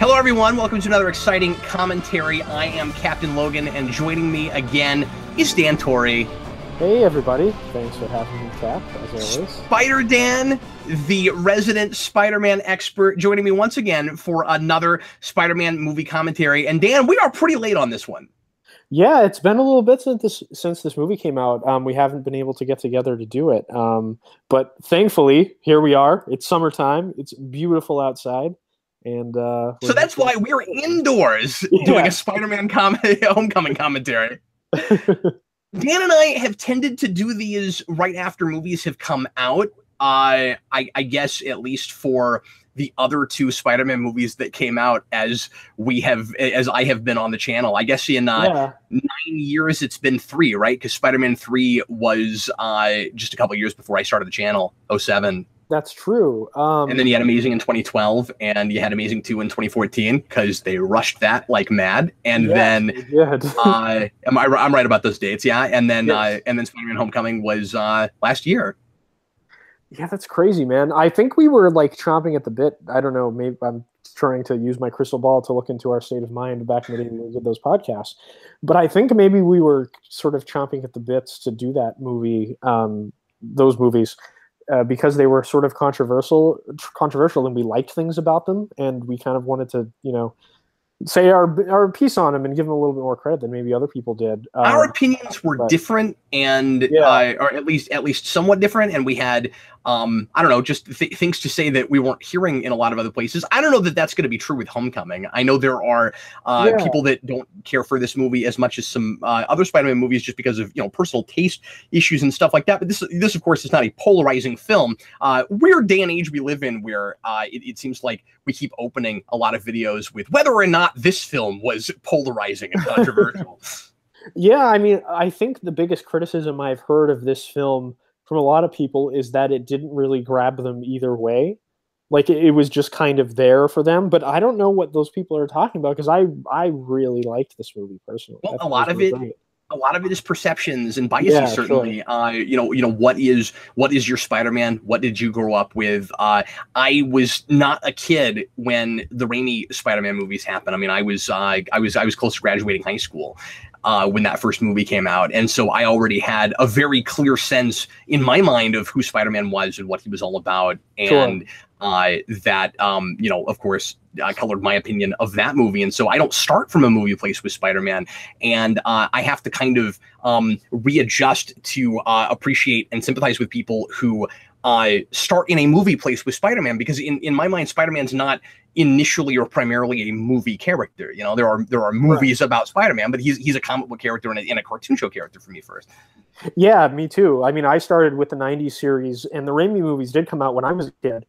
Hello, everyone. Welcome to another exciting commentary. I am Captain Logan, and joining me again is Dan Torrey. Hey, everybody. Thanks for having me, Cap, as always. Spider-Dan, the resident Spider-Man expert, joining me once again for another Spider-Man movie commentary. And Dan, we are pretty late on this one. Yeah, it's been a little bit since this movie came out. We haven't been able to get together to do it. But thankfully, here we are. It's summertime. It's beautiful outside. And so that's why we're indoors doing a Spider-Man homecoming commentary. Dan and I have tended to do these right after movies have come out. I guess at least for the other two Spider-Man movies that came out as I have been on the channel. I guess in 9 years it's been 3, right? Because Spider-Man 3 was just a couple years before I started the channel, 2007. That's true. And then you had Amazing in 2012, and you had Amazing 2 in 2014 because they rushed that like mad. And then I'm right about those dates, yeah. And then Spider-Man Homecoming was last year. Yeah, that's crazy, man. I think we were like chomping at the bit. I don't know. Maybe I'm trying to use my crystal ball to look into our state of mind back in the day when we did those podcasts. But I think maybe we were sort of chomping at the bits to do that movie, those movies. Because they were sort of controversial, and we liked things about them, and we kind of wanted to, say our piece on them and give them a little bit more credit than maybe other people did. Our opinions were different, and or at least somewhat different, and we had I don't know, just things to say that we weren't hearing in a lot of other places. I don't know that that's going to be true with Homecoming. I know there are people that don't care for this movie as much as some other Spider-Man movies just because of personal taste issues and stuff like that. But this of course is not a polarizing film. Weird day and age we live in where it seems like we keep opening a lot of videos with whether or not this film was polarizing and controversial. Yeah, I mean, I think the biggest criticism I've heard of this film from a lot of people is that it didn't really grab them either way. Like it was just kind of there for them, but I don't know what those people are talking about because I really liked this movie personally. Well, a lot of it is perceptions and biases, certainly. Sure. What is your Spider-Man? What did you grow up with? I was not a kid when the Raimi Spider-Man movies happened. I mean, I was close to graduating high school when that first movie came out, and so I already had a very clear sense in my mind of who Spider-Man was and what he was all about, and that of course colored my opinion of that movie. And so I don't start from a movie place with Spider-Man, and I have to kind of readjust to appreciate and sympathize with people who start in a movie place with Spider-Man, because in my mind, Spider-Man's not initially or primarily a movie character. There are movies about Spider-Man, but he's a comic book character and a cartoon show character for me first. Yeah, me too. I mean, I started with the 90s series, and the Raimi movies did come out when I was a kid.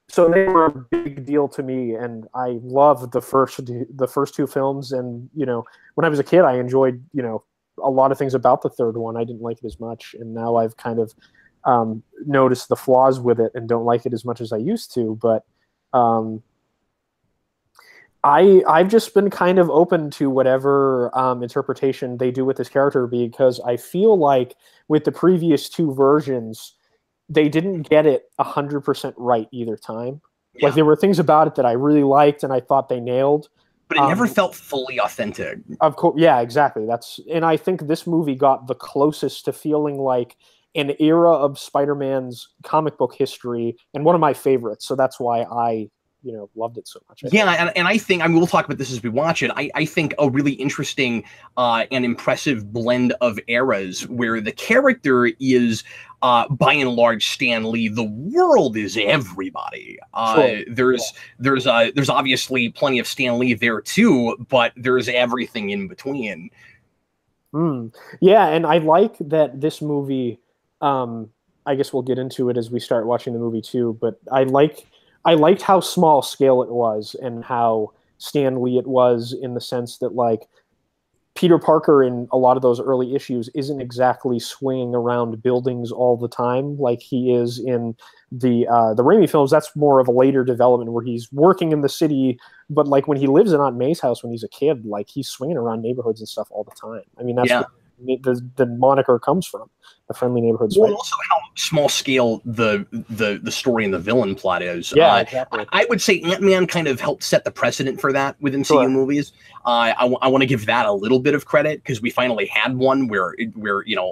So they were a big deal to me, and I loved the first 2 films. And when I was a kid, I enjoyed a lot of things about the third one. I didn't like it as much, and now I've kind of noticed the flaws with it and don't like it as much as I used to. But I've just been kind of open to whatever interpretation they do with this character, because I feel like with the previous 2 versions, they didn't get it 100% right either time. Yeah. Like there were things about it that I really liked and I thought they nailed. But it never felt fully authentic. Of course, yeah, exactly. And I think this movie got the closest to feeling like an era of Spider-Man's comic book history, and one of my favorites. So that's why I loved it so much. And I think, we'll talk about this as we watch it. I think a really interesting and impressive blend of eras where the character is by and large Stan Lee. The world is everybody. There's obviously plenty of Stan Lee there too, but there's everything in between. Yeah, and I like that this movie. I guess we'll get into it as we start watching the movie too. But I liked how small scale it was and how Stan Lee it was, in the sense that like Peter Parker in a lot of those early issues isn't exactly swinging around buildings all the time like he is in the Raimi films. That's more of a later development where he's working in the city, but like when he lives in Aunt May's house when he's a kid, like he's swinging around neighborhoods and stuff all the time. I mean, that's what the moniker comes from. a friendly neighborhood Well, Spider-Man. also how small scale the story and the villain plot is. Yeah, exactly. I would say Ant-Man kind of helped set the precedent for that with MCU movies. I want to give that a little bit of credit because we finally had one where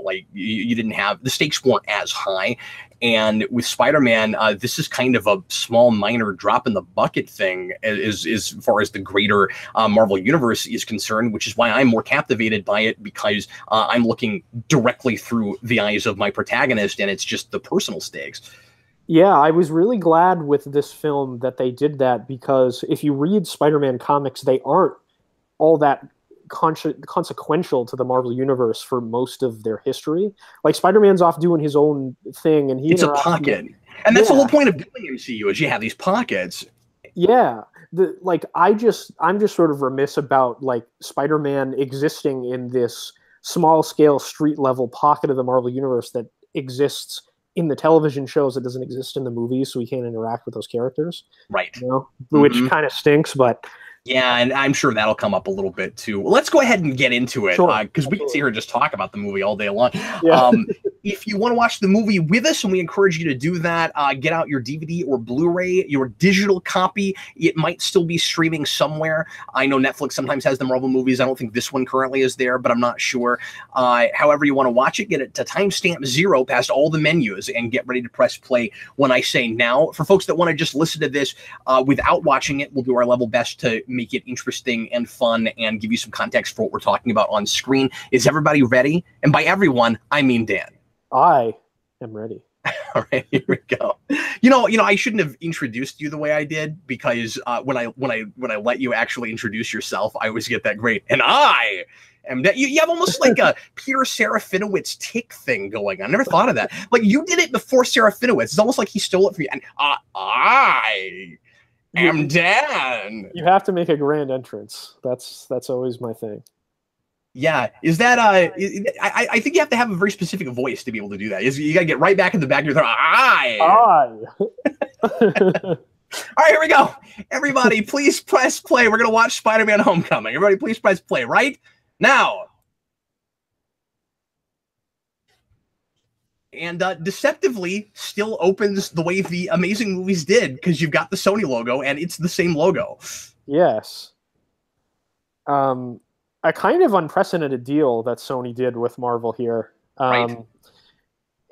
like you didn't have, the stakes weren't as high. And with Spider-Man, this is kind of a small, minor drop in the bucket thing as far as the greater Marvel Universe is concerned, which is why I'm more captivated by it, because I'm looking directly through the eyes of my protagonist, and it's just the personal stakes. Yeah, I was really glad with this film that they did that, because if you read Spider-Man comics, they aren't all that consequential to the Marvel Universe for most of their history. Like, Spider-Man's off doing his own thing, and it's a pocket. And that's the whole point of doing MCU, is you have these pockets. Yeah. I'm just sort of remiss about like Spider-Man existing in this small scale street level pocket of the Marvel Universe that exists in the television shows that doesn't exist in the movies, so we can't interact with those characters. Right. Which kind of stinks, but yeah, and I'm sure that'll come up a little bit too. Well, let's go ahead and get into it, because we can sit here and just talk about the movie all day long. Yeah. If you want to watch the movie with us, and we encourage you to do that, get out your DVD or Blu-ray, your digital copy. It might still be streaming somewhere. I know Netflix sometimes has the Marvel movies. I don't think this one currently is there, but I'm not sure. However you want to watch it, get it to timestamp 0 past all the menus and get ready to press play when I say now. For folks that want to just listen to this without watching it, we'll do our level best to make it interesting and fun and give you some context for what we're talking about on screen. Is everybody ready? And by everyone, I mean Dan. I am ready. All right, here we go. You know, I shouldn't have introduced you the way I did, because when I let you actually introduce yourself, I always get that great. And I am that. You have almost like a Peter Serafinowicz tick thing going on. I never thought of that. Like, you did it before Serafinowicz. It's almost like he stole it from you. And I am Dan. You have to make a grand entrance. That's always my thing. Yeah, is that I think you have to have a very specific voice to be able to do that. You got to get right back in the back of your throat. All right, here we go. Everybody, please press play. We're gonna watch Spider-Man: Homecoming. Everybody, please press play right now. And deceptively still opens the way the Amazing movies did, because you've got the Sony logo and it's the same logo. Yes. A kind of unprecedented deal that Sony did with Marvel here. Right.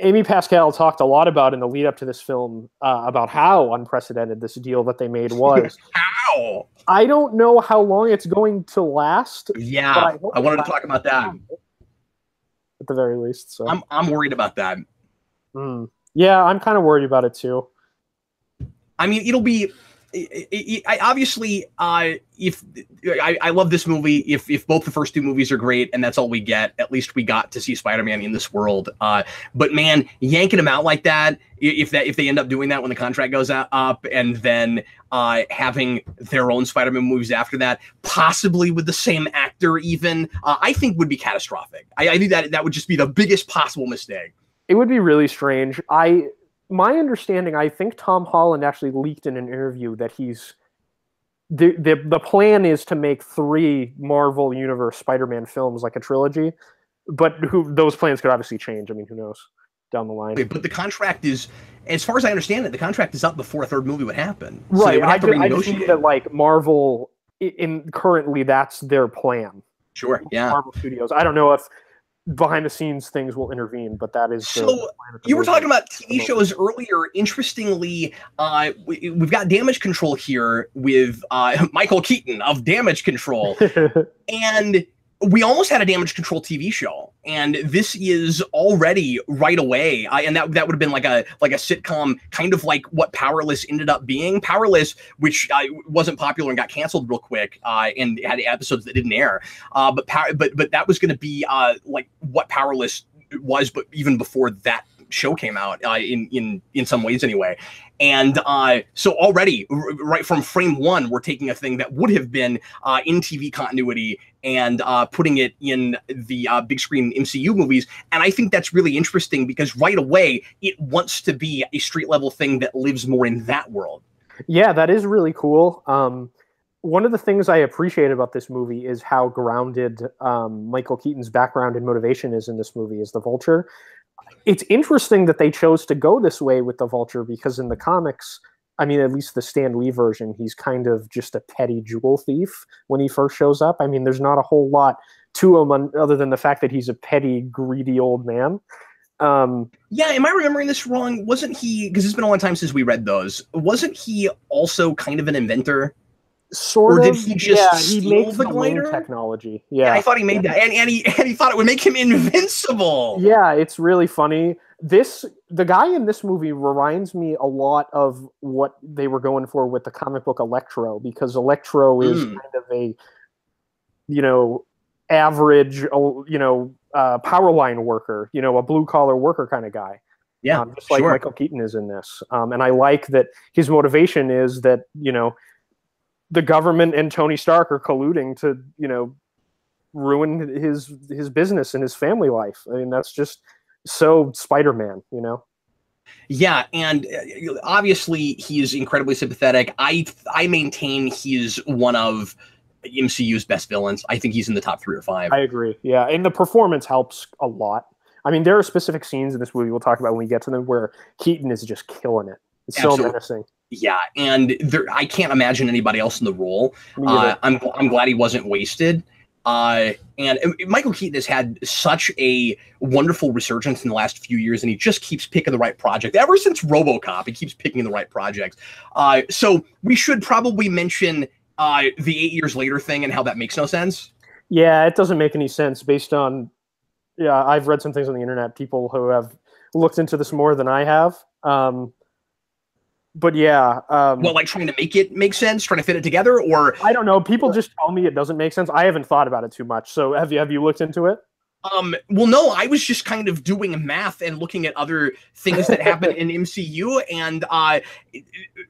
Amy Pascal talked a lot about in the lead up to this film about how unprecedented this deal that they made was. How? I don't know how long it's going to last. Yeah, I wanted to talk about that. At the very least. So I'm worried about that. Yeah, I'm kind of worried about it too. I mean, it'll be... if I love this movie, if both the first two movies are great and that's all we get, at least we got to see Spider-Man in this world. But man, yanking him out like that, if they end up doing that when the contract goes up, and then having their own Spider-Man movies after that, possibly with the same actor even, I think would be catastrophic. I think that would just be the biggest possible mistake. It would be really strange. My understanding, I think Tom Holland actually leaked in an interview that the plan is to make 3 Marvel Universe Spider-Man films, like a trilogy, but those plans could obviously change. I mean, who knows down the line. But the contract is, as far as I understand it, the contract is up before a third movie would happen. Right. So they would have to renegotiate. I just mean that, like, Marvel, currently that's their plan. Sure, yeah. Marvel Studios. I don't know if behind the scenes things will intervene, but that is so. You were talking about TV shows earlier. Interestingly, we've got Damage Control here with Michael Keaton of Damage Control, and we almost had a Damage Control TV show, and this is already right away. And that would have been like a sitcom, kind of like what Powerless ended up being. Powerless, which wasn't popular and got canceled real quick, and had episodes that didn't air. But that was going to be like what Powerless was, but even before that show came out, in some ways anyway. And so already, right from frame one, we're taking a thing that would have been in TV continuity and putting it in the big screen MCU movies. And I think that's really interesting, because right away, it wants to be a street level thing that lives more in that world. Yeah, that is really cool. One of the things I appreciate about this movie is how grounded Michael Keaton's background and motivation is in this movie as the Vulture. It's interesting that they chose to go this way with the Vulture, because in the comics, I mean, at least the Stan Lee version, he's kind of just a petty jewel thief when he first shows up. I mean, there's not a whole lot to him other than the fact that he's a petty, greedy old man. Yeah, am I remembering this wrong? Wasn't he, because it's been a long time since we read those, wasn't he also kind of an inventor? Sort of. Or did he just he steal makes the the glider? Technology. Yeah, I thought he made that, and he thought it would make him invincible. Yeah, it's really funny. The guy in this movie reminds me a lot of what they were going for with the comic book Electro, because Electro is kind of a, average, power line worker, a blue collar worker kind of guy. Yeah, just like Michael Keaton is in this. And I like that his motivation is that, the government and Tony Stark are colluding to, ruin his business and his family life. I mean, that's just so Spider-Man, Yeah, and obviously he's incredibly sympathetic. I maintain he's one of MCU's best villains. I think he's in the top 3 or 5. I agree. Yeah, and the performance helps a lot. I mean, there are specific scenes in this movie we'll talk about when we get to them where Keaton is just killing it. It's so menacing. Yeah, and I can't imagine anybody else in the role. I'm glad he wasn't wasted. And Michael Keaton has had such a wonderful resurgence in the last few years, and he just keeps picking the right project. Ever since RoboCop, he keeps picking the right projects. So we should probably mention the 8 years later thing and how that makes no sense. Yeah, it doesn't make any sense based on... Yeah, I've read some things on the internet, people who have looked into this more than I have. But yeah. Well, like trying to make it make sense, trying to fit it together, or... I don't know. People just tell me it doesn't make sense. I haven't thought about it too much. So have you looked into it? Well, no, I was just kind of doing math and looking at other things that happen in MCU, and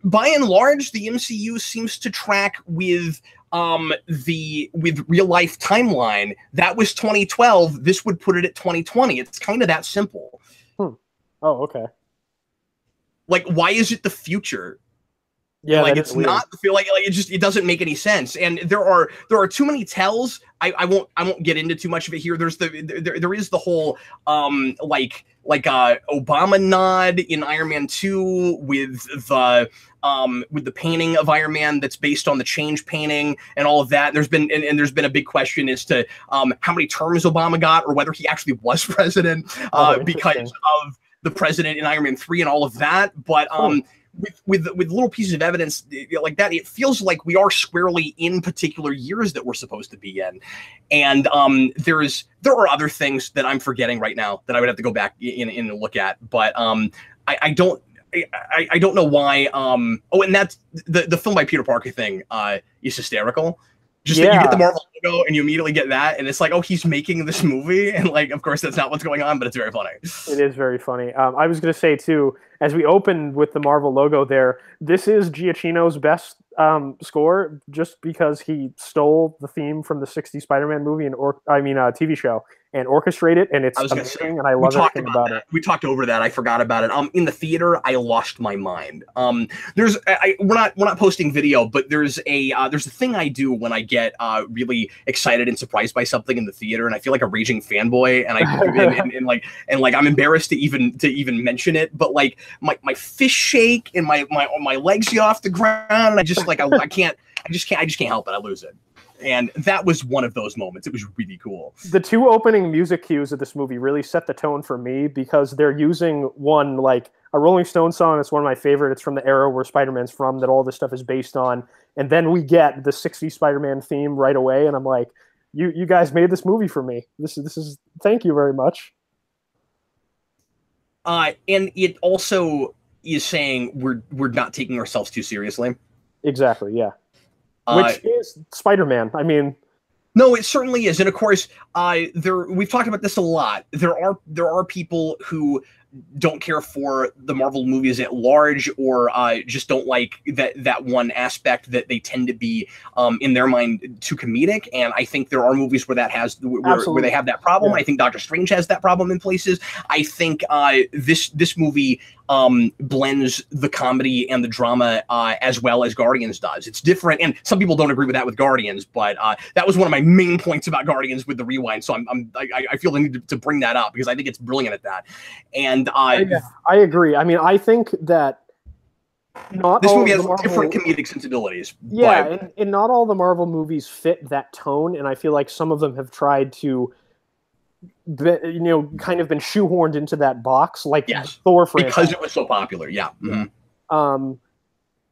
by and large, the MCU seems to track with real life timeline. That was 2012. This would put it at 2020. It's kind of that simple. Oh, okay. Like, why is it the future? Yeah, like it's weird. Not feel like it doesn't make any sense. And there are too many tells. I won't get into too much of it here. There is the whole Obama nod in Iron Man 2 with the painting of Iron Man that's based on the Change painting and all of that. There's been a big question as to how many terms Obama got, or whether he actually was president because of the president in Iron Man 3 and all of that. But with little pieces of evidence like that, it feels like we are squarely in particular years that we're supposed to be in. And there are other things that I'm forgetting right now that I would have to go back in and look at. But I don't know why. And that's the film by Peter Parker thing is hysterical. Just that you get the Marvel logo and you immediately get that, and it's like, oh, he's making this movie, and like, of course, that's not what's going on, but it's very funny. It is very funny. I was going to say too, as we opened with the Marvel logo there, this is Giacchino's best score, just because he stole the theme from the '60s Spider-Man movie and TV show and orchestrated it, and it's amazing, and I love everything about it. We talked over that. I forgot about it. In the theater, I lost my mind. We're not posting video, but there's a thing I do when I get really excited and surprised by something in the theater, and I feel like a raging fanboy, and I'm embarrassed to even mention it, but like my fist shake and my legs get off the ground, and I just can't help it. I lose it. And that was one of those moments. It was really cool. The 2 opening music cues of this movie really set the tone for me, because they're using one, like a Rolling Stones song. It's one of my favorite. It's from the era where Spider-Man's from, that all this stuff is based on. And then we get the '60s Spider-Man theme right away. And I'm like, you guys made this movie for me. This is thank you very much. And it also is saying we're not taking ourselves too seriously. Exactly. Yeah. Which is Spider-Man. I mean, no, it certainly is, and of course, we've talked about this a lot. There are people who don't care for the Marvel movies at large, or just don't like that one aspect that they tend to be, in their mind, too comedic. And I think there are movies where where they have that problem. Yeah. I think Doctor Strange has that problem in places. I think this movie blends the comedy and the drama as well as Guardians does. It's different, and some people don't agree with that with Guardians, but that was one of my main points about Guardians with the rewind. So I feel the need to bring that up because I think it's brilliant at that. And I agree. I mean, I think that this movie has different comedic sensibilities. Yeah, and not all the Marvel movies fit that tone, and I feel like some of them have tried to, kind of been shoehorned into that box, like Thor franchise. Because it was so popular. Yeah. Mm-hmm.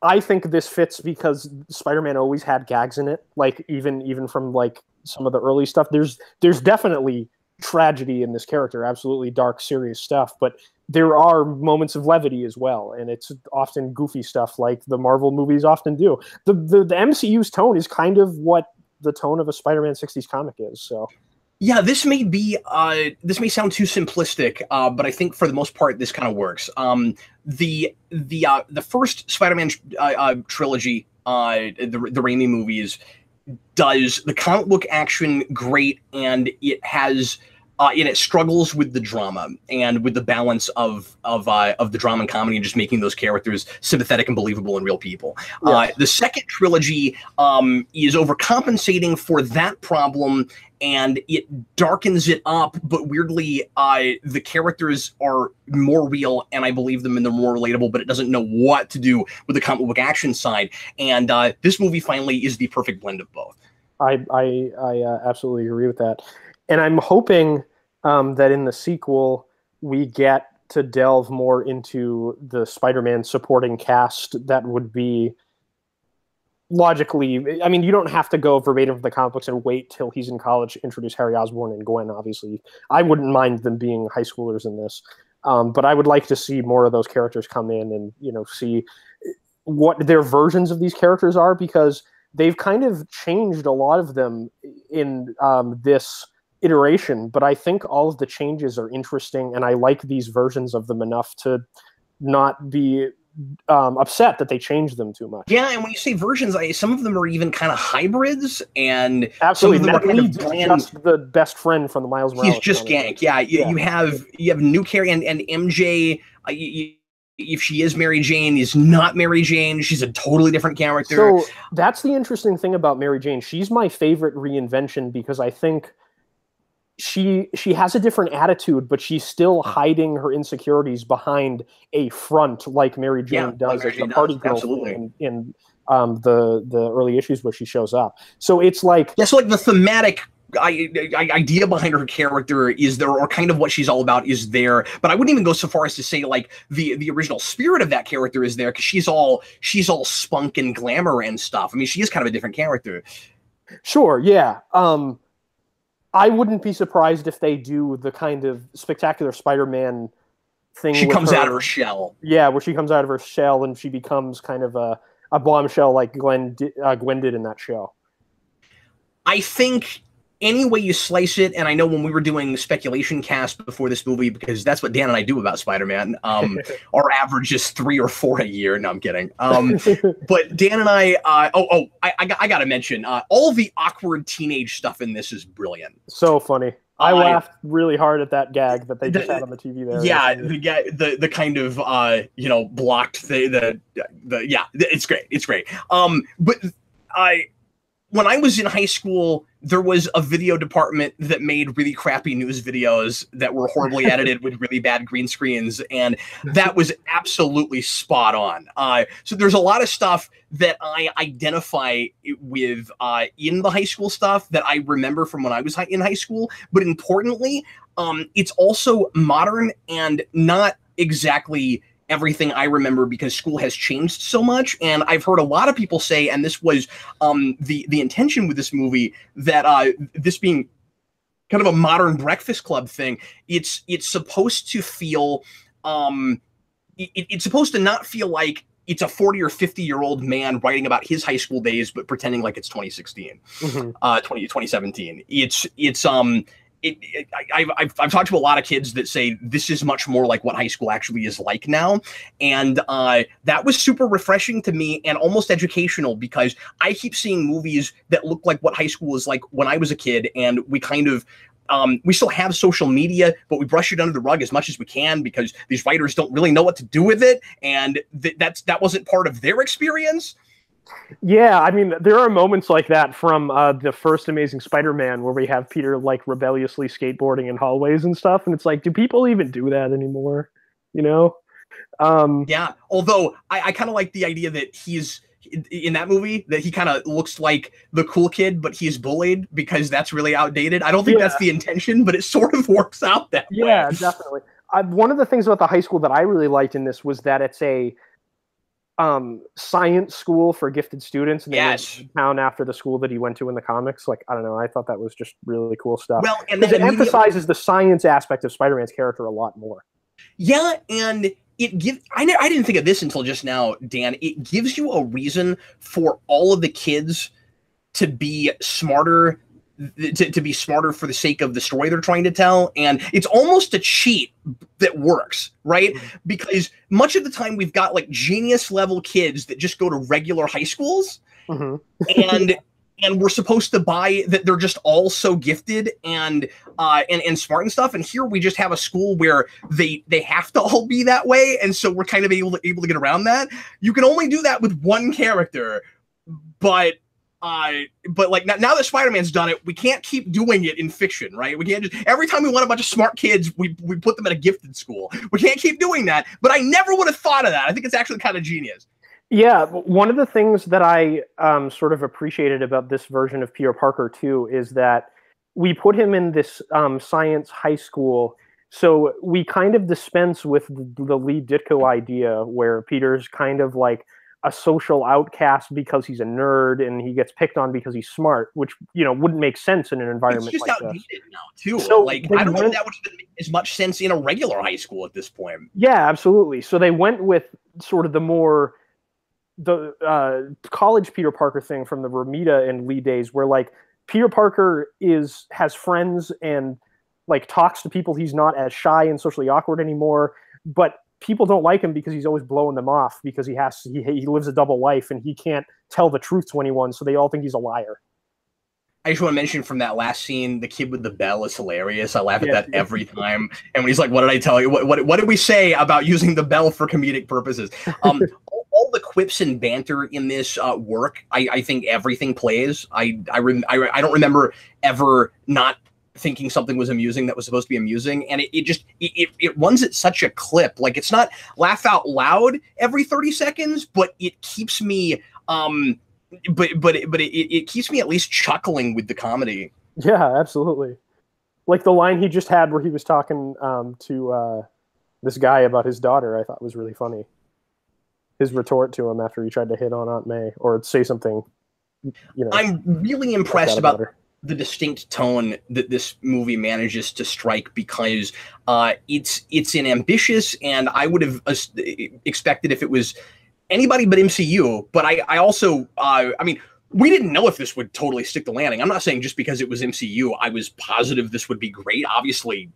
I think this fits because Spider-Man always had gags in it. Like even from like some of the early stuff, there's definitely tragedy in this character, absolutely dark, serious stuff, but there are moments of levity as well, and it's often goofy stuff like the Marvel movies often do. The MCU's tone is kind of what the tone of a Spider-Man 60s comic is. So yeah, this may sound too simplistic, but I think for the most part this kind of works. The first Spider-Man trilogy, the Raimi movies, does the comic book action great, and it has it struggles with the drama and with the balance of the drama and comedy, and just making those characters sympathetic and believable and real people. Yes. The second trilogy is overcompensating for that problem, and it darkens it up, but weirdly, the characters are more real, and I believe them, and they're more relatable, but it doesn't know what to do with the comic book action side. And this movie finally is the perfect blend of both. I absolutely agree with that. And I'm hoping that in the sequel, we get to delve more into the Spider-Man supporting cast that would be logically, I mean, you don't have to go verbatim from the comic books and wait till he's in college to introduce Harry Osborn and Gwen, obviously. I wouldn't mind them being high schoolers in this. But I would like to see more of those characters come in and, see what their versions of these characters are, because they've kind of changed a lot of them in this iteration, but I think all of the changes are interesting, and I like these versions of them enough to not be upset that they changed them too much. Yeah, and when you say versions, some of them are even kind of hybrids, and absolutely, some of them are kind of just the best friend from the Miles Morales. He's just Gank. Yeah, you have new Carrie and MJ. If she is Mary Jane, is not Mary Jane. She's a totally different character. So that's the interesting thing about Mary Jane. She's my favorite reinvention because I think she has a different attitude, but she's still hiding her insecurities behind a front like Mary Jane does as the party girl in the early issues where she shows up. So it's like so like the thematic idea behind her character is there, or kind of what she's all about is there, but I wouldn't even go so far as to say like the original spirit of that character is there, because she's all spunk and glamour and stuff. I mean, she is kind of a different character. Sure, yeah. I wouldn't be surprised if they do the kind of Spectacular Spider-Man thing. She comes out of her shell. Yeah, where she comes out of her shell and she becomes kind of a bombshell like Gwen did in that show. I think any way you slice it, and I know when we were doing speculation cast before this movie, because that's what Dan and I do about Spider-Man, our average is 3 or 4 a year. No, I'm kidding. But Dan and I gotta mention, all the awkward teenage stuff in this is brilliant. So funny. I laughed really hard at that gag that they just had on the TV there. Yeah, the kind of blocked it's great. It's great. But when I was in high school, there was a video department that made really crappy news videos that were horribly edited with really bad green screens, and that was absolutely spot on. So there's a lot of stuff that I identify with in the high school stuff that I remember from when I was in high school, but importantly, it's also modern and not exactly everything I remember, because school has changed so much. And I've heard a lot of people say, and this was the intention with this movie, that this being kind of a modern Breakfast Club thing, it's supposed to feel, it's supposed to not feel like it's a 40 or 50-year-old man writing about his high school days, but pretending like it's 2016, 2017. I've talked to a lot of kids that say this is much more like what high school actually is like now. And that was super refreshing to me and almost educational, because I keep seeing movies that look like what high school was like when I was a kid. And we kind of, we still have social media, but we brush it under the rug as much as we can because these writers don't really know what to do with it. And that wasn't part of their experience. Yeah, I mean, there are moments like that from the first Amazing Spider-Man where we have Peter like rebelliously skateboarding in hallways and stuff, and it's like, do people even do that anymore? You know? Yeah. Although I kind of like the idea that he's in that movie that he kind of looks like the cool kid, but he's bullied because that's really outdated. I don't think that's the intention, but it sort of works out that way. Yeah, definitely. One of the things about the high school that I really liked in this was that it's a science school for gifted students, and they went to town after the school that he went to in the comics. Like, I don't know, I thought that was just really cool stuff. Well, and then it emphasizes the science aspect of Spider-Man's character a lot more. Yeah, and it gives. I didn't think of this until just now, Dan. It gives you a reason for all of the kids to be smarter. To be smarter for the sake of the story they're trying to tell. And it's almost a cheat that works, right? Because much of the time we've got like genius level kids that just go to regular high schools and we're supposed to buy that they're just all so gifted and smart and stuff. And here we just have a school where they have to all be that way. And so we're kind of able to get around that. You can only do that with one character, but like now that Spider-Man's done it, we can't keep doing it in fiction, right? We can't just, every time we want a bunch of smart kids, we put them at a gifted school. We can't keep doing that, but I never would have thought of that. I think it's actually kind of genius. Yeah, one of the things that I sort of appreciated about this version of Peter Parker too is that we put him in this science high school, so we kind of dispense with the Lee Ditko idea where Peter's kind of like a social outcast because he's a nerd and he gets picked on because he's smart, which, you know, wouldn't make sense in an environment like this. It's just outdated now, too. So like, I don't know if that would make as much sense in a regular high school at this point. Yeah, absolutely. So they went with sort of the college Peter Parker thing from the Romita and Lee days, where like Peter Parker has friends and like talks to people. He's not as shy and socially awkward anymore, but people don't like him because he's always blowing them off because he lives a double life and he can't tell the truth to anyone, so they all think he's a liar. I just want to mention from that last scene, the kid with the bell is hilarious. I laugh at that every time. And when he's like, "What did I tell you? What did we say about using the bell for comedic purposes?" All the quips and banter in this work. I think everything plays. I don't remember ever not thinking something was amusing that was supposed to be amusing, and it runs at such a clip. Like, it's not laugh out loud every 30 seconds, but it keeps me it keeps me at least chuckling with the comedy. Yeah, absolutely. Like the line he just had where he was talking to this guy about his daughter, I thought was really funny. His retort to him after he tried to hit on Aunt May or say something, you know. I'm really impressed about the distinct tone that this movie manages to strike, because it's an ambitious, and I would have expected if it was anybody but MCU, but I also, I mean, we didn't know if this would totally stick the landing. I'm not saying just because it was MCU, I was positive this would be great. Obviously,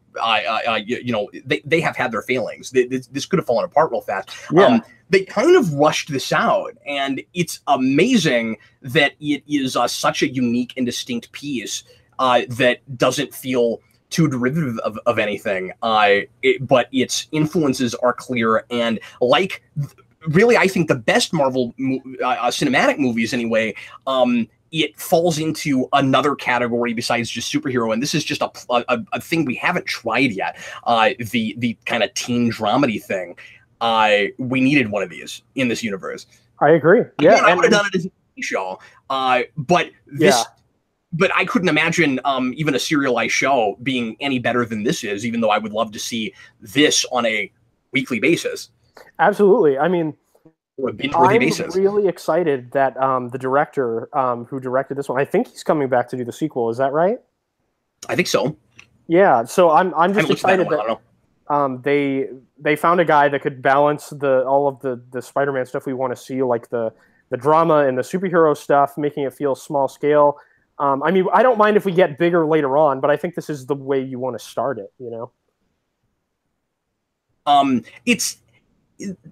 you know, they have had their failings. This could have fallen apart real fast. Yeah. They kind of rushed this out, and it's amazing that it is such a unique and distinct piece that doesn't feel too derivative of anything. But its influences are clear, and like, really, I think the best Marvel cinematic movies anyway, it falls into another category besides just superhero, and this is just a thing we haven't tried yet, the kind of teen dramedy thing. We needed one of these in this universe. I agree. Yeah, I would have done it as a TV show, but this... Yeah. But I couldn't imagine even a serialized show being any better than this is, even though I would love to see this on a weekly basis. Absolutely. I mean, I'm basis. Really excited that the director who directed this one, I think he's coming back to do the sequel. Is that right? I think so. Yeah. So I'm just excited that they found a guy that could balance all of the Spider-Man stuff we want to see, like the drama and the superhero stuff, making it feel small scale, I mean, I don't mind if we get bigger later on, but I think this is the way you want to start it, you know? It's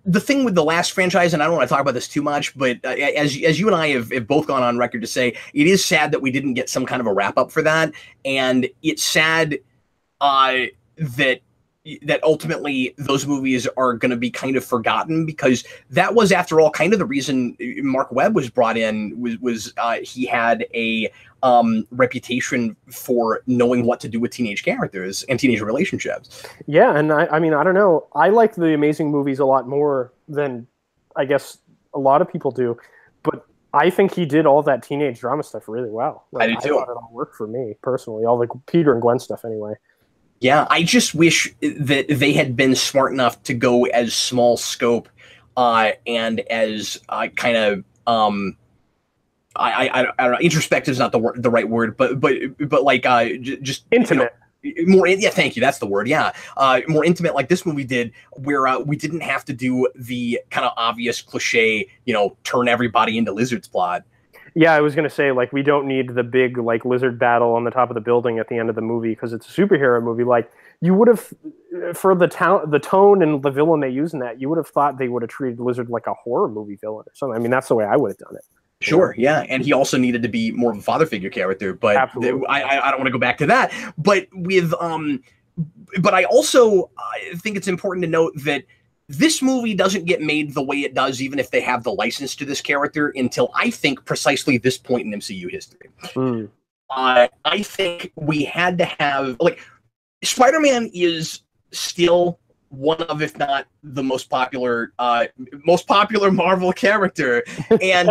the thing with the last franchise, and I don't want to talk about this too much, but as you and I have both gone on record to say, it is sad that we didn't get some kind of a wrap up for that, and it's sad that ultimately those movies are going to be kind of forgotten, because that was, after all, kind of the reason Mark Webb was brought in. Was he had a reputation for knowing what to do with teenage characters and teenage relationships. Yeah, and I mean, I don't know. I like the Amazing movies a lot more than I guess a lot of people do, but I think he did all that teenage drama stuff really well. Like, I do too. I thought it all worked for me personally, all the Peter and Gwen stuff anyway. Yeah, I just wish that they had been smart enough to go as small scope and as kind of I don't know, introspective is not the right word, but like just intimate. More, yeah, thank you. That's the word. Yeah, more intimate, like this movie did, where we didn't have to do the kind of obvious cliche, turn everybody into lizards plot. Yeah, I was gonna say, like, we don't need the big like lizard battle on the top of the building at the end of the movie because it's a superhero movie. Like, you would have, for the tone and the villain they use in that, you would have thought they would have treated Lizard like a horror movie villain or something. I mean, that's the way I would have done it. Sure, yeah, and he also needed to be more of a father figure character, but I don't want to go back to that. But but I also think it's important to note that this movie doesn't get made the way it does, even if they have the license to this character, until I think precisely this point in MCU history. I think we had to have, like, Spider-Man is still one of, if not the most popular Marvel character, and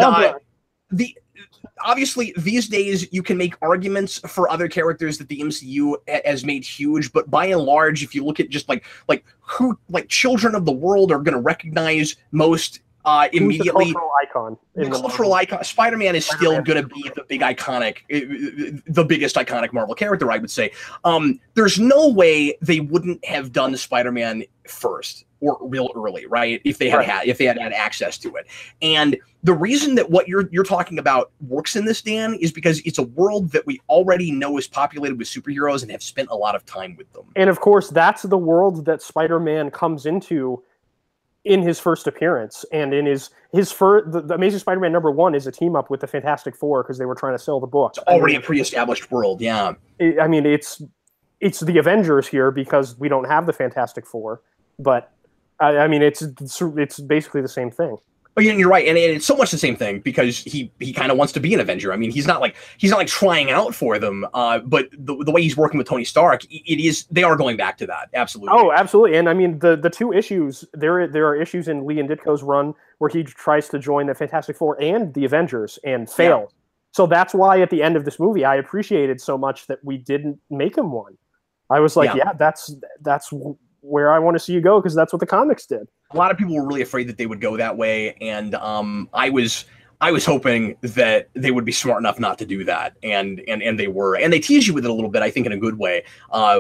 obviously these days you can make arguments for other characters that the MCU has made huge, but by and large, if you look at just like who Children of the World are going to recognize most immediately, the cultural icon. The cultural icon. Spider-Man is still going to be the biggest iconic Marvel character, I would say. There's no way they wouldn't have done Spider-Man first or real early, right? If they had had access to it. And the reason that what you're talking about works in this, Dan, is because it's a world that we already know is populated with superheroes and have spent a lot of time with them. And of course, that's the world that Spider-Man comes into in his first appearance, and in his first, the Amazing Spider-Man #1 is a team up with the Fantastic Four because they were trying to sell the book. It's already a pre-established world, yeah. I mean, it's the Avengers here because we don't have the Fantastic Four, but I mean, it's basically the same thing. Oh, yeah, you're right, and it's so much the same thing because he kind of wants to be an Avenger. I mean, he's not like trying out for them, but the way he's working with Tony Stark, they are going back to that, absolutely. Oh, absolutely, and I mean the two issues there are issues in Lee and Ditko's run where he tries to join the Fantastic Four and the Avengers and fails. Yeah. So that's why at the end of this movie, I appreciated so much that we didn't make him one. I was like, yeah that's where I want to see you go because that's what the comics did. A lot of people were really afraid that they would go that way, and I was hoping that they would be smart enough not to do that, and they were, and they tease you with it a little bit, I think, in a good way,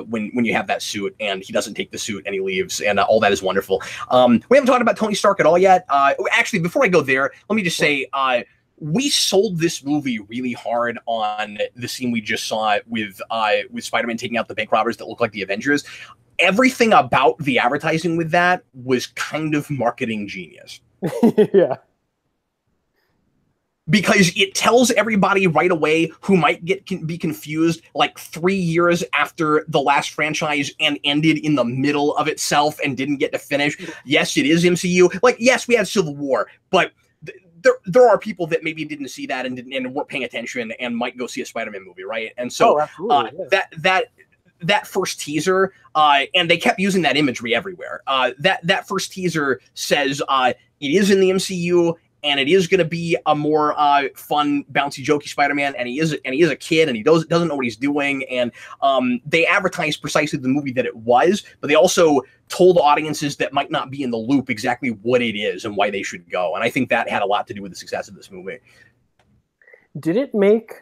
when you have that suit and he doesn't take the suit and he leaves, and all that is wonderful. We haven't talked about Tony Stark at all yet. Actually, before I go there, let me just say, we sold this movie really hard on the scene we just saw with Spider-Man taking out the bank robbers that look like the Avengers. Everything about the advertising with that was kind of marketing genius. Yeah. Because it tells everybody right away who might be confused, like 3 years after the last franchise and ended in the middle of itself and didn't get to finish. Yes, it is MCU. Like, yes, we had Civil War, but there are people that maybe didn't see that and weren't paying attention and might go see a Spider-Man movie, right? And so that first teaser, and they kept using that imagery everywhere. That first teaser says it is in the MCU, and it is going to be a more fun, bouncy, jokey Spider-Man, and he is a kid, and he doesn't know what he's doing. And they advertised precisely the movie that it was, but they also told audiences that might not be in the loop exactly what it is and why they should go. And I think that had a lot to do with the success of this movie. Did it make?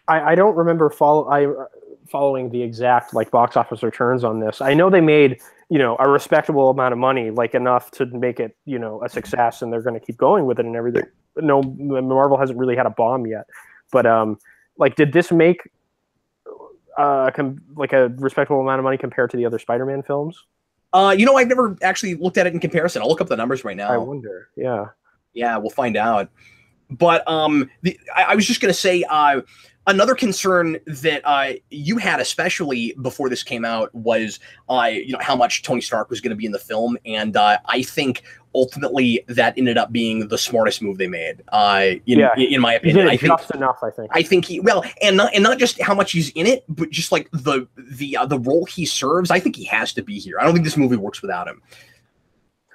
I don't remember following the exact like box office returns on this. I know they made, a respectable amount of money, like enough to make it, a success, and they're going to keep going with it and everything. No, Marvel hasn't really had a bomb yet, but Like, did this make like a respectable amount of money compared to the other Spider-Man films? I've never actually looked at it in comparison. I'll look up the numbers right now. I wonder. Yeah. Yeah, we'll find out. But I was just going to say, another concern that you had, especially before this came out, was how much Tony Stark was going to be in the film, and I think ultimately that ended up being the smartest move they made. In my opinion, I think just enough. I think and not just how much he's in it, but just like the role he serves. I think he has to be here. I don't think this movie works without him.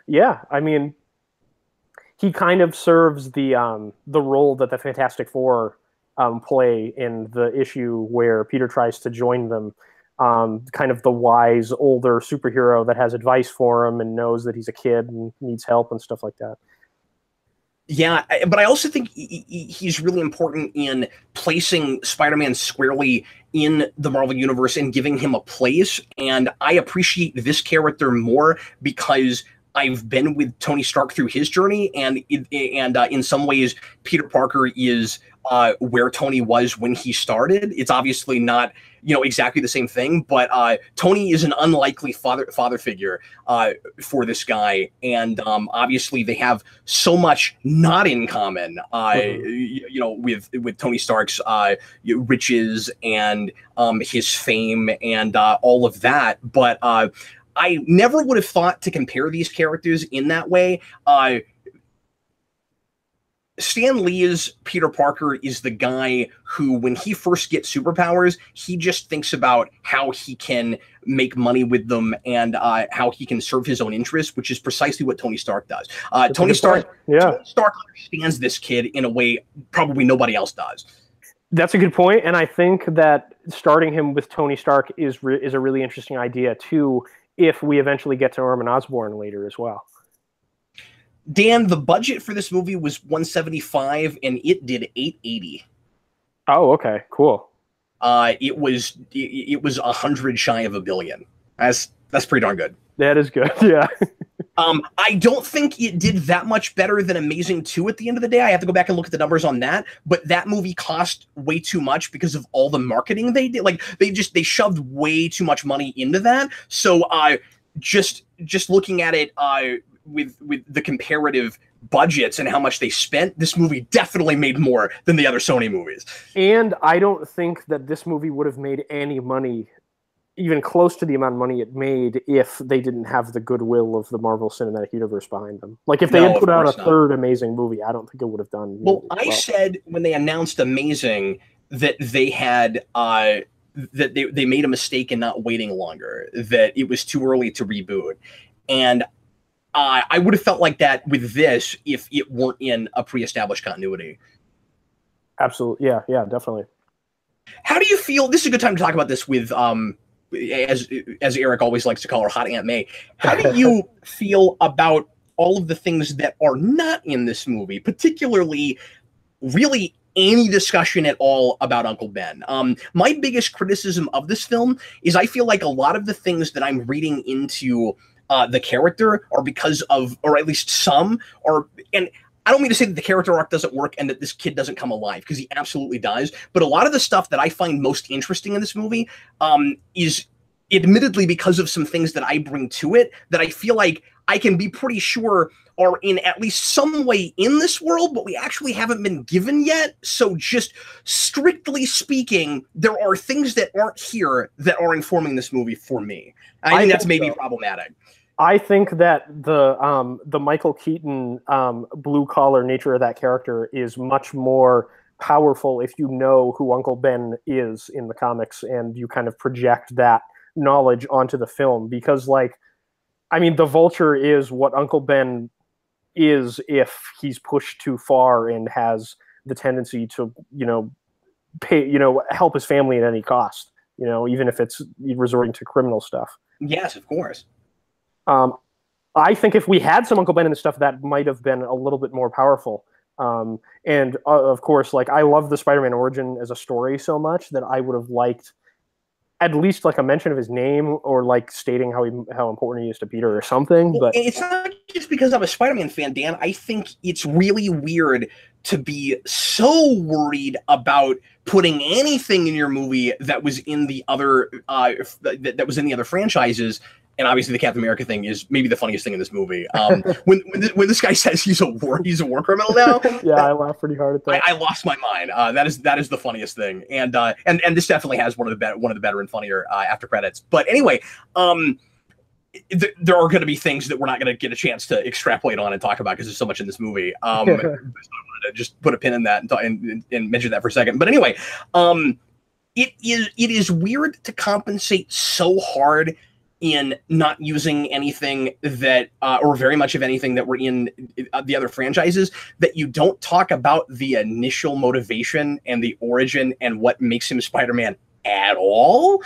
Yeah, I mean, he kind of serves the role that the Fantastic Four play in the issue where Peter tries to join them. Kind of the wise older superhero that has advice for him and knows that he's a kid and needs help and stuff like that. Yeah, but I also think he's really important in placing Spider-Man squarely in the Marvel Universe and giving him a place. And I appreciate this character more because I've been with Tony Stark through his journey, and in some ways, Peter Parker is where Tony was when he started. It's obviously not exactly the same thing, but Tony is an unlikely father figure for this guy, and obviously they have so much not in common. With Tony Stark's riches and his fame and all of that, but. I never would have thought to compare these characters in that way. Stan Lee's Peter Parker is the guy who, when he first gets superpowers, he just thinks about how he can make money with them and how he can serve his own interests, which is precisely what Tony Stark does. Tony Stark understands this kid in a way probably nobody else does. That's a good point, and I think that starting him with Tony Stark is a really interesting idea too, if we eventually get to Norman Osborn later as well. Dan, the budget for this movie was $175 and it did $880. Oh, okay, cool. It was 100 shy of $1 billion. That's pretty darn good. That is good, yeah. I don't think it did that much better than Amazing 2 at the end of the day. I have to go back and look at the numbers on that. But that movie cost way too much because of all the marketing they did. Like they shoved way too much money into that. So just looking at it with the comparative budgets and how much they spent, this movie definitely made more than the other Sony movies. And I don't think that this movie would have made any money even close to the amount of money it made if they didn't have the goodwill of the Marvel Cinematic Universe behind them. Like if they had put out a third Amazing movie, I don't think it would have done. Well, I said when they announced Amazing that they had that they made a mistake in not waiting longer, that it was too early to reboot, and I would have felt like that with this if it weren't in a pre-established continuity. Absolutely, yeah, definitely. How do you feel? This is a good time to talk about this with as Eric always likes to call her, Hot Aunt May. How do you feel about all of the things that are not in this movie, particularly really any discussion at all about Uncle Ben? My biggest criticism of this film is I feel like a lot of the things that I'm reading into the character are because of, or at least some are, and I don't mean to say that the character arc doesn't work and that this kid doesn't come alive, because he absolutely does. But a lot of the stuff that I find most interesting in this movie is admittedly because of some things that I bring to it that I feel like I can be pretty sure are in at least some way in this world, but we actually haven't been given yet. So just strictly speaking, there are things that aren't here that are informing this movie for me. I think that's maybe problematic. I think that the Michael Keaton blue collar nature of that character is much more powerful if you know who Uncle Ben is in the comics and you kind of project that knowledge onto the film, because the Vulture is what Uncle Ben is if he's pushed too far and has the tendency to help his family at any cost, even if it's resorting to criminal stuff. Yes, of course. I think if we had some Uncle Ben and stuff, that might have been a little bit more powerful. And of course, I love the Spider-Man origin as a story so much that I would have liked at least like a mention of his name or like stating how important he is to Peter or something. Well, but it's not just because I'm a Spider-Man fan, Dan. I think it's really weird to be so worried about putting anything in your movie that was in the other that was in the other franchises. And obviously, the Captain America thing is maybe the funniest thing in this movie. When this guy says he's a war criminal now, yeah, I laughed pretty hard at that. I lost my mind. That is the funniest thing, and this definitely has one of the better and funnier after credits. But anyway, there are going to be things that we're not going to get a chance to extrapolate on and talk about because there's so much in this movie. So I wanted to just put a pin in that and mention that for a second. But anyway, it is weird to compensate so hard in not using anything that or very much of anything that were in the other franchises, that you don't talk about the initial motivation and the origin and what makes him Spider-Man at all.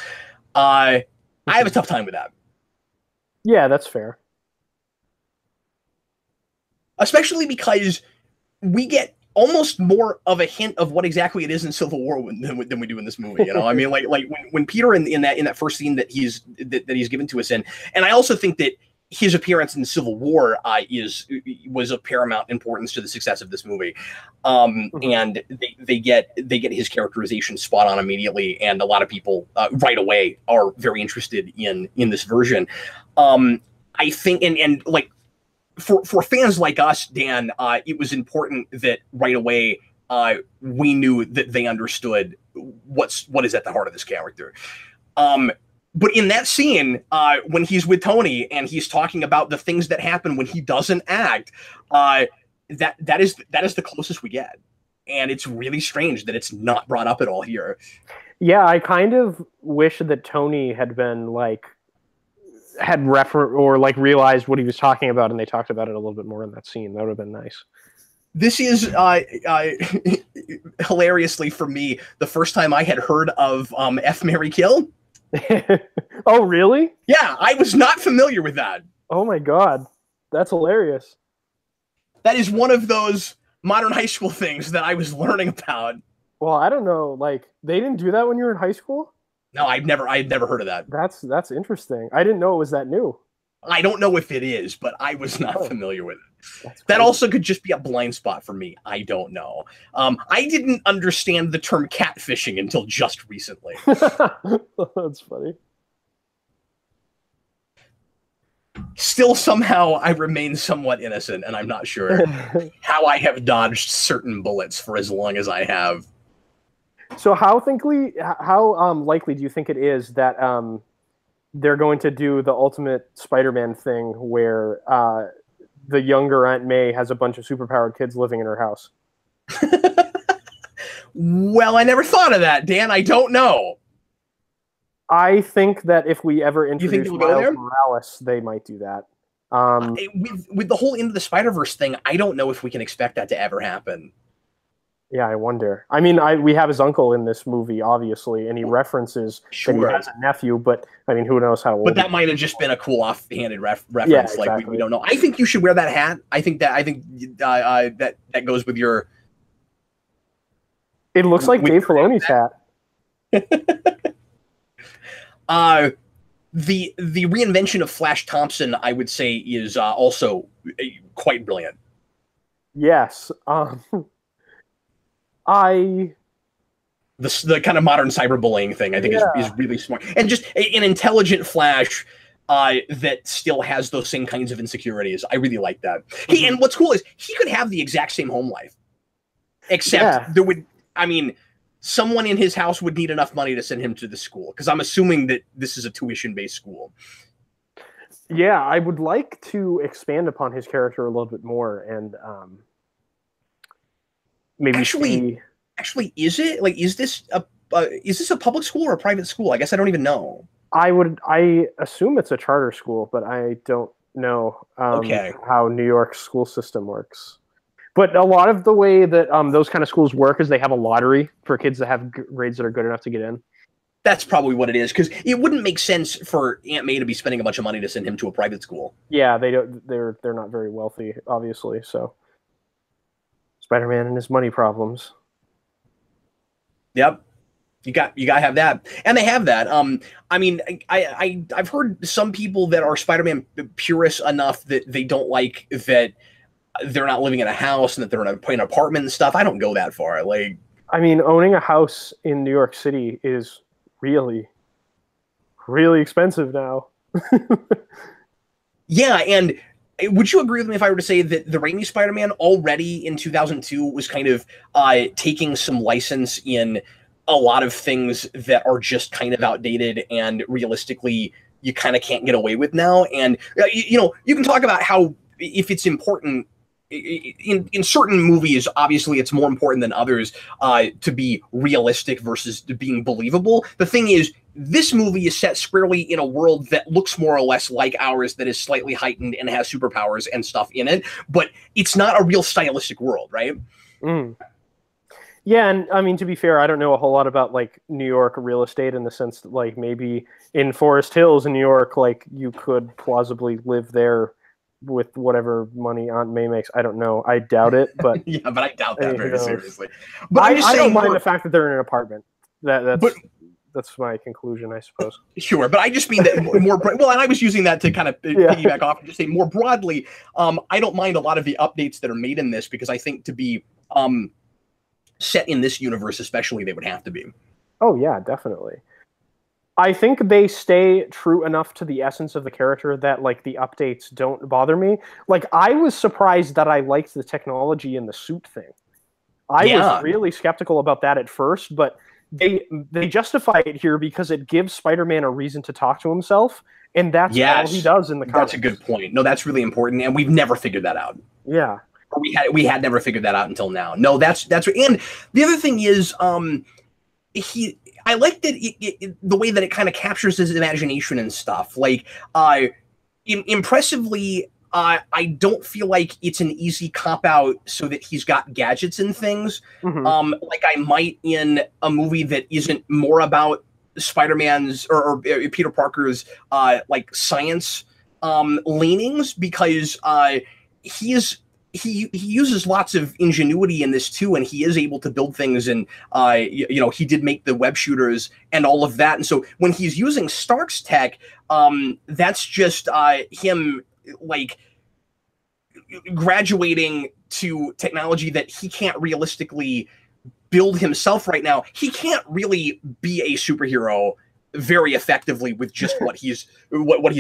I have a tough time with that. Yeah, that's fair. Especially because we get almost more of a hint of what exactly it is in Civil War than we do in this movie. You know, I mean, like when Peter in that first scene that he's given to us in, and I also think that his appearance in Civil War was of paramount importance to the success of this movie. And they get his characterization spot on immediately, and a lot of people right away are very interested in this version. I think, and like for fans like us, Dan, it was important that right away we knew that they understood what is at the heart of this character. But in that scene, when he's with Tony and he's talking about the things that happen when he doesn't act, that is the closest we get, and it's really strange that it's not brought up at all here. Yeah, I kind of wish that Tony had been like realized what he was talking about, and they talked about it a little bit more in that scene. That would have been nice. This is hilariously for me the first time I had heard of F, Marry, Kill. Oh, really? Yeah, I was not familiar with that. Oh my god, that's hilarious. That is one of those modern high school things that I was learning about. Well, I don't know. Like, they didn't do that when you were in high school? No, I'd never heard of that. That's interesting. I didn't know it was that new. I don't know if it is, but I was not familiar with it. That also could just be a blind spot for me. I don't know. I didn't understand the term catfishing until just recently. That's funny. Still, somehow, I remain somewhat innocent, and I'm not sure how I have dodged certain bullets for as long as I have. So how likely do you think it is that they're going to do the Ultimate Spider-Man thing where the younger Aunt May has a bunch of superpowered kids living in her house? Well, I never thought of that, Dan. I don't know. I think that if we ever introduce Miles Morales, they might do that. With the whole Into the Spider-Verse thing, I don't know if we can expect that to ever happen. Yeah, I wonder. I mean, we have his uncle in this movie, obviously, and he references that he has a nephew, but I mean, who knows how old. But that might have just been a cool offhanded reference. Yeah, exactly. Like we don't know. I think you should wear that hat. I think that goes with your. It looks like Dave Filoni's hat. The reinvention of Flash Thompson, I would say, is also quite brilliant. Yes. The kind of modern cyberbullying thing, I think, is really smart, and just an intelligent Flash that still has those same kinds of insecurities. I really like that. And what's cool is he could have the exact same home life, except there would, I mean, someone in his house would need enough money to send him to the school, because I'm assuming that this is a tuition-based school. Yeah, I would like to expand upon his character a little bit more, and maybe actually, is it like, is this a public school or a private school? I guess I don't even know. I assume it's a charter school, but I don't know how New York's school system works. But a lot of the way that those kind of schools work is they have a lottery for kids that have grades that are good enough to get in. That's probably what it is, because it wouldn't make sense for Aunt May to be spending a bunch of money to send him to a private school. Yeah, they're not very wealthy, obviously. So Spider-Man and his money problems. Yep. You got to have that, and they have that. I mean, I've heard some people that are Spider-Man purists enough that they don't like that they're not living in a house and that they're in an apartment and stuff. I don't go that far. Like, I mean, owning a house in New York City is really, really expensive now. Yeah, and would you agree with me if I were to say that the Raimi Spider-Man already in 2002 was kind of taking some license in a lot of things that are just kind of outdated and realistically you kind of can't get away with now? And, you know, you can talk about how if it's important in certain movies, obviously it's more important than others to be realistic versus being believable. The thing is, this movie is set squarely in a world that looks more or less like ours, that is slightly heightened and has superpowers and stuff in it, but it's not a real stylistic world, right? Mm. Yeah, and I mean, to be fair, I don't know a whole lot about like New York real estate in the sense that like maybe in Forest Hills in New York, like you could plausibly live there with whatever money Aunt May makes. I don't know. I doubt it, but yeah, but I doubt that very seriously. But I don't mind the fact that they're in an apartment. That's my conclusion, I suppose. Sure, but I just mean that more well, and I was using that to kind of piggyback off and just say more broadly, I don't mind a lot of the updates that are made in this because I think to be set in this universe especially, they would have to be. Oh, yeah, definitely. I think they stay true enough to the essence of the character that, like, the updates don't bother me. Like, I was surprised that I liked the technology in the suit thing. I was really skeptical about that at first, but they justify it here because it gives Spider-Man a reason to talk to himself, and that's all he does in the comics. That's a good point. No, that's really important, and we've never figured that out. Yeah. We had never figured that out until now. No, that's and the other thing is I like that the way that it kind of captures his imagination and stuff. Like impressively, I don't feel like it's an easy cop out so that he's got gadgets and things. Mm-hmm. Like I might in a movie that isn't more about Spider-Man's or Peter Parker's like science leanings, because he uses lots of ingenuity in this too, and he is able to build things, and you know, he did make the web shooters and all of that. And so when he's using Stark's tech, that's just him like graduating to technology that he can't realistically build himself right now. He can't really be a superhero very effectively with just what he's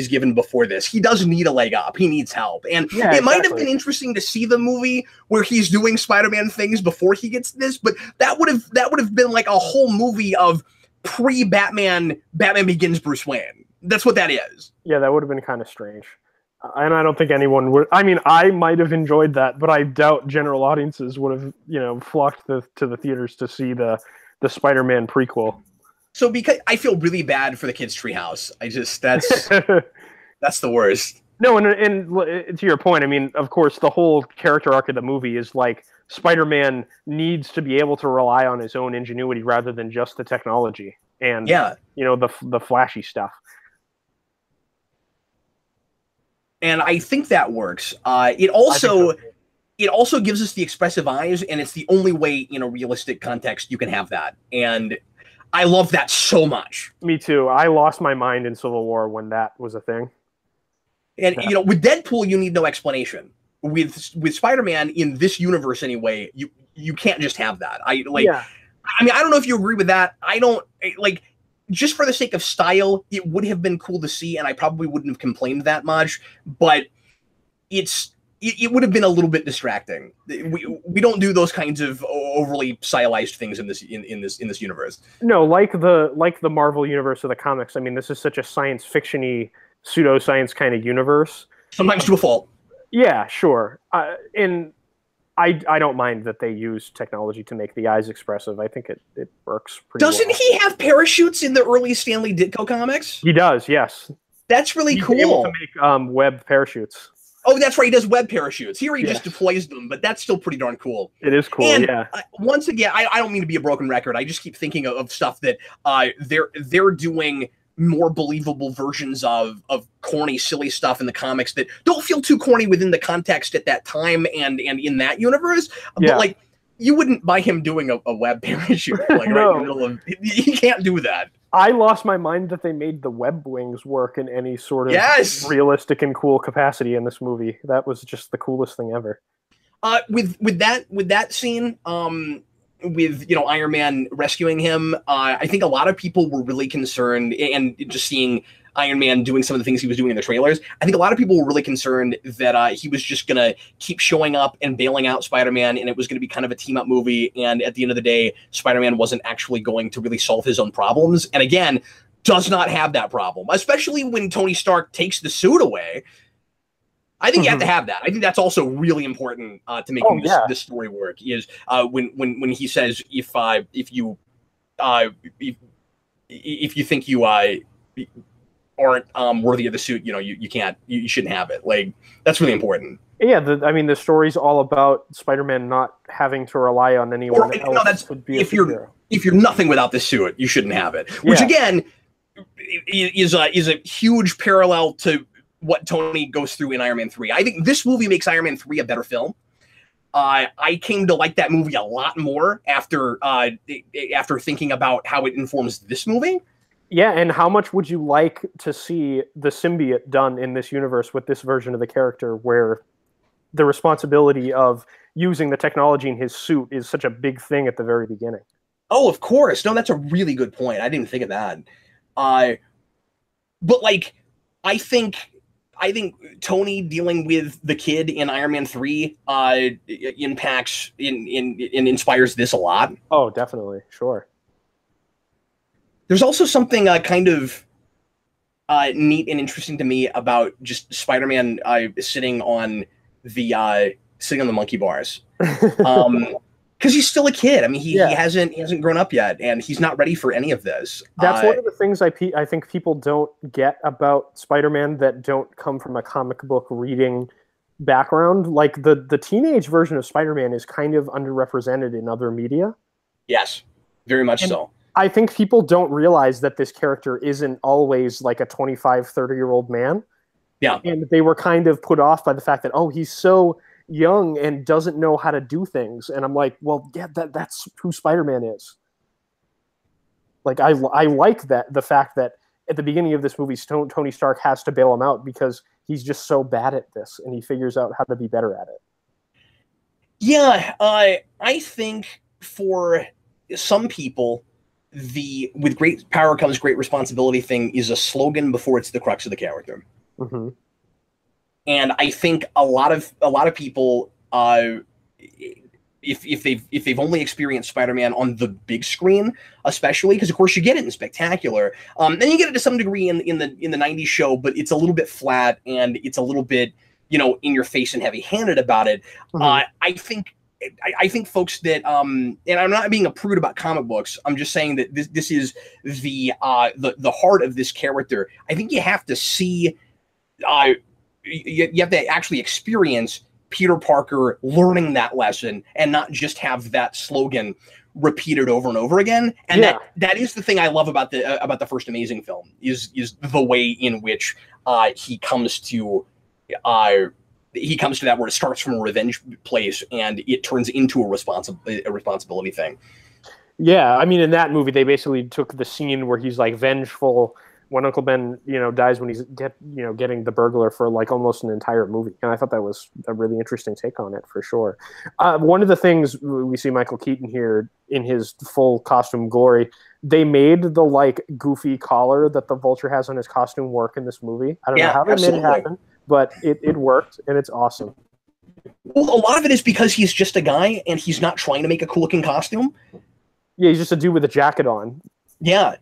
given before this. He does need a leg up. He needs help. And it might have been interesting to see the movie where he's doing Spider-Man things before he gets this, but that would have been like a whole movie of pre-Batman Begins Bruce Wayne. That's what that is. Yeah, that would have been kind of strange. And I don't think anyone would. I mean, I might have enjoyed that, but I doubt general audiences would have, you know, flocked to the theaters to see the Spider-Man prequel. So because I feel really bad for the kids' treehouse. That's the worst. No, and to your point, I mean, of course, the whole character arc of the movie is like Spider-Man needs to be able to rely on his own ingenuity rather than just the technology and you know, the flashy stuff. And I think that works. It also gives us the expressive eyes, and it's the only way in a realistic context you can have that. And I love that so much. Me too. I lost my mind in Civil War when that was a thing. And you know, with Deadpool, you need no explanation. With Spider-Man in this universe, anyway, you can't just have that. I mean, I don't know if you agree with that. I don't like. Just for the sake of style, it would have been cool to see, and I probably wouldn't have complained that much. But it would have been a little bit distracting. We don't do those kinds of overly stylized things in this universe. No, like the Marvel universe of the comics. I mean, this is such a science fiction-y, pseudoscience kind of universe. Sometimes to a fault. Yeah, sure. And I don't mind that they use technology to make the eyes expressive. I think it works pretty well. Doesn't he have parachutes in the early Stanley Ditko comics? He does, yes. That's really cool. He's able to make web parachutes. Oh, that's right. He does web parachutes. Here he just deploys them, but that's still pretty darn cool. It is cool, and, once again, I don't mean to be a broken record. I just keep thinking of stuff that they're doing more believable versions of corny, silly stuff in the comics that don't feel too corny within the context at that time and in that universe. But like, you wouldn't buy him doing a web parachute like No. right in the middle of. He can't do that. I lost my mind that they made the web wings work in any sort of realistic and cool capacity in this movie. That was just the coolest thing ever. With that scene, with Iron Man rescuing him, I think a lot of people were really concerned, and just seeing Iron Man doing some of the things he was doing in the trailers, I think a lot of people were really concerned that he was just gonna keep showing up and bailing out Spider-Man, and it was gonna be kind of a team-up movie, and at the end of the day, Spider-Man wasn't actually going to really solve his own problems, and again, does not have that problem, especially when Tony Stark takes the suit away. I think you have to have that. I think that's also really important to making this story work. Is when he says if you think you aren't worthy of the suit, you shouldn't have it. Like, that's really important. Yeah, the story's all about Spider-Man not having to rely on anyone else. If you're nothing without the suit, you shouldn't have it. Which again is a huge parallel to what Tony goes through in Iron Man 3. I think this movie makes Iron Man 3 a better film. I came to like that movie a lot more after thinking about how it informs this movie. Yeah, and how much would you like to see the symbiote done in this universe with this version of the character, where the responsibility of using the technology in his suit is such a big thing at the very beginning? Oh, of course. No, that's a really good point. I didn't think of that. But like, I think Tony dealing with the kid in Iron Man 3 impacts and inspires this a lot. Oh, definitely. Sure. There's also something kind of neat and interesting to me about just Spider-Man sitting on the monkey bars. Because he's still a kid. I mean, he hasn't grown up yet, and he's not ready for any of this. That's one of the things I think people don't get about Spider-Man that don't come from a comic book reading background. Like, the teenage version of Spider-Man is kind of underrepresented in other media. Yes, very much so. I think people don't realize that this character isn't always like a 25, 30-year-old man. Yeah. And they were kind of put off by the fact that, oh, he's so young and doesn't know how to do things. And I'm like, well, yeah, that's who Spider-Man is. Like, I like the fact that at the beginning of this movie, Tony Stark has to bail him out because he's just so bad at this, and he figures out how to be better at it. Yeah, I think for some people, with great power comes great responsibility thing is a slogan before it's the crux of the character. Mm-hmm. And I think a lot of people, if they've only experienced Spider-Man on the big screen, especially because of course you get it in Spectacular, then you get it to some degree in the 90s show, but it's a little bit flat and it's a little bit in your face and heavy-handed about it. Mm-hmm. I think folks that and I'm not being a prude about comic books. I'm just saying that this is the heart of this character. I think you have to see. You have to actually experience Peter Parker learning that lesson and not just have that slogan repeated over and over again. And that is the thing I love about the first Amazing film is the way in which he comes to that where it starts from a revenge place and it turns into a responsibility thing. Yeah, I mean, in that movie, they basically took the scene where he's like vengeful when Uncle Ben, dies when he's getting the burglar for like almost an entire movie, and I thought that was a really interesting take on it for sure. One of the things we see Michael Keaton here in his full costume glory, they made the like goofy collar that the Vulture has on his costume work in this movie. I don't know how they made it happen, but it worked, and it's awesome. Well, a lot of it is because he's just a guy, and he's not trying to make a cool-looking costume. Yeah, he's just a dude with a jacket on. Yeah.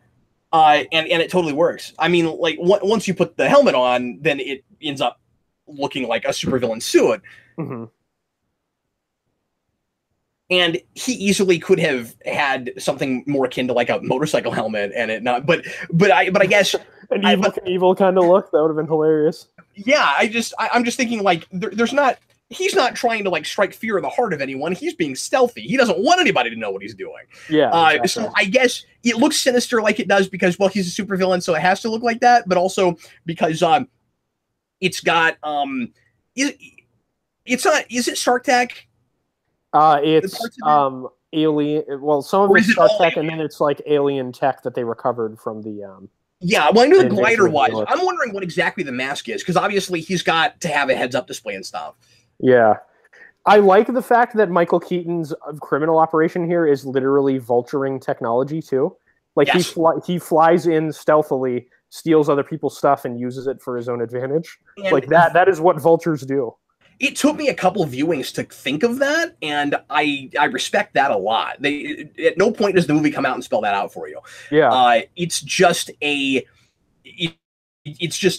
And it totally works. I mean, like once you put the helmet on, then it ends up looking like a supervillain suit. Mm-hmm. And he easily could have had something more akin to like a motorcycle helmet, and it not. But I guess an evil kind of look that would have been hilarious. Yeah, I'm just thinking like there's not. He's not trying to like strike fear in the heart of anyone. He's being stealthy. He doesn't want anybody to know what he's doing. Yeah. Exactly. So I guess it looks sinister like it does because, well, he's a supervillain, so it has to look like that. But also because it's got it's not. Is it Shark Tech? It's alien. Well, some of it's Star Trek, and then it's like alien tech that they recovered from the. Yeah, well, I knew the glider was. I'm wondering what exactly the mask is, because obviously he's got to have a heads-up display and stuff. Yeah. I like the fact that Michael Keaton's criminal operation here is literally vulturing technology too. Like yes. he flies in stealthily, steals other people's stuff, and uses it for his own advantage. And like that is what vultures do. It took me a couple viewings to think of that, and I respect that a lot. At no point does the movie come out and spell that out for you. Yeah, it's just a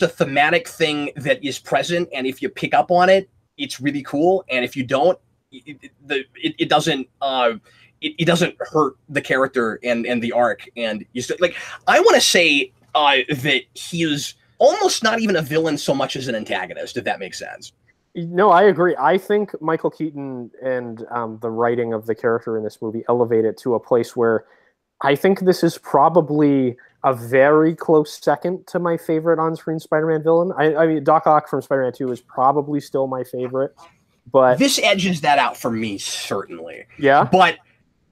thematic thing that is present, and if you pick up on it, it's really cool. And if you don't, it doesn't hurt the character and the arc. And you still, like, I want to say that he is almost not even a villain so much as an antagonist, if that makes sense. No, I agree. I think Michael Keaton and the writing of the character in this movie elevate it to a place where I think this is probably a very close second to my favorite on-screen Spider-Man villain. I mean, Doc Ock from Spider-Man 2 is probably still my favorite, but this edges that out for me, certainly. Yeah, but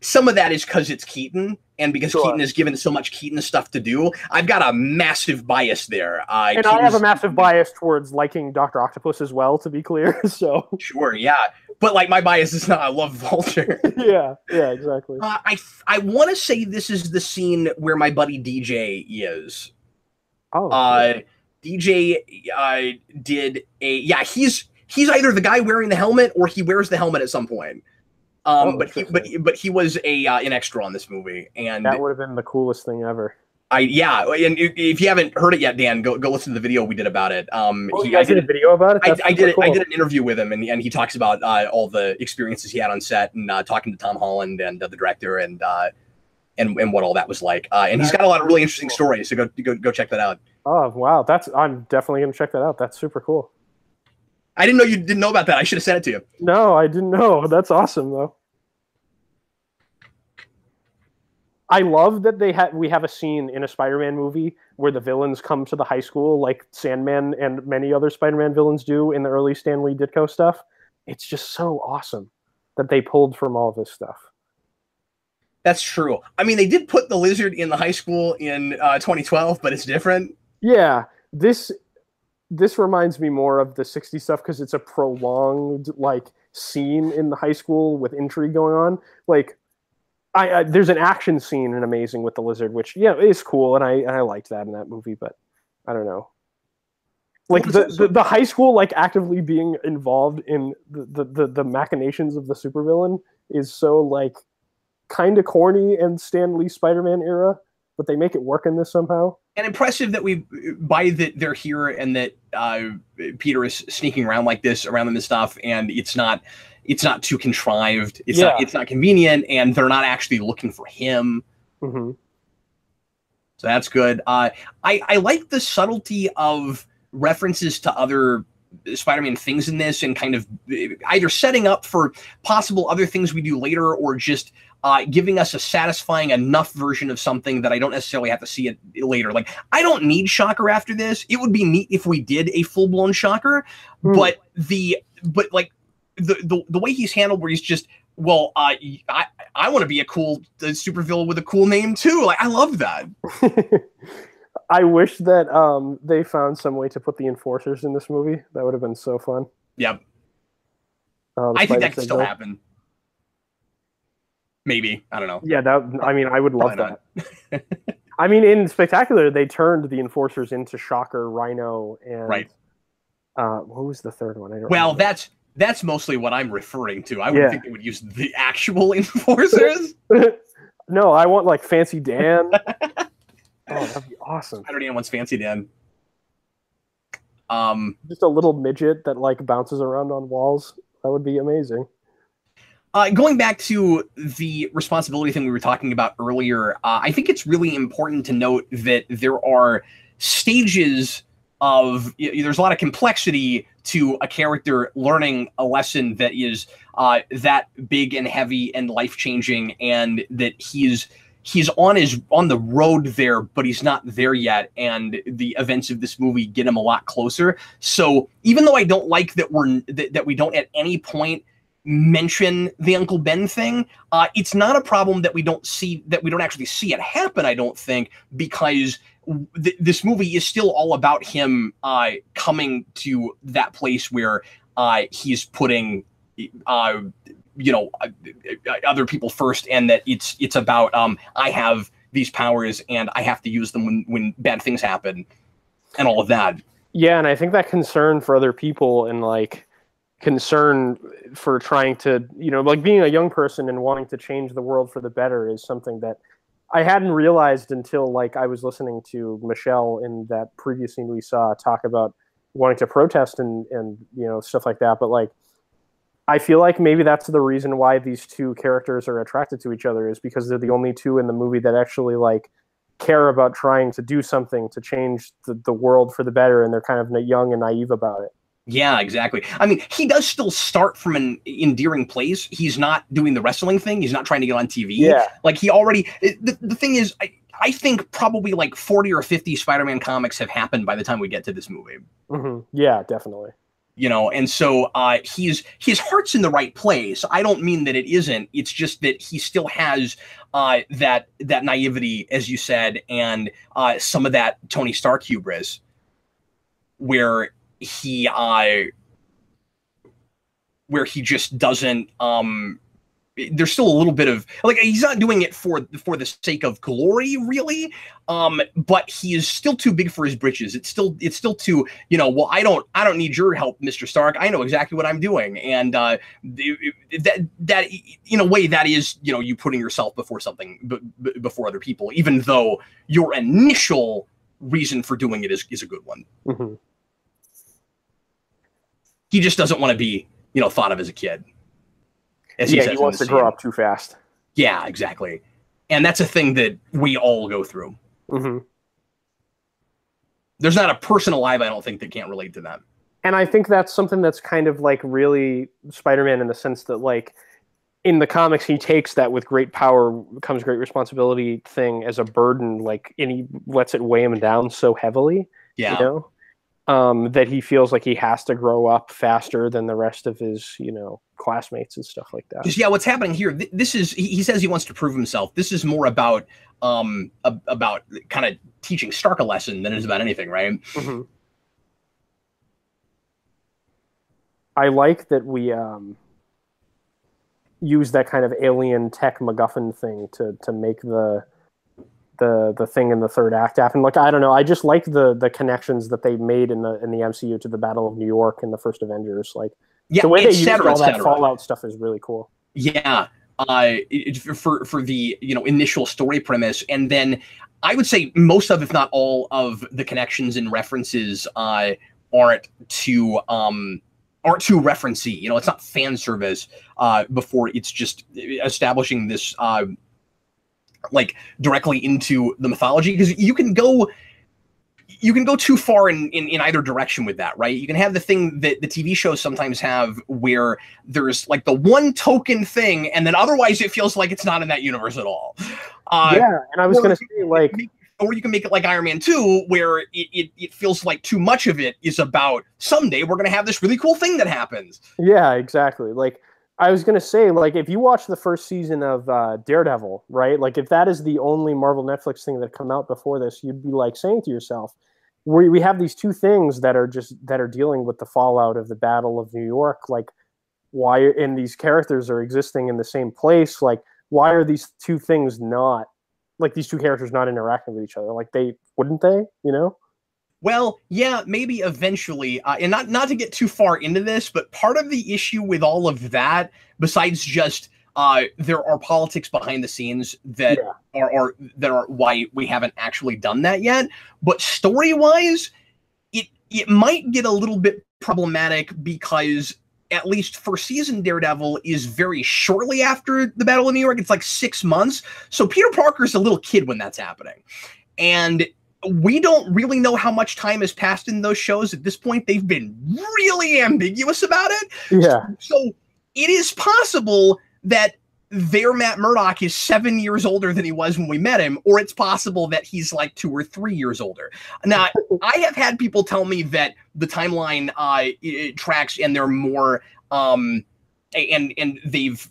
some of that is because it's Keaton, and because Keaton is given so much Keaton stuff to do. I've got a massive bias there. And I have a massive bias towards liking Dr. Octopus as well, to be clear. So sure, yeah. But like my bias is not I love Vulture. yeah, exactly. I want to say this is the scene where my buddy DJ is. Oh. DJ did he's either the guy wearing the helmet or he wears the helmet at some point. But he was an extra on this movie, and that would have been the coolest thing ever. And if you haven't heard it yet, Dan, go listen to the video we did about it. You guys did a video about it? I did an interview with him, and he talks about all the experiences he had on set, and talking to Tom Holland and the director, and what all that was like. And he's got a lot of really interesting stories, so go check that out. Oh wow, I'm definitely gonna check that out. That's super cool. I didn't know you didn't know about that. I should have sent it to you. No, I didn't know. That's awesome, though. I love that we have a scene in a Spider-Man movie where the villains come to the high school like Sandman and many other Spider-Man villains do in the early Stan Lee Ditko stuff. It's just so awesome that they pulled from all this stuff. That's true. I mean, they did put the Lizard in the high school in 2012, but it's different. Yeah, this reminds me more of the 60s stuff because it's a prolonged like scene in the high school with intrigue going on. Like, there's an action scene in Amazing with the Lizard, which is cool, and I liked that in that movie. But I don't know, like the high school like actively being involved in the machinations of the supervillain is so like kind of corny and Stan Lee Spider-Man era, but they make it work in this somehow. And impressive that that they're here and that Peter is sneaking around like this around them and stuff, and it's not too contrived. It's not convenient, and they're not actually looking for him. Mm-hmm. So that's good. I like the subtlety of references to other Spider-Man things in this, and kind of either setting up for possible other things we do later, or just giving us a satisfying enough version of something that I don't necessarily have to see it later. Like, I don't need Shocker after this. It would be neat if we did a full-blown Shocker, but the way he's handled, where he's just, well, I want to be a cool supervillain with a cool name too. Like, I love that. I wish that they found some way to put the Enforcers in this movie. That would have been so fun. Yep. I think that could still happen. Maybe. I don't know. Yeah, I would love that. I mean, in Spectacular, they turned the Enforcers into Shocker, Rhino, and what was the third one? I don't remember. That's mostly what I'm referring to. I wouldn't think they would use the actual Enforcers. No, I want like Fancy Dan. Oh, that'd be awesome. Spider-Man wants Fancy Dan. Just a little midget that like bounces around on walls. That would be amazing. Going back to the responsibility thing we were talking about earlier, I think it's really important to note that there are stages of, there's a lot of complexity to a character learning a lesson that is that big and heavy and life-changing, and that he's on the road there, but he's not there yet, and the events of this movie get him a lot closer. So even though I don't like that we don't at any point mention the Uncle Ben thing. It's not a problem that we don't actually see it happen, I don't think, because this movie is still all about him coming to that place where he's putting other people first, and that it's about I have these powers and I have to use them when bad things happen and all of that. Yeah, and I think that concern for other people and like concern for trying to, like being a young person and wanting to change the world for the better is something that I hadn't realized until like I was listening to Michelle in that previous scene we saw talk about wanting to protest and stuff like that. But like, I feel like maybe that's the reason why these two characters are attracted to each other, is because they're the only two in the movie that actually like care about trying to do something to change the world for the better, and they're kind of young and naive about it. Yeah, exactly. I mean, he does still start from an endearing place. He's not doing the wrestling thing. He's not trying to get on TV. Yeah. Like he already, the thing is, I think probably like 40 or 50 Spider-Man comics have happened by the time we get to this movie. Mm-hmm. Yeah, definitely. And so his heart's in the right place. I don't mean that it isn't. It's just that he still has that naivety, as you said, and some of that Tony Stark hubris, where he just doesn't there's still a little bit of like, he's not doing it for the sake of glory, really, but he is still too big for his britches. It's still too, well, I don't need your help, Mr. Stark. I know exactly what I'm doing. And that in a way, that is, you putting yourself before something, before other people, even though your initial reason for doing it is a good one. Mm-hmm. He just doesn't want to be, thought of as a kid. He wants to grow up too fast. Yeah, exactly. And that's a thing that we all go through. Mm-hmm. There's not a person alive, I don't think, that can't relate to that. And I think that's something that's kind of like really Spider-Man, in the sense that like in the comics, he takes that with great power comes great responsibility thing as a burden, like, and he lets it weigh him down so heavily. Yeah. That he feels like he has to grow up faster than the rest of his, classmates and stuff like that. Because yeah, what's happening here? This is he says he wants to prove himself. This is more about kind of teaching Stark a lesson than it is about anything, right? Mm-hmm. I like that we use that kind of alien tech MacGuffin thing to make the thing in the third act happen. Like, I don't know, I just like the connections that they made in the MCU to the Battle of New York and the first Avengers. Like, yeah, the way they used all that Fallout stuff is really cool. Yeah, for the initial story premise, and then I would say most of, if not all of, the connections and references aren't too referencey. It's not fan service. Before it's just establishing this like directly into the mythology, because you can go too far in either direction with that, right? You can have the thing that the TV shows sometimes have, where there's like the one token thing, and then otherwise it feels like it's not in that universe at all. Yeah, and I was going to say, like, or you can make it like Iron Man 2, where it feels like too much of it is about someday we're going to have this really cool thing that happens. Yeah, exactly. Like, I was going to say, like, if you watch the first season of Daredevil, right? Like, if that is the only Marvel Netflix thing that come out before this, you'd be like saying to yourself, we have these two things that are dealing with the fallout of the Battle of New York. Like, why, and these characters are existing in the same place. Like, why are these two things not, like, these two characters not interacting with each other? Like, wouldn't they, Well, yeah, maybe eventually, and not to get too far into this, but part of the issue with all of that, besides just there are politics behind the scenes that are why we haven't actually done that yet. But story-wise, it might get a little bit problematic, because at least first season Daredevil is very shortly after the Battle of New York. It's like 6 months. So Peter Parker's a little kid when that's happening. And we don't really know how much time has passed in those shows. At this point, they've been really ambiguous about it. Yeah. So it is possible that their Matt Murdock is 7 years older than he was when we met him, or it's possible that he's like 2 or 3 years older. Now, I have had people tell me that the timeline it tracks, and they're more and they've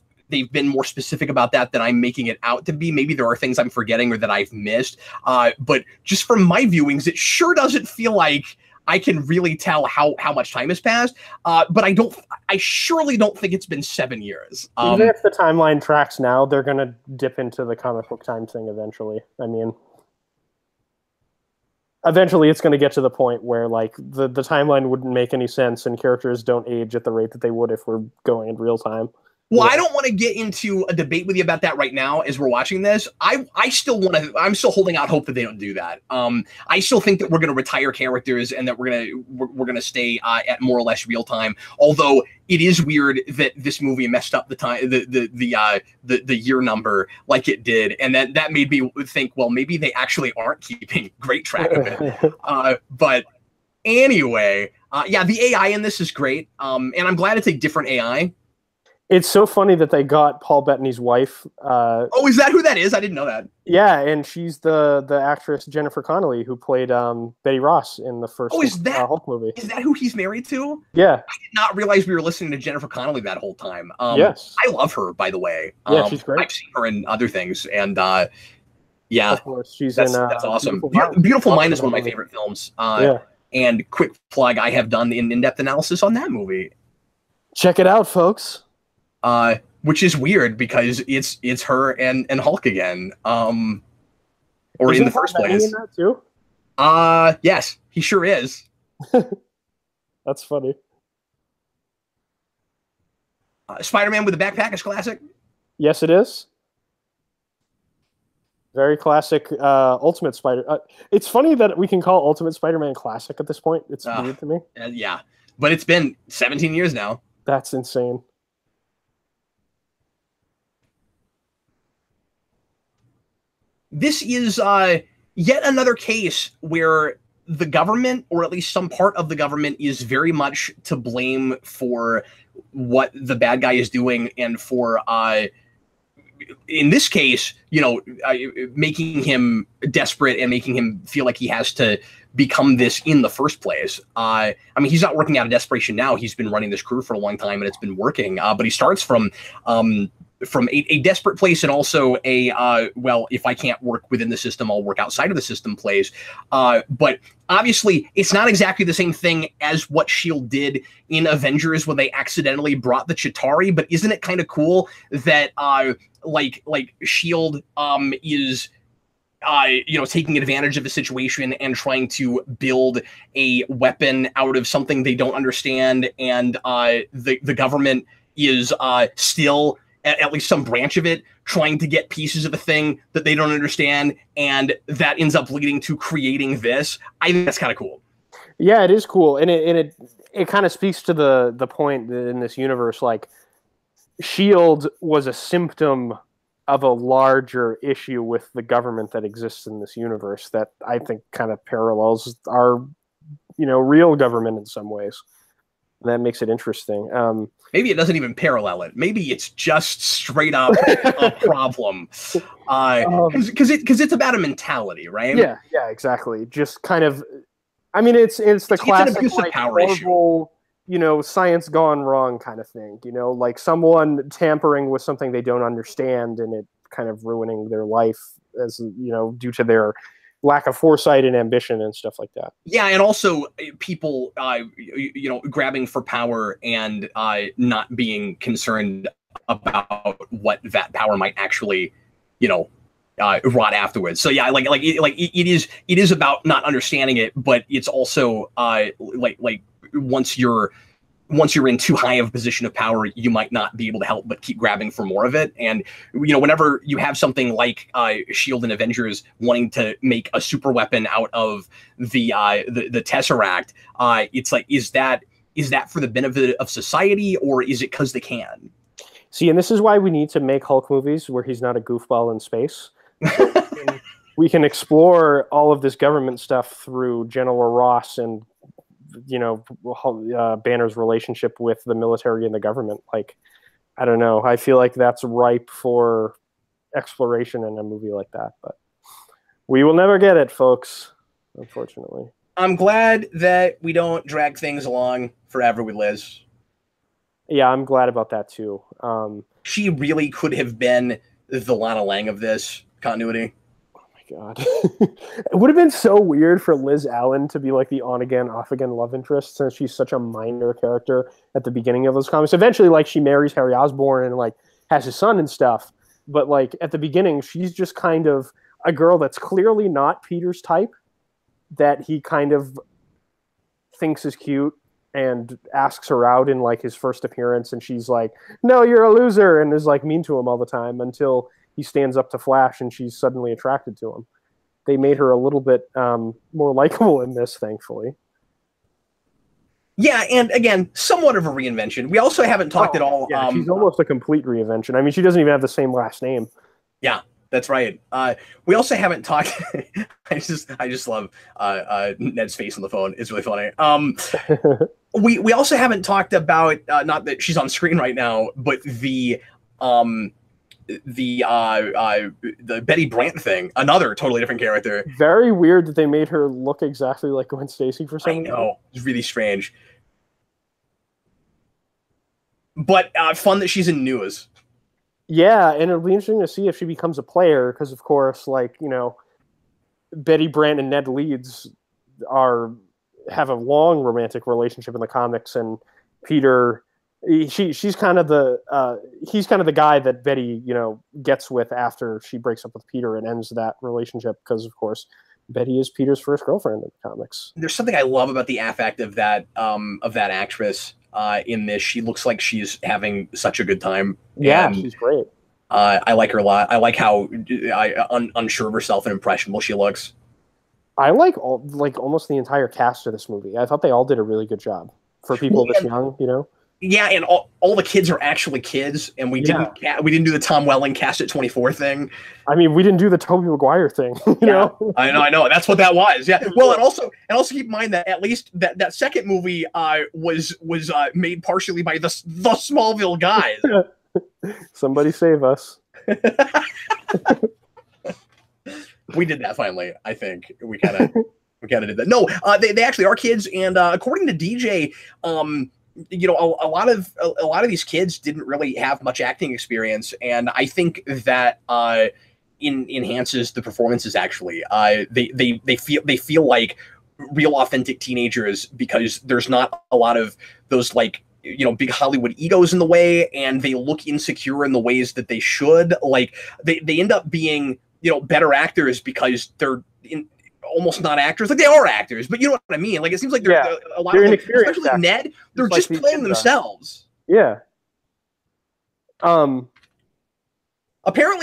been more specific about that than I'm making it out to be. Maybe there are things I'm forgetting or that I've missed. But just from my viewings, it sure doesn't feel like I can really tell how much time has passed. But I surely don't think it's been 7 years. Even if the timeline tracks now, they're going to dip into the comic book time thing eventually. I mean, eventually it's going to get to the point where like the timeline wouldn't make any sense and characters don't age at the rate that they would if we're going in real time. Well, I don't want to get into a debate with you about that right now as we're watching this. I'm still holding out hope that they don't do that. I still think that we're going to retire characters and that we're going to stay at more or less real time. Although it is weird that this movie messed up the time, the year number like it did, and that made me think, well, maybe they actually aren't keeping great track of it. But anyway, yeah, the AI in this is great, and I'm glad it's a different AI. It's so funny that they got Paul Bettany's wife. Oh, is that who that is? I didn't know that. Yeah, and she's the actress Jennifer Connelly who played Betty Ross in the first Hulk movie. Is that who he's married to? Yeah. I did not realize we were listening to Jennifer Connelly that whole time. Yes. I love her, by the way. Yeah, she's great. I've seen her in other things, and yeah. Of course, that's awesome. Beautiful Mind is one of my favorite films. Yeah. And quick plug, I have done an in-depth analysis on that movie. Check it out, folks. Which is weird because it's her and Hulk again. Or Isn't in the first place. In that too? Yes, he sure is. That's funny. Spider-Man with a backpack is classic. Yes, it is. Very classic Ultimate Spider. It's funny that we can call Ultimate Spider-Man classic at this point. It's weird to me. Yeah, but it's been 17 years now. That's insane. This is yet another case where the government, or at least some part of the government, is very much to blame for what the bad guy is doing, and for, in this case, making him desperate and making him feel like he has to become this in the first place. I mean, he's not working out of desperation now. He's been running this crew for a long time, and it's been working. But he starts from a desperate place, and also well, if I can't work within the system, I'll work outside of the system place. But obviously, it's not exactly the same thing as what S.H.I.E.L.D. did in Avengers when they accidentally brought the Chitauri. But isn't it kind of cool that like S.H.I.E.L.D. is taking advantage of the situation and trying to build a weapon out of something they don't understand, and the government is still, at least some branch of it, trying to get pieces of a thing that they don't understand, and that ends up leading to creating this. I think that's kind of cool. Yeah, it is cool, and it kind of speaks to the point that in this universe, like, S.H.I.E.L.D. was a symptom of a larger issue with the government that exists in this universe that I think kind of parallels our, real government in some ways. That makes it interesting. Maybe it doesn't even parallel it. Maybe it's just straight up a problem. Because it's about a mentality, right? Yeah, exactly. Just kind of, I mean, it's the classic, an abusive power issue. Science gone wrong kind of thing. Like someone tampering with something they don't understand, and it kind of ruining their life as due to their lack of foresight and ambition and stuff like that. Yeah, and also people, grabbing for power and not being concerned about what that power might actually, rot afterwards. So yeah, it is about not understanding it, but it's also once you're in too high of a position of power, you might not be able to help but keep grabbing for more of it. And, whenever you have something like S.H.I.E.L.D. and Avengers wanting to make a super weapon out of the Tesseract, it's like, is that for the benefit of society, or is it because they can? See, and this is why we need to make Hulk movies where he's not a goofball in space. We can explore all of this government stuff through General Ross and Banner's relationship with the military and the government. Like, I don't know. I feel like that's ripe for exploration in a movie like that, but we will never get it, folks, unfortunately. I'm glad that we don't drag things along forever with Liz. Yeah, I'm glad about that too. She really could have been the Lana Lang of this continuity. God. It would have been so weird for Liz Allen to be like the on-again, off-again love interest, since she's such a minor character at the beginning of those comics. Eventually, like, she marries Harry Osborn and like has his son and stuff. But like at the beginning, she's just kind of a girl that's clearly not Peter's type, that he kind of thinks is cute and asks her out in like his first appearance, and she's like, "No, you're a loser," and is like mean to him all the time until he stands up to Flash and she's suddenly attracted to him. They made her a little bit more likable in this, thankfully. Yeah, and again, somewhat of a reinvention. We also haven't talked at all. Yeah, she's almost a complete reinvention. I mean, she doesn't even have the same last name. Yeah, that's right. We also haven't talked. I just love Ned's face on the phone. It's really funny. We also haven't talked about, not that she's on screen right now, but the Betty Brant thing, another totally different character. Very weird that they made her look exactly like Gwen Stacy for some reason. I know, it's really strange. But fun that she's in news. Yeah, and it'll be interesting to see if she becomes a player, because of course, like, you know, Betty Brant and Ned Leeds have a long romantic relationship in the comics, and Peter, he's kind of the guy that Betty, you know, gets with after she breaks up with Peter and ends that relationship, because of course Betty is Peter's first girlfriend in the comics. There's something I love about the affect of that actress in this. She looks like she's having such a good time. Yeah, and she's great. I like her a lot. I like how unsure of herself and impressionable she looks. I like almost the entire cast of this movie. I thought they all did a really good job for people this young, you know. Yeah, and all the kids are actually kids, and we didn't do the Tom Welling cast at 24 thing. I mean, we didn't do the Tobey Maguire thing. You know? I know. That's what that was. Yeah. Well, and also keep in mind that at least that second movie was made partially by the Smallville guys. Somebody save us. We did that finally. I think we kind of did that. No, they actually are kids, and according to DJ, you know, a lot of these kids didn't really have much acting experience, and I think that enhances the performances. Actually, they feel like real authentic teenagers, because there's not a lot of those, like, you know, big Hollywood egos in the way, and they look insecure in the ways that they should. Like they end up being, you know, better actors because they're almost not actors. Like, they are actors, but you know what I mean? Like, it seems like a lot of them, especially actors. Ned, they're just like playing themselves. Yeah. Apparently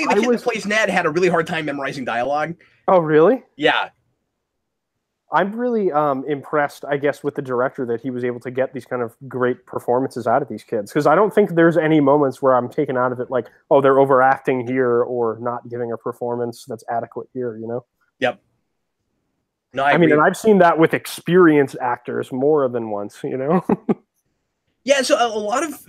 the kid that plays Ned had a really hard time memorizing dialogue. Oh, really? Yeah. I'm really impressed, I guess, with the director, that he was able to get these kind of great performances out of these kids. Because I don't think there's any moments where I'm taken out of it like, oh, they're overacting here or not giving a performance that's adequate here, you know? Yep. No, I mean, and I've seen that with experienced actors more than once, you know? Yeah, so a lot of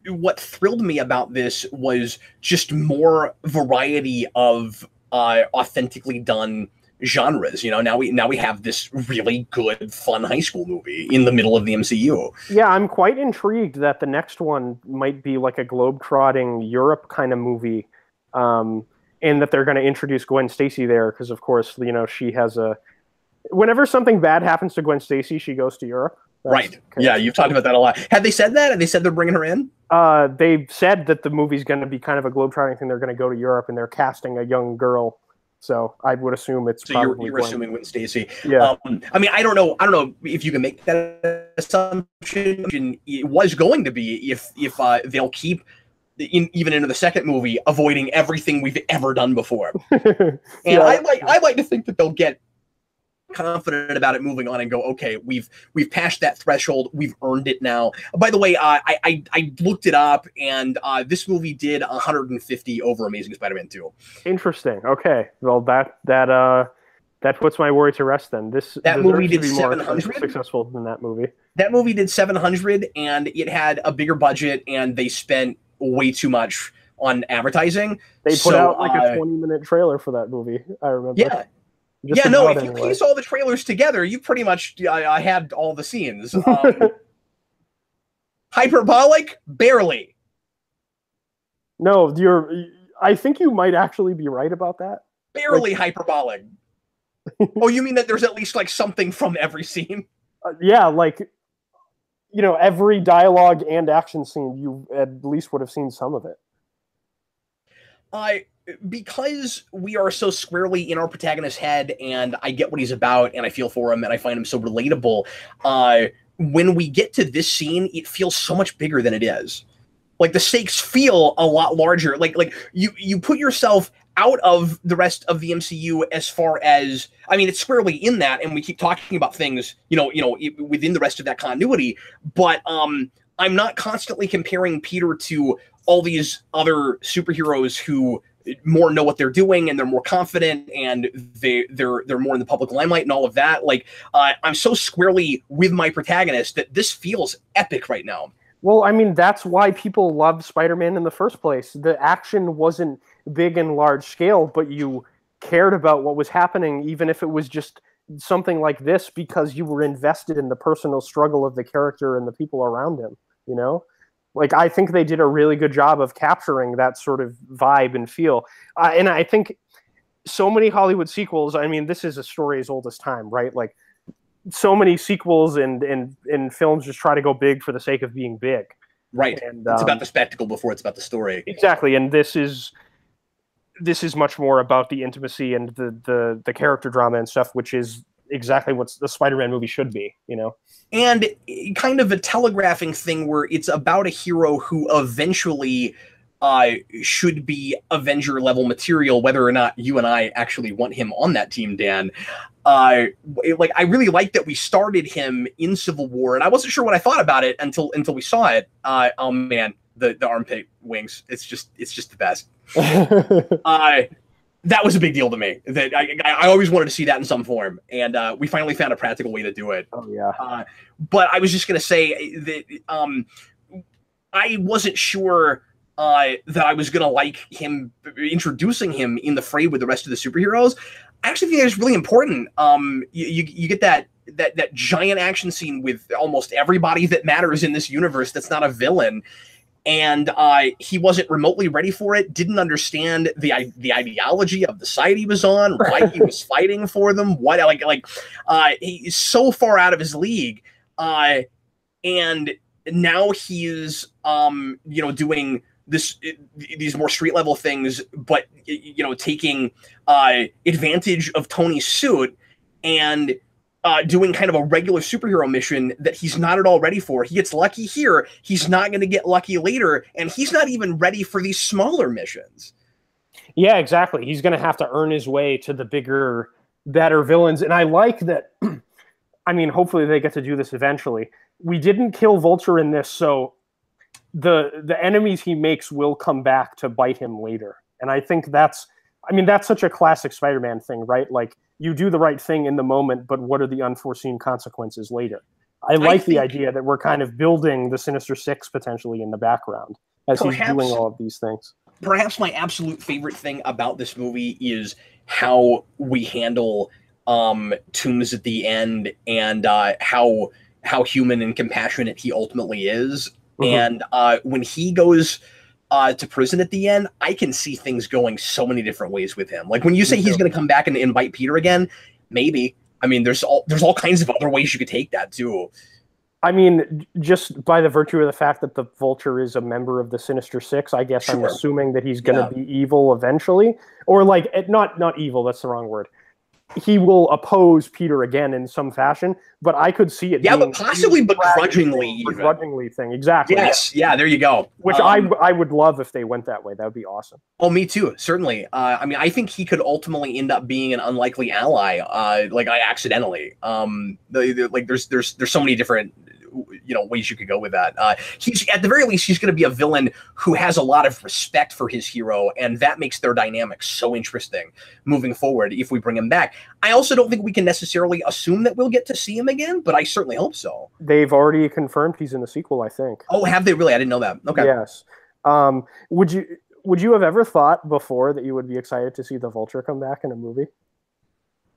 what thrilled me about this was just more variety of authentically done genres. You know, now we have this really good, fun high school movie in the middle of the MCU. Yeah, I'm quite intrigued that the next one might be like a globe-trotting Europe kind of movie, and that they're going to introduce Gwen Stacy there, because of course, you know, she has whenever something bad happens to Gwen Stacy, she goes to Europe. Right. Yeah, you've talked about that a lot. Have they said that? Have they said they're bringing her in? They've said that the movie's going to be kind of a globe-trotting thing. They're going to go to Europe, and they're casting a young girl. So I would assume it's probably you're assuming Gwen Stacy. Yeah. I mean, I don't know if you can make that assumption. It was going to be if they'll keep, even into the second movie, avoiding everything we've ever done before. And yeah. I like to think that they'll get confident about it moving on and go, okay, we've passed that threshold, we've earned it now. By the way, I looked it up, and this movie did 150 over Amazing Spider-Man 2. Interesting. Okay, well that puts my worry to rest then. That movie did 700. More successful than that movie. That movie did 700, and it had a bigger budget, and they spent way too much on advertising. They put out like a 20-minute trailer for that movie, I remember. Yeah. Just if you piece all the trailers together, you pretty much had all the scenes. Hyperbolic? Barely. No, I think you might actually be right about that. Barely hyperbolic. Oh, you mean that there's at least like something from every scene? Yeah, like, you know, every dialogue and action scene, you at least would have seen some of it. Because we are so squarely in our protagonist's head, and I get what he's about, and I feel for him, and I find him so relatable. When we get to this scene, it feels so much bigger than it is. Like, the stakes feel a lot larger. Like you put yourself out of the rest of the MCU as far as, I mean, it's squarely in that, and we keep talking about things, within the rest of that continuity. But I'm not constantly comparing Peter to all these other superheroes who more know what they're doing, and they're more confident, and they're more in the public limelight and all of that. Like, I'm so squarely with my protagonist that this feels epic right now. Well, I mean, that's why people loved Spider-Man in the first place. The action wasn't big and large scale, but you cared about what was happening, even if it was just something like this, because you were invested in the personal struggle of the character and the people around him, you know? Like, I think they did a really good job of capturing that sort of vibe and feel. And I think so many Hollywood sequels, I mean, this is a story as old as time, right? Like, so many sequels and films just try to go big for the sake of being big. Right. And, it's about the spectacle before it's about the story. Exactly. And this is much more about the intimacy and the character drama and stuff, which is exactly what the Spider-Man movie should be, you know? And kind of a telegraphing thing where it's about a hero who eventually should be Avenger level material, whether or not you and I actually want him on that team, Dan. I really like that we started him in Civil War, and I wasn't sure what I thought about it until we saw it. Oh man, the armpit wings, it's just the best. That was a big deal to me. That I always wanted to see that in some form, and we finally found a practical way to do it. Oh yeah. But I was just gonna say that I wasn't sure that I was gonna like him introducing him in the fray with the rest of the superheroes. I actually think that's really important. You get that giant action scene with almost everybody that matters in this universe that's not a villain, and he wasn't remotely ready for it. Didn't understand the ideology of the side he was on, why he was fighting for them. What he's so far out of his league, and now he's doing these more street level things, but taking advantage of Tony's suit and doing kind of a regular superhero mission that he's not at all ready for. He gets lucky here, he's not going to get lucky later, and he's not even ready for these smaller missions. Yeah, exactly. He's going to have to earn his way to the bigger, better villains. And I like that. I mean, hopefully they get to do this eventually. We didn't kill Vulture in this, so the enemies he makes will come back to bite him later. And I think that's such a classic Spider-Man thing, right? Like, you do the right thing in the moment, but what are the unforeseen consequences later? I like the idea that we're kind of building the Sinister Six potentially in the background as he's doing all of these things. Perhaps my absolute favorite thing about this movie is how we handle Toomes at the end, and how human and compassionate he ultimately is. Mm-hmm. And when he goes to prison at the end, I can see things going so many different ways with him. Like, when you say he's going to come back and invite Peter again, maybe. I mean, there's all kinds of other ways you could take that too. I mean, just by the virtue of the fact that the Vulture is a member of the Sinister Six, I guess I'm assuming that he's going to be evil eventually, or like not evil. That's the wrong word. He will oppose Peter again in some fashion, but I could see it. Yeah, but possibly begrudgingly. Begrudgingly thing, exactly. Yes, yeah, there you go. Which I would love if they went that way. That would be awesome. Oh, me too, certainly. I mean, I think he could ultimately end up being an unlikely ally, accidentally. There's so many different ways you could go with that. He's, at the very least, he's going to be a villain who has a lot of respect for his hero, and that makes their dynamic so interesting moving forward if we bring him back. I also don't think we can necessarily assume that we'll get to see him again, but I certainly hope so. They've already confirmed he's in the sequel, I think. Oh, have they really? I didn't know that. Okay. Yes. Would you have ever thought before that you would be excited to see the Vulture come back in a movie?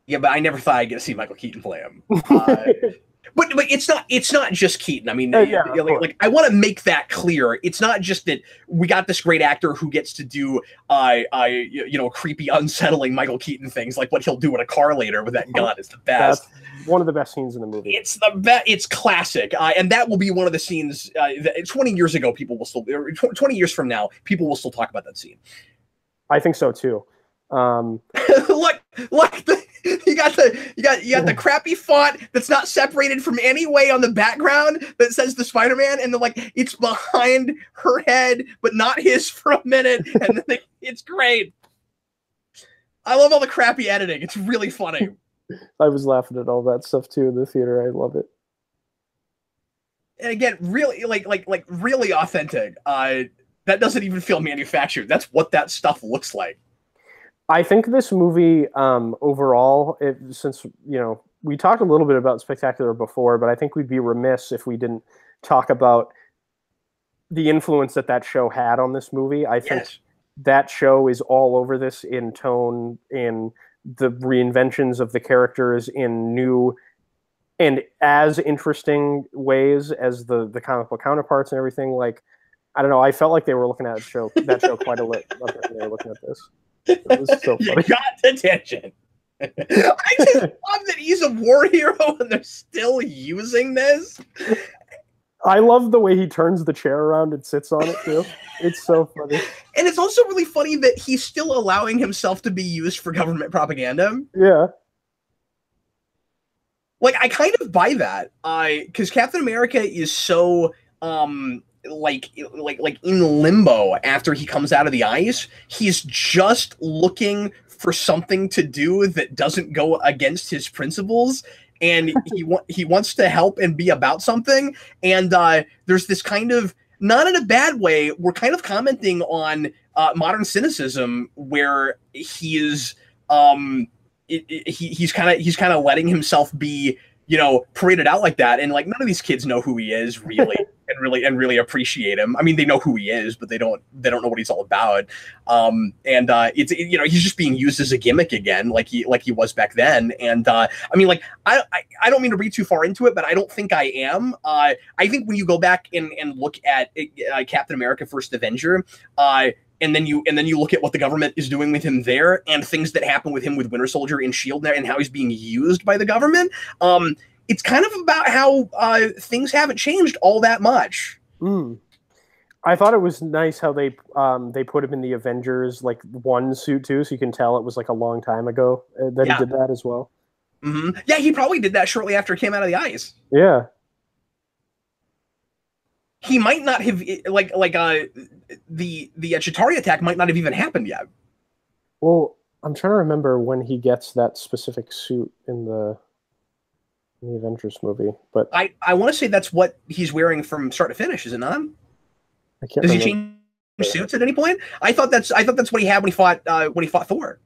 Yeah, but I never thought I'd get to see Michael Keaton play him. But it's not just Keaton. I mean, I want to make that clear. It's not just that we got this great actor who gets to do creepy, unsettling Michael Keaton things, like what he'll do in a car later with that gun. It's the best. That's one of the best scenes in the movie. It's the best. It's classic, and that will be one of the scenes that 20 years ago people will still, 20 years from now people will still talk about that scene. I think so too. You got the crappy font that's not separated from any way on the background that says the Spider-Man, and it's behind her head but not his for a minute, and then it's great. I love all the crappy editing. It's really funny. I was laughing at all that stuff too in the theater. I love it. And again, really really authentic. That doesn't even feel manufactured. That's what that stuff looks like. I think this movie, overall, since, we talked a little bit about Spectacular before, but I think we'd be remiss if we didn't talk about the influence that show had on this movie. I think that show is all over this in tone, in the reinventions of the characters, in new and as interesting ways as the comic book counterparts and everything. Like, I don't know, I felt like they were looking at that show quite a lot when they were looking at this. It was so funny. You got attention. I just love that he's a war hero and they're still using this. I love the way he turns the chair around and sits on it too. It's so funny. And it's also really funny that he's still allowing himself to be used for government propaganda. Yeah. I kind of buy that. Because Captain America is so in limbo after he comes out of the ice. He's just looking for something to do that doesn't go against his principles, and he wants to help and be about something. And there's this kind of, not in a bad way, we're kind of commenting on modern cynicism, where he is he's kind of letting himself be paraded out like that, and none of these kids know who he is really. and really appreciate him. I mean, they know who he is, but they don't know what he's all about. It's he's just being used as a gimmick again, like he was back then. And I don't mean to read too far into it, but I don't think I am. I think when you go back and look at Captain America: First Avenger, and then you look at what the government is doing with him there, and things that happen with him with Winter Soldier and S.H.I.E.L.D. and how he's being used by the government. It's kind of about how things haven't changed all that much. I thought it was nice how they put him in the Avengers one suit too, so you can tell it was a long time ago that he did that as well. Mm-hmm. Yeah, he probably did that shortly after he came out of the ice. Yeah. He might not have the Chitauri attack might not have even happened yet. Well, I'm trying to remember when he gets that specific suit in the Avengers movie, but I want to say that's what he's wearing from start to finish, is it not? I can't. Does he change suits at any point? I thought that's what he had when he fought Thor.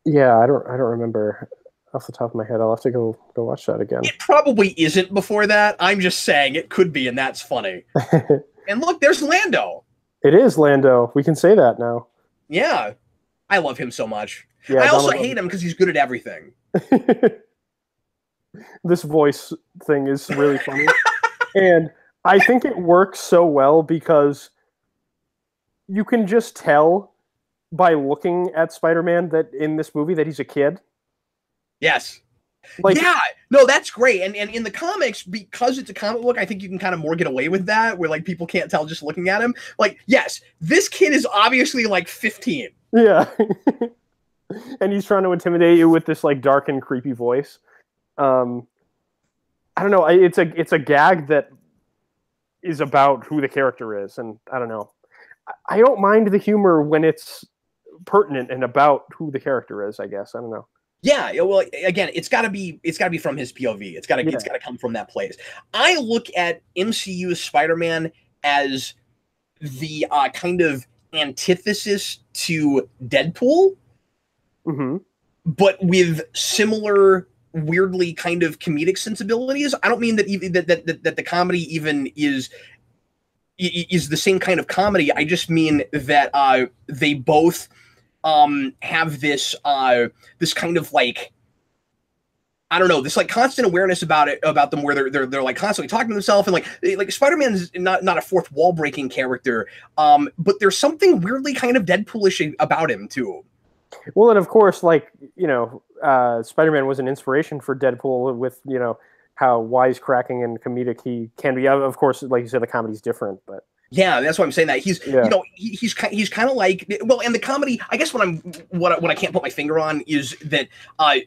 Yeah, I don't remember off the top of my head. I'll have to go watch that again. It probably isn't before that. I'm just saying it could be, and that's funny. And look, there's Lando. It is Lando. We can say that now. Yeah, I love him so much. Yeah, I also hate him because he's good at everything. This voice thing is really funny. And I think it works so well because you can just tell by looking at Spider-Man that in this movie that he's a kid. Yes. No, that's great. And in the comics, because it's a comic book, I think you can kind of more get away with that, where people can't tell just looking at him. Yes, this kid is obviously 15. Yeah. And he's trying to intimidate you with this dark and creepy voice. I don't know. It's a gag that is about who the character is, and I don't know. I don't mind the humor when it's pertinent and about who the character is, I guess. I don't know. Yeah, well, again, it's got to be from his POV. It's got to come from that place. I look at MCU's Spider-Man as the kind of antithesis to Deadpool, but with similar weirdly kind of comedic sensibilities. I don't mean that even that the comedy even is the same kind of comedy. I just mean that they both have this this kind of I don't know, this like constant awareness about them, where they're like constantly talking to themselves, and like Spider-Man is not a fourth wall breaking character, but there's something weirdly kind of Deadpoolish about him too. Well, and of course, like, you know, Spider-Man was an inspiration for Deadpool with, you know, how wisecracking and comedic he can be. Of course, like you said, the comedy's different, but yeah, that's why I'm saying that he's you know he's kind of like, well, and the comedy, I guess what I can't put my finger on is that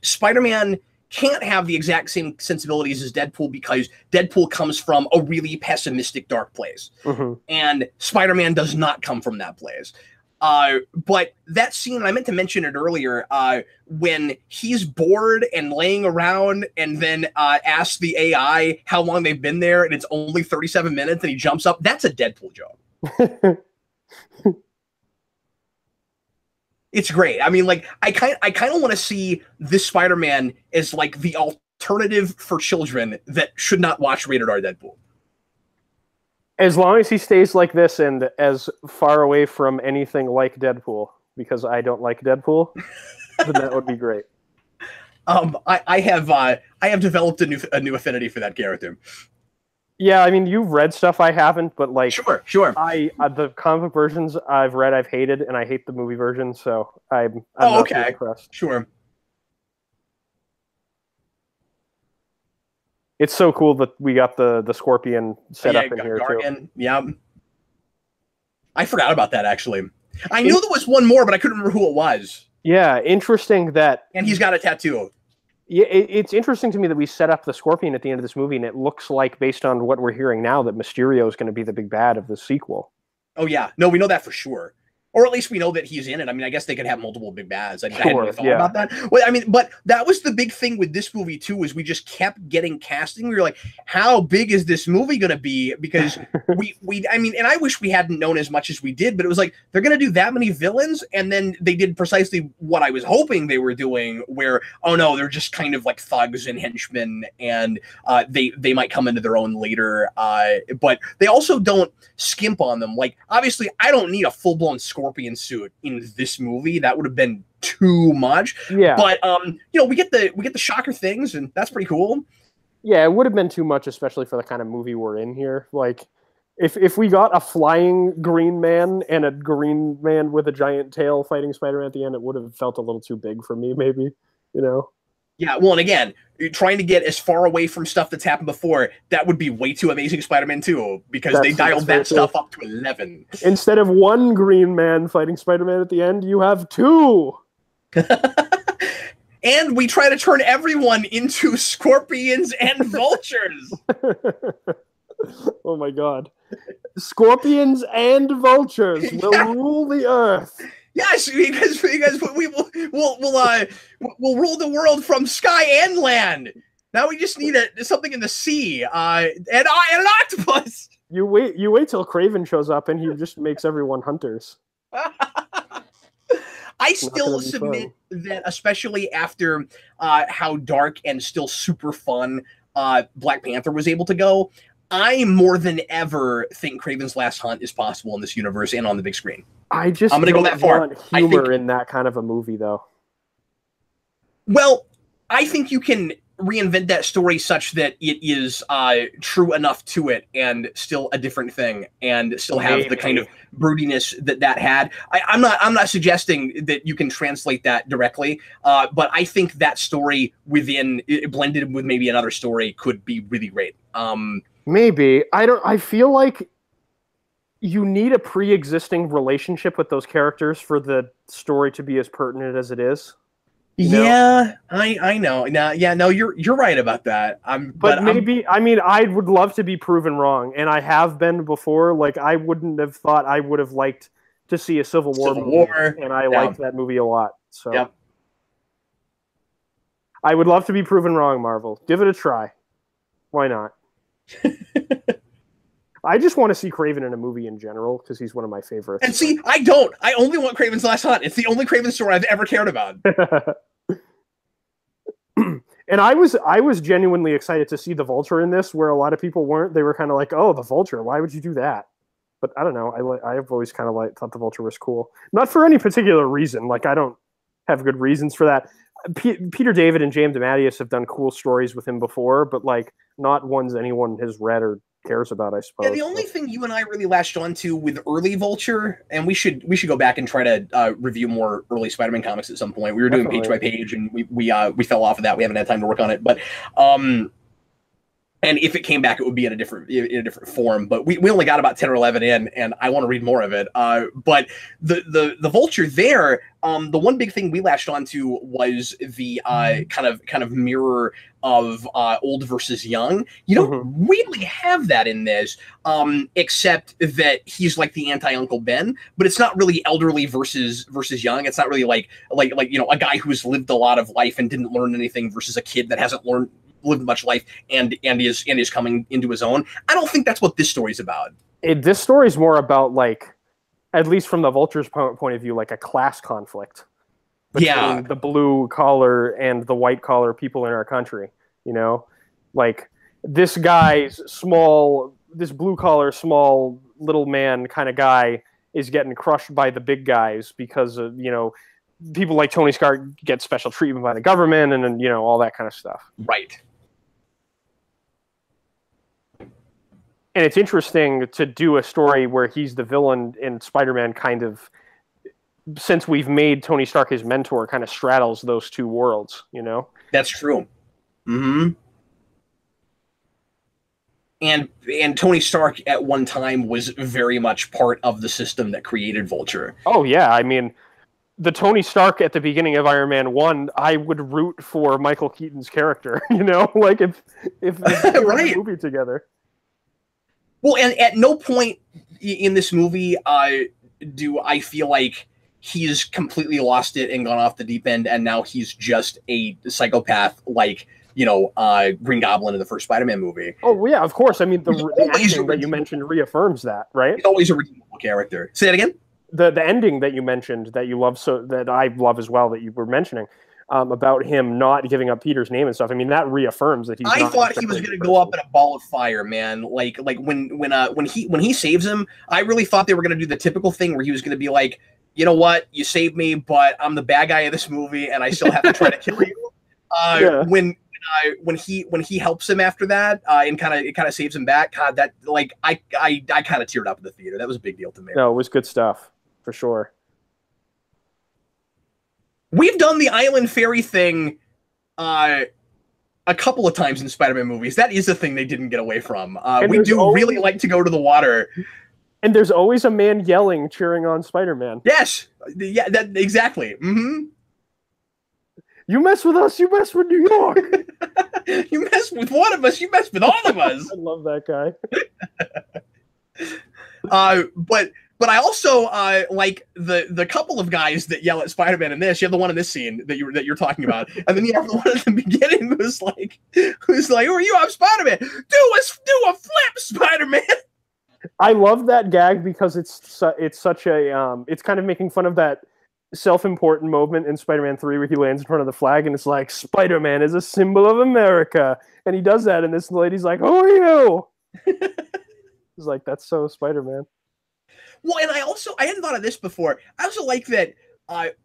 Spider-Man can't have the exact same sensibilities as Deadpool, because Deadpool comes from a really pessimistic, dark place, and Spider-Man does not come from that place. But that scene, I meant to mention it earlier, when he's bored and laying around and then asks the AI how long they've been there, and it's only 37 minutes, and he jumps up, that's a Deadpool joke. It's great. I mean, like, I kind of want to see this Spider-Man as like the alternative for children that should not watch rated R Deadpool. As long as he stays like this and as far away from anything like Deadpool, because I don't like Deadpool, then that would be great. I have developed a new affinity for that character. Yeah, I mean, you've read stuff I haven't, but like, sure. The comic versions I've read, I've hated, and I hate the movie version, so I'm not really impressed. Sure. It's so cool that we got the Scorpion set up in here too. Yeah, I forgot about that actually. I knew there was one more, but I couldn't remember who it was. Yeah, interesting that. And he's got a tattoo. Yeah, it's interesting to me that we set up the Scorpion at the end of this movie, and it looks like, based on what we're hearing now, that Mysterio is going to be the big bad of the sequel. Oh yeah, no, we know that for sure. Or at least we know that he's in it. I mean, I guess they could have multiple big bads. I hadn't really thought about that. Well, I mean, but that was the big thing with this movie too, is we just kept getting casting. We were like, how big is this movie going to be? Because I mean, and I wish we hadn't known as much as we did, but it was like, they're going to do that many villains. And then they did precisely what I was hoping they were doing, where, oh no, they're just kind of like thugs and henchmen, and they might come into their own later. But they also don't skimp on them. Like, obviously, I don't need a full-blown Scorpion suit in this movie. That would have been too much. Yeah. But you know, we get the shocker things, and that's pretty cool. Yeah, it would have been too much, especially for the kind of movie we're in here. Like, if we got a flying green man and a green man with a giant tail fighting Spider-Man at the end, it would have felt a little too big for me, maybe. You know? Yeah, well, and again, trying to get as far away from stuff that's happened before, that would be way too Amazing Spider-Man 2, because they dialed that stuff up to 11. Instead of one green man fighting Spider-Man at the end, you have two! And we try to turn everyone into scorpions and vultures! Oh my god. Scorpions and vultures will rule the earth! Yes, because we'll rule the world from sky and land. Now we just need something in the sea, and an octopus. You wait till Kraven shows up, and he just makes everyone hunters. I still submit that, especially after how dark and still super fun Black Panther was able to go, I more than ever think Kraven's Last Hunt is possible in this universe and on the big screen. I'm going to go that far. Humor in that kind of a movie, though. Well, I think you can reinvent that story such that it is true enough to it, and still a different thing, and still have the kind of broodiness that had. I'm not suggesting that you can translate that directly, but I think that story blended with maybe another story could be really great. Maybe. I feel like you need a pre-existing relationship with those characters for the story to be as pertinent as it is. Yeah, I know. No, you're right about that. But maybe, I mean, I would love to be proven wrong, and I have been before. Like, I wouldn't have thought I would have liked to see a Civil War movie, and I liked that movie a lot. So, yep. I would love to be proven wrong, Marvel. Give it a try. Why not? I just want to see Kraven in a movie in general, because he's one of my favorites. And see, I don't. I only want Kraven's Last Hunt. It's the only Kraven story I've ever cared about. And I was genuinely excited to see the Vulture in this, where a lot of people weren't. They were kind of like, "Oh, the Vulture, why would you do that?" But I don't know. I've always kind of thought the Vulture was cool. Not for any particular reason. Like, I don't have good reasons for that. Peter David and James DeMatteis have done cool stories with him before, but like not ones anyone has read or cares about, I suppose. Yeah, the only thing you and I really latched onto with early Vulture, and we should go back and try to review more early Spider-Man comics at some point. We were doing page by page, and we fell off of that. We haven't had time to work on it, but and if it came back, it would be in a different form. But we only got about 10 or 11 in, and I want to read more of it. But the Vulture there, the one big thing we latched onto was the kind of mirror of old versus young. You don't really have that in this, except that he's like the anti-Uncle Ben, but it's not really elderly versus young. It's not really like a guy who's lived a lot of life and didn't learn anything versus a kid that hasn't lived much life and is coming into his own. I don't think that's what this story's about. This story's more about, like, at least from the Vulture's point of view, like a class conflict between the blue collar and the white collar people in our country. You know, like this guy's this blue collar, small little man kind of guy is getting crushed by the big guys because of, people like Tony Stark get special treatment by the government and all that kind of stuff. Right. And it's interesting to do a story where he's the villain and Spider-Man kind of, since we've made Tony Stark his mentor, kind of straddles those two worlds, That's true. Mm-hmm. And Tony Stark at one time was very much part of the system that created Vulture. Oh, yeah. I mean, the Tony Stark at the beginning of Iron Man 1, I would root for Michael Keaton's character, like if they were in a movie together. Well, and at no point in this movie do I feel like he's completely lost it and gone off the deep end, and now he's just a psychopath like, Green Goblin in the first Spider-Man movie. Oh, yeah, of course. I mean, the ending that you mentioned reaffirms that, right? He's always a redeemable character. Say that again? The ending that you mentioned that you love, so that I love as well, that you were mentioning, about him not giving up Peter's name and stuff. I mean, that reaffirms that he's. I thought he was going to go up in a ball of fire, man. Like when he saves him, I really thought they were going to do the typical thing where he was going to be like, you know what, you saved me, but I'm the bad guy of this movie, and I still have to try to kill you. When he helps him after that, and kind of saves him back. God, that I kind of teared up in the theater. That was a big deal to me. No, it was good stuff for sure. We've done the island fairy thing a couple of times in Spider-Man movies. That is a thing they didn't get away from. We do really like to go to the water. And there's always a man yelling, cheering on Spider-Man. Yes. Yeah, exactly. Mm-hmm. You mess with us, you mess with New York. You mess with one of us, you mess with all of us. I love that guy. But I also like the couple of guys that yell at Spider-Man in this. You have the one in this scene that you're talking about, and then you have the one at the beginning who's like, "Who are you? I'm Spider-Man. Do a flip, Spider-Man." I love that gag because it's such a it's kind of making fun of that self-important moment in Spider-Man 3 where he lands in front of the flag and it's like, Spider-Man is a symbol of America, and he does that, and this lady's like, "Who are you?" He's like, "That's so Spider-Man." Well, and I hadn't thought of this before. I also like that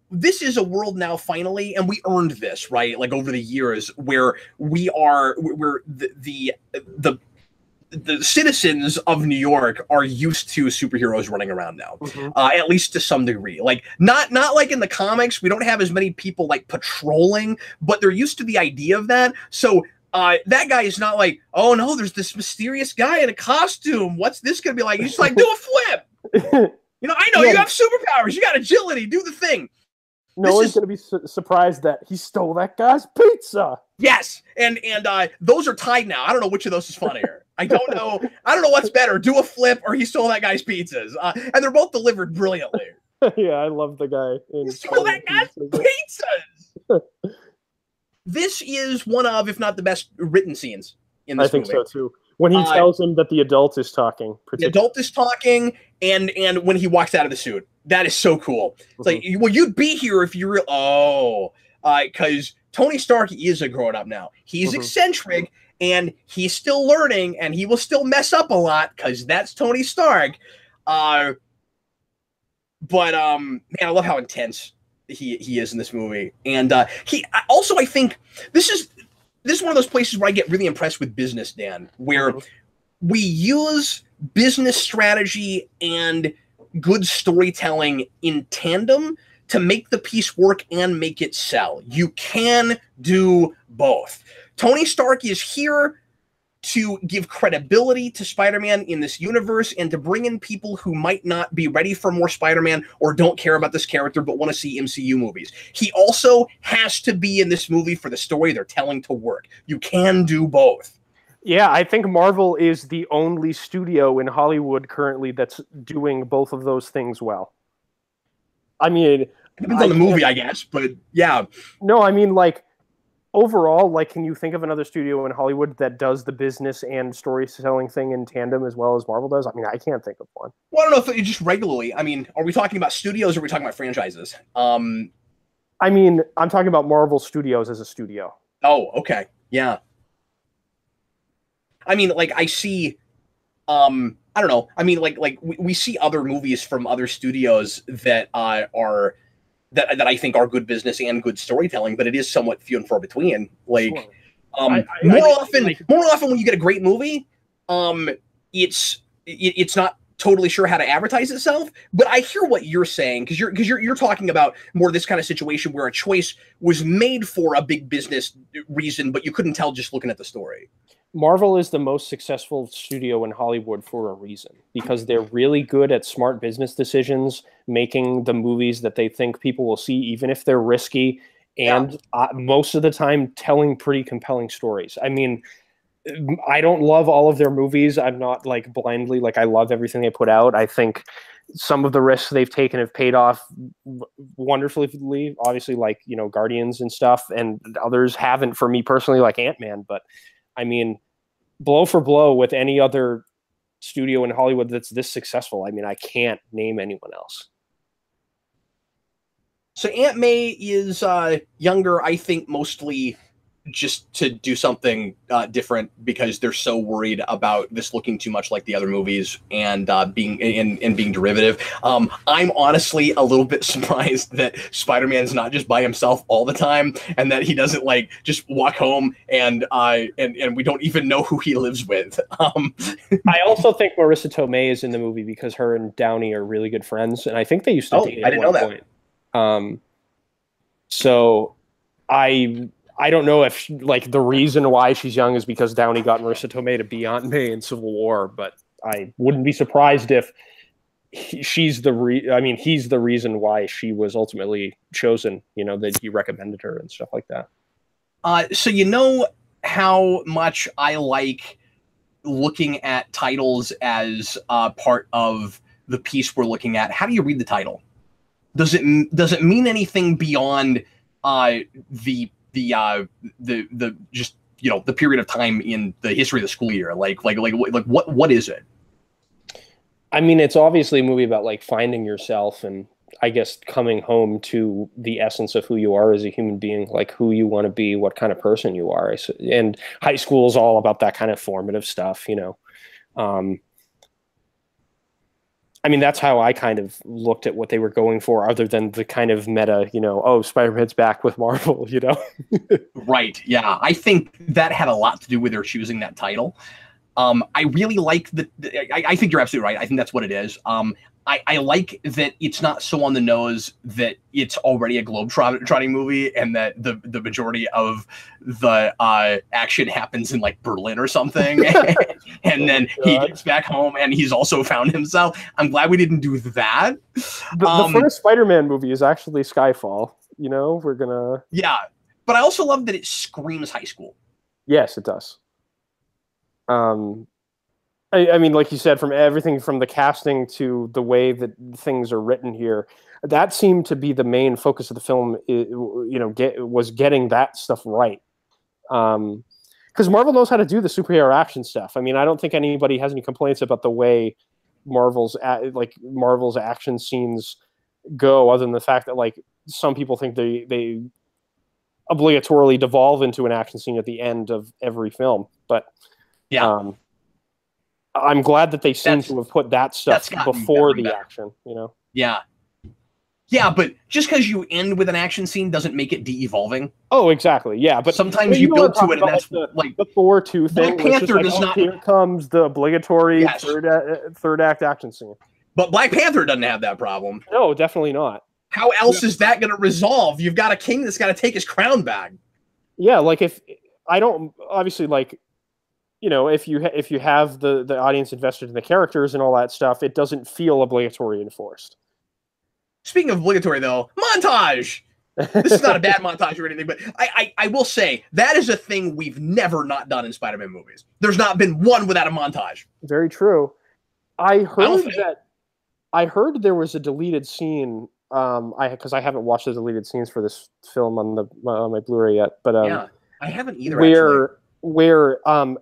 this is a world now finally, and we earned this, right? Like over the years, where we're the citizens of New York are used to superheroes running around now, at least to some degree. Like not like in the comics, we don't have as many people like patrolling, but they're used to the idea of that. So that guy is not like, oh no, there's this mysterious guy in a costume. What's this gonna be like? He's just like, do a flip. I know you have superpowers. You got agility. Do the thing. No one's going to be surprised that he stole that guy's pizza. Yes, and those are tied now. I don't know which of those is funnier. I don't know what's better, do a flip or he stole that guy's pizzas. And they're both delivered brilliantly. Yeah, I love the guy. He stole that guy's pizzas. This is one of, if not the best written scenes in this movie. I think so too. When he tells him that the adult is talking. The adult is talking, and when he walks out of the suit. That is so cool. It's like, well, you'd be here if you were... because Tony Stark is a grown-up now. He's eccentric, and he's still learning, and he will still mess up a lot, because that's Tony Stark. Man, I love how intense he is in this movie. And he also, I think this is one of those places where I get really impressed with business, Dan, where we use business strategy and good storytelling in tandem to make the piece work and make it sell. You can do both. Tony Stark is here to give credibility to Spider-Man in this universe and to bring in people who might not be ready for more Spider-Man or don't care about this character but want to see MCU movies. He also has to be in this movie for the story they're telling to work. You can do both. Yeah, I think Marvel is the only studio in Hollywood currently that's doing both of those things well. I mean, it depends on the movie, I guess, but yeah. No, I mean, like, overall, like, can you think of another studio in Hollywood that does the business and storytelling thing in tandem as well as Marvel does? I mean, I can't think of one. Well, I don't know if just regularly. I mean, are we talking about studios or are we talking about franchises? I mean, I'm talking about Marvel Studios as a studio. Oh, okay. Yeah. I mean, like, I see, I don't know. I mean, like we see other movies from other studios that are that I think are good business and good storytelling, but it is somewhat few and far between. Like, sure. More often when you get a great movie, it's not totally sure how to advertise itself. But I hear what you're saying because you're talking about more this kind of situation where a choice was made for a big business reason, but you couldn't tell just looking at the story. Marvel is the most successful studio in Hollywood for a reason, because they're really good at smart business decisions, making the movies that they think people will see, even if they're risky, and most of the time telling pretty compelling stories. I mean, I don't love all of their movies. I'm not like blindly, like I love everything they put out. I think some of the risks they've taken have paid off wonderfully, obviously, like, you know, Guardians and stuff, and others haven't for me personally, like Ant-Man. But I mean, blow for blow with any other studio in Hollywood that's this successful, I mean, I can't name anyone else. So Aunt May is younger, I think, mostly just to do something different because they're so worried about this looking too much like the other movies and being derivative. I'm honestly a little bit surprised that Spider-Man's not just by himself all the time and that he doesn't like just walk home and we don't even know who he lives with. I also think Marissa Tomei is in the movie because her and Downey are really good friends, and I think they used to date at one point. So I don't know if like the reason why she's young is because Downey got Marissa Tomei to be Aunt May in Civil War, but I wouldn't be surprised if he's the reason why she was ultimately chosen, you know, that he recommended her and stuff like that. So you know how much I like looking at titles as part of the piece we're looking at. How do you read the title? Does it mean anything beyond the just, you know, the period of time in the history of the school year? Like what is it? I mean, it's obviously a movie about like finding yourself and I guess coming home to the essence of who you are as a human being, like who you want to be, what kind of person you are. And high school is all about that kind of formative stuff, you know. I mean, that's how I kind of looked at what they were going for, other than the kind of meta, you know, oh, Spider-Man's back with Marvel, you know? Right, yeah. I think that had a lot to do with their choosing that title. I really like I think you're absolutely right. I think that's what it is. I like that it's not so on the nose that it's already a globe-trotting movie and that the majority of the action happens in like Berlin or something. And then he gets back home and he's also found himself. I'm glad we didn't do that. The first Spider-Man movie is actually Skyfall. You know, we're gonna... Yeah, but I also love that it screams high school. Yes, it does. I mean, like you said, from everything from the casting to the way that things are written here, that seemed to be the main focus of the film. You know, was getting that stuff right. Because Marvel knows how to do the superhero action stuff. I mean, I don't think anybody has any complaints about the way Marvel's action scenes go, other than the fact that like some people think they obligatorily devolve into an action scene at the end of every film. But yeah. I'm glad that they seem to have put that stuff before the action, you know? Yeah. Yeah, but just because you end with an action scene doesn't make it de-evolving. Oh, exactly. Yeah, but sometimes you build to it, and that's like the Thor 2 thing. Black Panther does not. Here comes the obligatory third act action scene. But Black Panther doesn't have that problem. No, definitely not. How else is that going to resolve? You've got a king that's got to take his crown back. Yeah, like if I don't obviously like, you know, if you have the audience invested in the characters and all that stuff, it doesn't feel obligatory and forced. Speaking of obligatory, though, montage. This is not a bad montage or anything, but I will say that is a thing we've never not done in Spider-Man movies. There's not been one without a montage. Very true. I heard there was a deleted scene. Because I haven't watched the deleted scenes for this film on my Blu-ray yet, but yeah, I haven't either. Where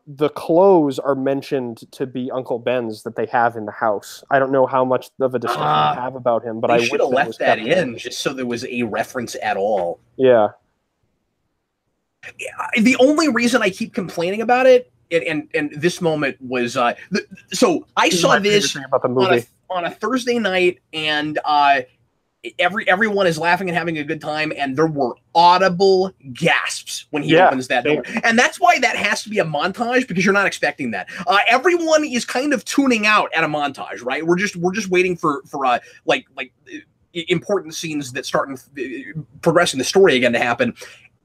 the clothes are mentioned to be Uncle Ben's that they have in the house. I don't know how much of a discussion they have about him, but I should have left that in just so there was a reference at all. Yeah. The only reason I keep complaining about it, and this moment was so I saw this on a Thursday night, and everyone is laughing and having a good time, and there were audible gasps when he opens that door. And that's why that has to be a montage, because you're not expecting that. Everyone is kind of tuning out at a montage, right? We're just waiting for like important scenes that start progressing the story again to happen.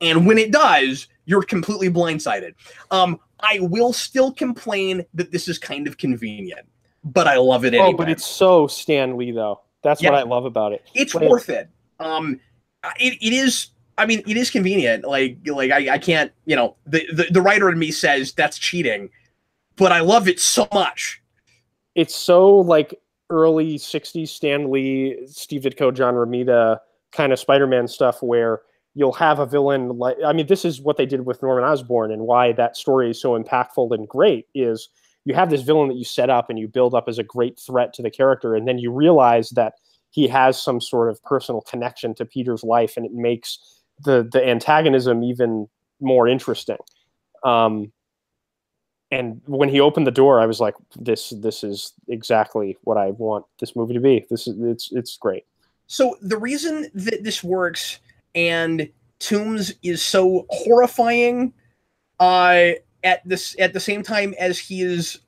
And when it does, you're completely blindsided. I will still complain that this is kind of convenient, but I love it anyway. Oh, but it's so Stan Lee, though. That's what I love about it. It's worth it. It is. I mean, it is convenient. Like I can't. You know, the writer in me says that's cheating, but I love it so much. It's so like early '60s Stan Lee, Steve Ditko, John Romita kind of Spider-Man stuff, where you'll have a villain like. I mean, this is what they did with Norman Osborn, and why that story is so impactful and great is. You have this villain that you set up and you build up as a great threat to the character, and then you realize that he has some sort of personal connection to Peter's life, and it makes the antagonism even more interesting. And when he opened the door, I was like, "This is exactly what I want this movie to be. It's great." So the reason that this works and Toombs is so horrifying, at the same time as he is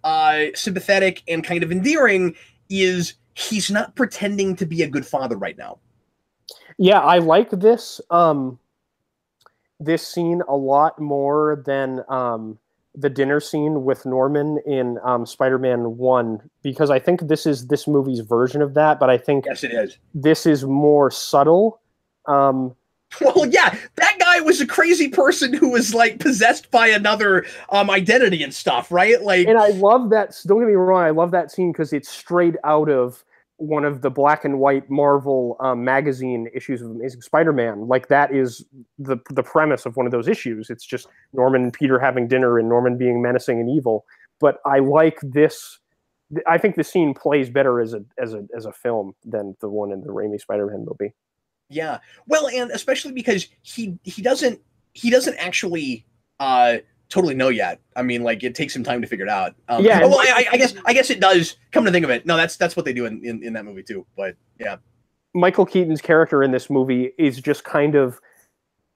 sympathetic and kind of endearing, is he's not pretending to be a good father right now. Yeah, I like this this scene a lot more than the dinner scene with Norman in Spider-Man 1, because I think this is this movie's version of that, but I think yes, it is. This is more subtle. Well, yeah, that guy was a crazy person who was like possessed by another identity and stuff, right? Like, and I love that. Don't get me wrong, I love that scene because it's straight out of one of the black and white Marvel magazine issues of Amazing Spider-Man. Like that is the premise of one of those issues. It's just Norman and Peter having dinner and Norman being menacing and evil. But I like this. I think the scene plays better as a film than the one in the Raimi Spider-Man movie. Yeah, well, and especially because he doesn't actually totally know yet. I mean, like it takes some time to figure it out. Yeah. Well, I guess it does. Come to think of it, no, that's what they do in that movie too. But yeah, Michael Keaton's character in this movie is just kind of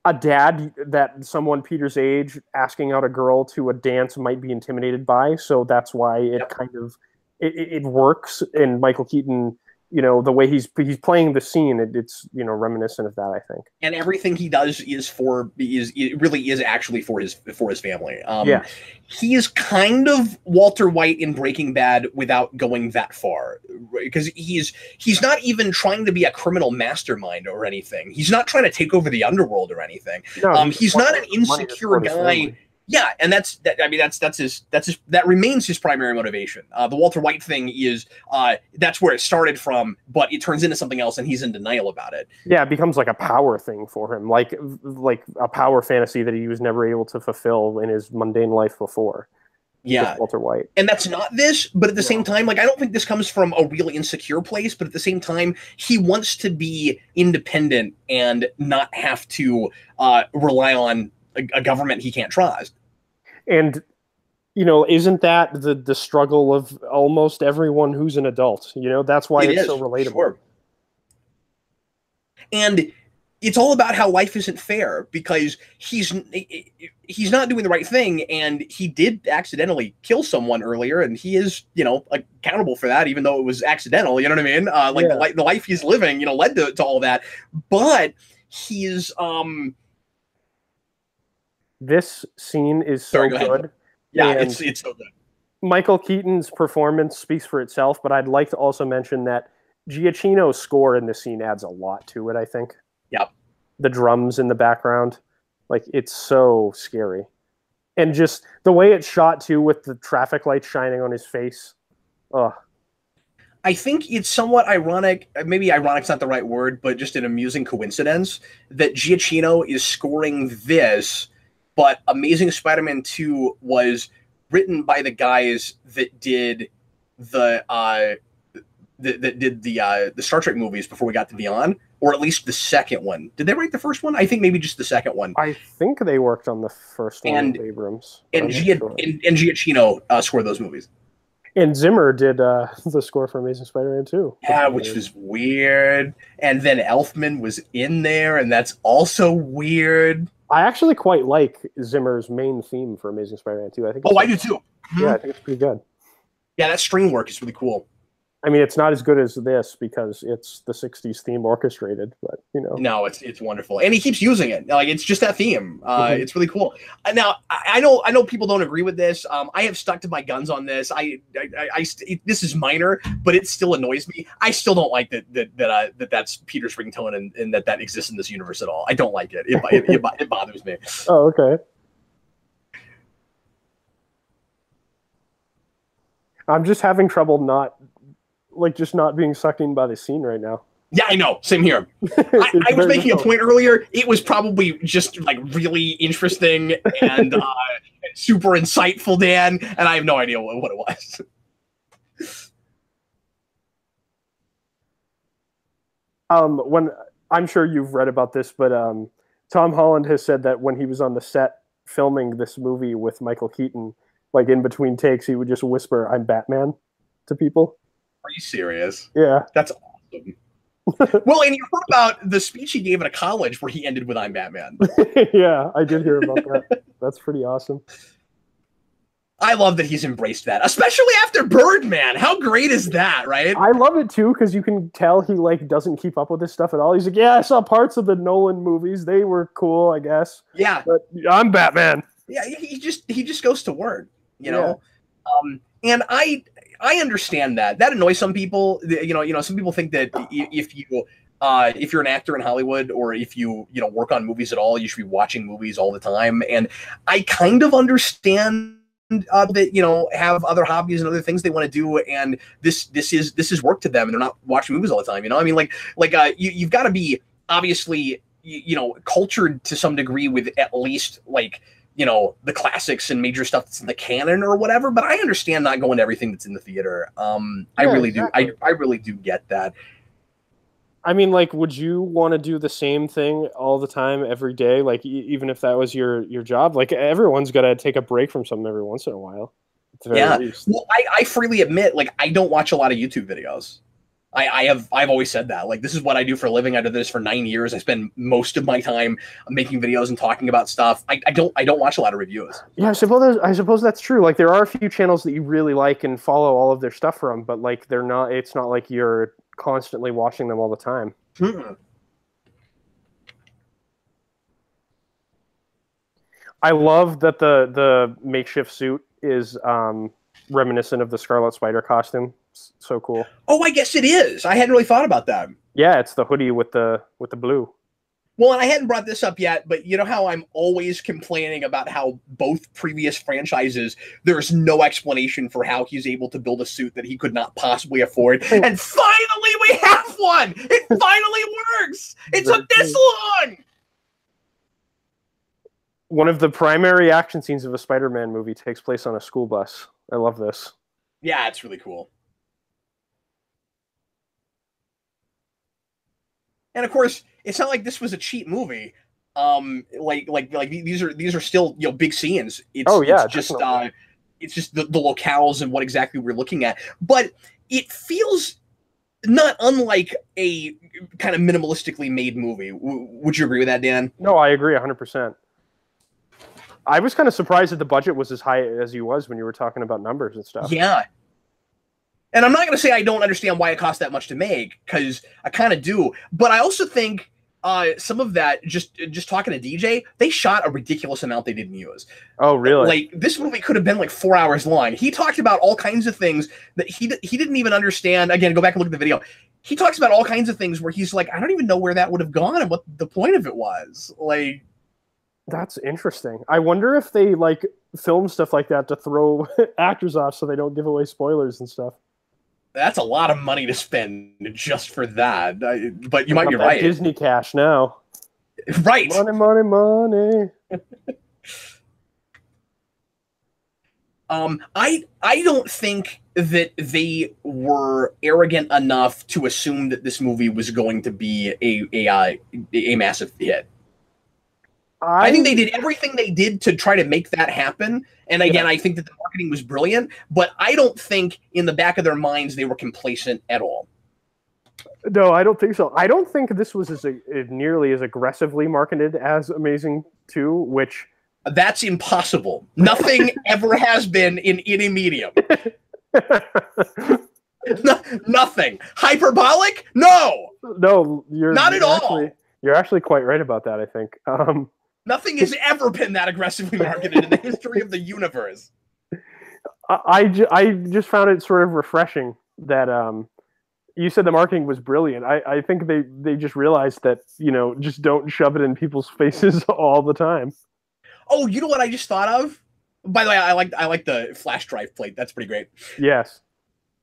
a dad that someone Peter's age asking out a girl to a dance might be intimidated by. So that's why it kind of it works. And Michael Keaton, you know, the way he's playing the scene, it's you know, reminiscent of that, I think. And everything he does it really is actually for his family. He is kind of Walter White in Breaking Bad without going that far, because he's not even trying to be a criminal mastermind or anything. He's not trying to take over the underworld or anything. No, he's not an insecure guy. Yeah, and that remains his primary motivation. The Walter White thing is that's where it started from, but it turns into something else, and he's in denial about it. Yeah, it becomes like a power thing for him, like a power fantasy that he was never able to fulfill in his mundane life before. Yeah, Walter White. And that's not this, but at the same time, like I don't think this comes from a really insecure place, but at the same time, he wants to be independent and not have to rely on a government he can't trust. And you know, isn't that the struggle of almost everyone who's an adult? You know, that's why it's so relatable. Sure. And it's all about how life isn't fair because he's not doing the right thing, and he did accidentally kill someone earlier, and he is, you know, accountable for that, even though it was accidental. You know what I mean? Like the life he's living, you know, led to all that. But he's this scene is so good. Yeah, it's so good. Michael Keaton's performance speaks for itself, but I'd like to also mention that Giacchino's score in this scene adds a lot to it, I think. Yep. The drums in the background, like, it's so scary. And just the way it's shot, too, with the traffic lights shining on his face. Ugh. I think it's somewhat ironic, maybe ironic's not the right word, but just an amusing coincidence that Giacchino is scoring this, but Amazing Spider-Man 2 was written by the guys that did the Star Trek movies before we got to Beyond, or at least the second one. Did they write the first one? I think maybe just the second one. I think they worked on the first one with Abrams. And Giacchino scored those movies. And Zimmer did the score for Amazing Spider-Man 2. Yeah, which was weird. And then Elfman was in there, and that's also weird. I actually quite like Zimmer's main theme for Amazing Spider-Man 2. I think. I do too. Yeah, I think it's pretty good. Yeah, that string work is really cool. I mean, it's not as good as this because it's the 60s theme orchestrated, but, you know. No, it's wonderful. And he keeps using it. Like, it's just that theme. It's really cool. Now, I know people don't agree with this. I have stuck to my guns on this. This is minor, but it still annoys me. I still don't like that's Peter's ringtone and that exists in this universe at all. I don't like it. It bothers me. Oh, okay. I'm just having trouble not being sucked in by the scene right now. Yeah, I know. Same here. I was making a point earlier. It was probably just like really interesting and super insightful, Dan, and I have no idea what it was. When I'm sure you've read about this, but Tom Holland has said that when he was on the set filming this movie with Michael Keaton, like in between takes, he would just whisper, "I'm Batman," to people. Are you serious? Yeah. That's awesome. Well, and you heard about the speech he gave at a college where he ended with "I'm Batman." Yeah, I did hear about that. That's pretty awesome. I love that he's embraced that, especially after Birdman. How great is that, right? I love it too, because you can tell he like doesn't keep up with this stuff at all. He's like, yeah, I saw parts of the Nolan movies. They were cool, I guess. Yeah. But I'm Batman. Yeah, he just goes to work, you know? Yeah. And I understand that. That annoys some people. You know, some people think that if you're an actor in Hollywood, or if you work on movies at all, you should be watching movies all the time. And I kind of understand that have other hobbies and other things they want to do, and this is work to them, and they're not watching movies all the time. I mean, you've got to be obviously cultured to some degree with at least the classics and major stuff that's in the canon or whatever. But I understand not going to everything that's in the theater. I really do. I really do get that. I mean, would you want to do the same thing all the time, every day? Even if that was your job? Everyone's got to take a break from something every once in a while. Yeah. Well, I freely admit, I don't watch a lot of YouTube videos. I've always said that. This is what I do for a living. I did this for 9 years. I spend most of my time making videos and talking about stuff. I don't watch a lot of reviews. Yeah, I suppose that's true. There are a few channels that you really like and follow all of their stuff from, but they're not. It's not like you're constantly watching them all the time. I love that the makeshift suit is reminiscent of the Scarlet Spider costume. It's so cool. Oh, I guess it is. I hadn't really thought about that. Yeah, it's the hoodie with the blue. Well, and I hadn't brought this up yet, but you know how I'm always complaining about how both previous franchises, there's no explanation for how he's able to build a suit that he could not possibly afford. And finally we have one! It finally works! It took this long! One of the primary action scenes of a Spider-Man movie takes place on a school bus. I love this. Yeah, it's really cool. And of course, it's not like this was a cheap movie. These are still big scenes. It's just the locales and what exactly we're looking at. But it feels not unlike a kind of minimalistically made movie. Would you agree with that, Dan? No, I agree 100%. I was kind of surprised that the budget was as high as he was when you were talking about numbers and stuff. Yeah. And I'm not going to say I don't understand why it cost that much to make, because I kind of do. But I also think some of that, just talking to DJ, they shot a ridiculous amount they didn't use. Oh, really? Like, this movie could have been like 4 hours long. He talked about all kinds of things that he didn't even understand. Again, go back and look at the video. He talks about all kinds of things where he's like, I don't even know where that would have gone and what the point of it was. Like, that's interesting. I wonder if they like film stuff like that to throw actors off so they don't give away spoilers and stuff. That's a lot of money to spend just for that. But you might be right. Disney cash now. Right. Money, money, money. I don't think that they were arrogant enough to assume that this movie was going to be a massive hit. I think they did everything they did to try to make that happen. And again, I think that the marketing was brilliant, but I don't think in the back of their minds they were complacent at all. No, I don't think so. I don't think this was nearly as aggressively marketed as Amazing 2, which... That's impossible. Nothing ever has been in any medium. Nothing. Hyperbolic? No. No, you're not at all. You're actually quite right about that, I think. Nothing has ever been that aggressively marketed in the history of the universe. I just found it sort of refreshing that you said the marketing was brilliant. I think they just realized that, just don't shove it in people's faces all the time. Oh, you know what I just thought of? By the way, I like the flash drive plate. That's pretty great. Yes.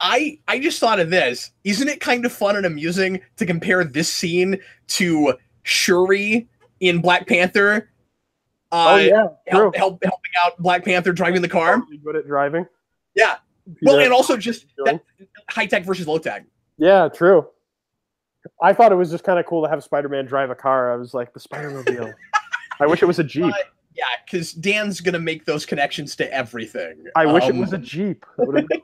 I just thought of this. Isn't it kind of fun and amusing to compare this scene to Shuri in Black Panther? Helping out Black Panther driving the car. Really good at driving. Yeah. Well, and also just that high tech versus low tech. Yeah, true. I thought it was just kind of cool to have Spider-Man drive a car. I was like, the Spider-Mobile. I wish it was a Jeep. Yeah, because Dan's going to make those connections to everything. I wish it was a Jeep. That would have been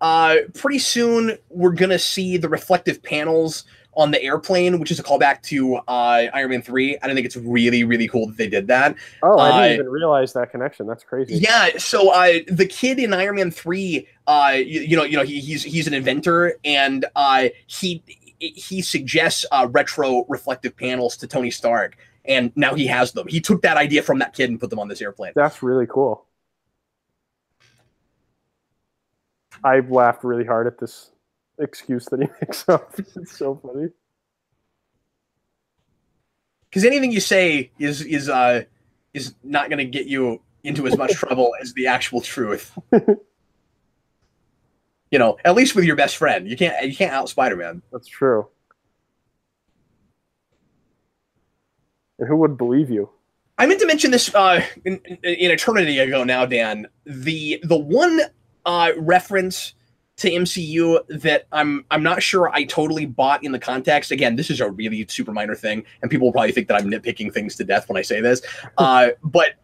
awesome. Pretty soon, we're going to see the reflective panels on the airplane, which is a callback to Iron Man 3. I think it's really, really cool that they did that. Oh, I didn't even realize that connection. That's crazy. Yeah, so the kid in Iron Man 3, he's an inventor, and he suggests retro reflective panels to Tony Stark, and now he has them. He took that idea from that kid and put them on this airplane. That's really cool. I've laughed really hard at this excuse that he makes up. It's so funny. Because anything you say is not going to get you into as much trouble as the actual truth. At least with your best friend, you can't out Spider-Man. That's true. And who would believe you? I meant to mention this in eternity ago now, Dan. The one reference to MCU that I'm not sure I totally bought in the context. Again, this is a really super minor thing, and people will probably think that I'm nitpicking things to death when I say this. But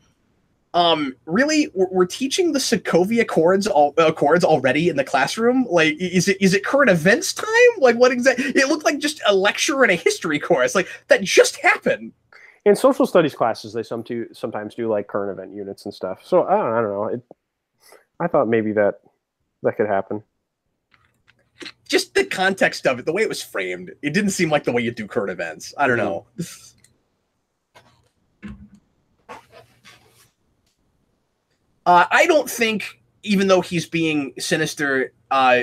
really, we're teaching the Sokovia Accords already in the classroom. Like, is it current events time? Like, what exactly? It looked like just a lecture and a history course. Like, that just happened. In social studies classes, they sometimes do like current event units and stuff. So I don't know. I thought maybe that could happen. Just the context of it, the way it was framed, it didn't seem like the way you do current events. I don't know. I don't think, even though he's being sinister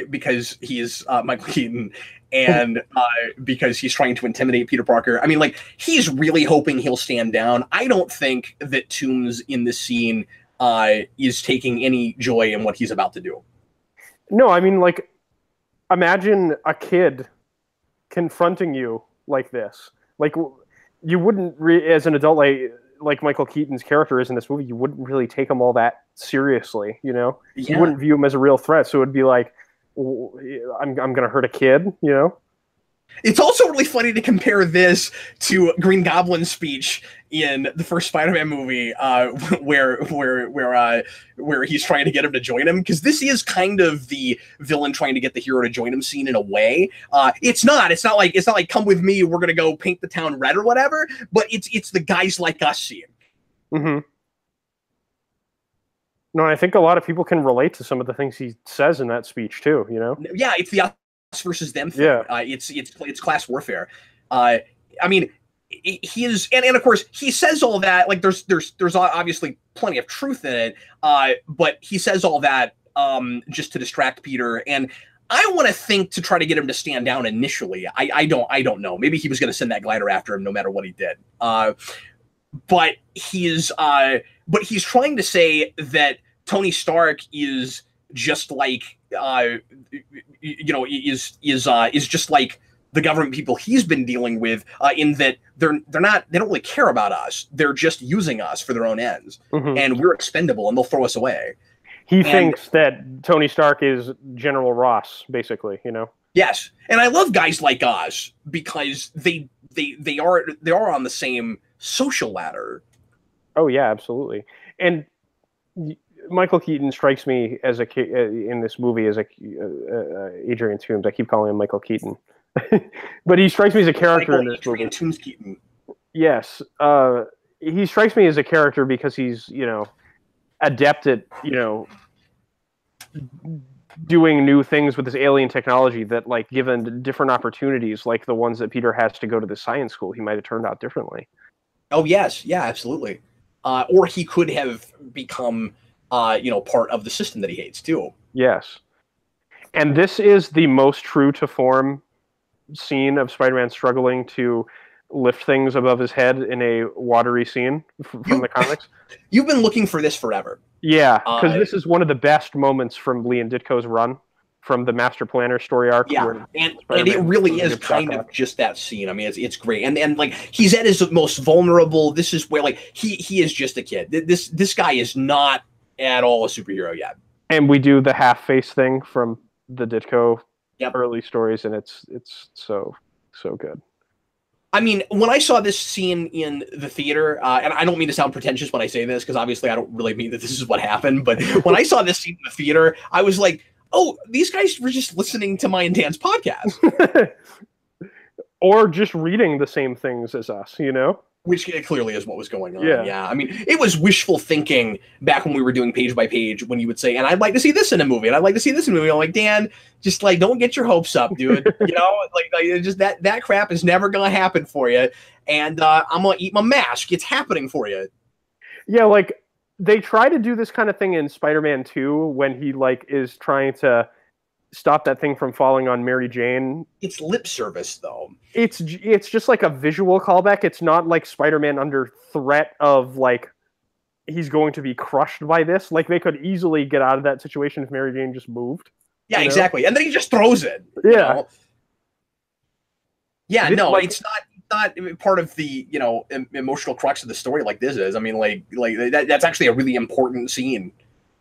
because he is Michael Keaton and because he's trying to intimidate Peter Parker, I mean, like, he's really hoping he'll stand down. I don't think that Toomes in this scene is taking any joy in what he's about to do. No, I mean, like, imagine a kid confronting you like this. Like, you wouldn't, as an adult, like Michael Keaton's character is in this movie, you wouldn't really take him all that seriously, Yeah. You wouldn't view him as a real threat. So it would be like, I'm going to hurt a kid, It's also really funny to compare this to Green Goblin's speech in the first Spider-Man movie, where he's trying to get him to join him, because this is kind of the villain trying to get the hero to join him scene in a way. It's not like come with me, we're gonna go paint the town red or whatever, but it's the guys like us scene. Mm-hmm. No, I think a lot of people can relate to some of the things he says in that speech too. You know? Yeah, it's the us versus them thing. Yeah. It's class warfare. I mean, he is, and of course he says all that. Like there's obviously plenty of truth in it. But he says all that just to distract Peter, and I want to think to try to get him to stand down initially. I don't know. Maybe he was going to send that glider after him no matter what he did. But he's trying to say that Tony Stark is just like is just like the government people he's been dealing with, in that they don't really care about us. They're just using us for their own ends, and we're expendable, and they'll throw us away. He thinks that Tony Stark is General Ross, basically. You know. Yes, and I love guys like us because they are on the same social ladder. Oh yeah, absolutely. And Michael Keaton strikes me as in this movie as Adrian Toomes. I keep calling him Michael Keaton, but he strikes me as a character in this movie. Toomes Keaton. Yes, he strikes me as a character because he's adept at doing new things with this alien technology that, like, given different opportunities like the ones that Peter has to go to the science school, he might have turned out differently. Oh yes, yeah, absolutely. Or he could have become part of the system that he hates too. Yes. And this is the most true to form scene of Spider-Man struggling to lift things above his head in a watery scene from the comics. You've been looking for this forever. Yeah, because this is one of the best moments from Lee and Ditko's run, from the Master Planner story arc. Yeah, and it really is kind of just that scene. I mean, it's great. And like, he's at his most vulnerable. This is where, like, he is just a kid. This guy is not at all a superhero yet. And we do the half face thing from the Ditko early stories, and it's so good. I mean, when I saw this scene in the theater, and I don't mean to sound pretentious when I say this, because obviously I don't really mean that this is what happened, but when I saw this scene in the theater, I was like, oh, these guys were just listening to my and Dan's podcast. Or just reading the same things as us, Which clearly is what was going on. Yeah. I mean, it was wishful thinking back when we were doing page by page, when you would say, and I'd like to see this in a movie, and I'd like to see this in a movie. I'm like, Dan, just like, don't get your hopes up, dude. Like just that crap is never going to happen for you. And I'm going to eat my mask. It's happening for you. Yeah, like, they try to do this kind of thing in Spider-Man 2 when he, like, is trying to stop that thing from falling on Mary Jane. It's lip service, though. It's just like a visual callback. It's not like Spider-Man under threat of, like, he's going to be crushed by this. Like, they could easily get out of that situation if Mary Jane just moved. Yeah, exactly. And then he just throws it. Yeah. Yeah, no, like, it's not part of the emotional crux of the story like this is. I mean, like that's actually a really important scene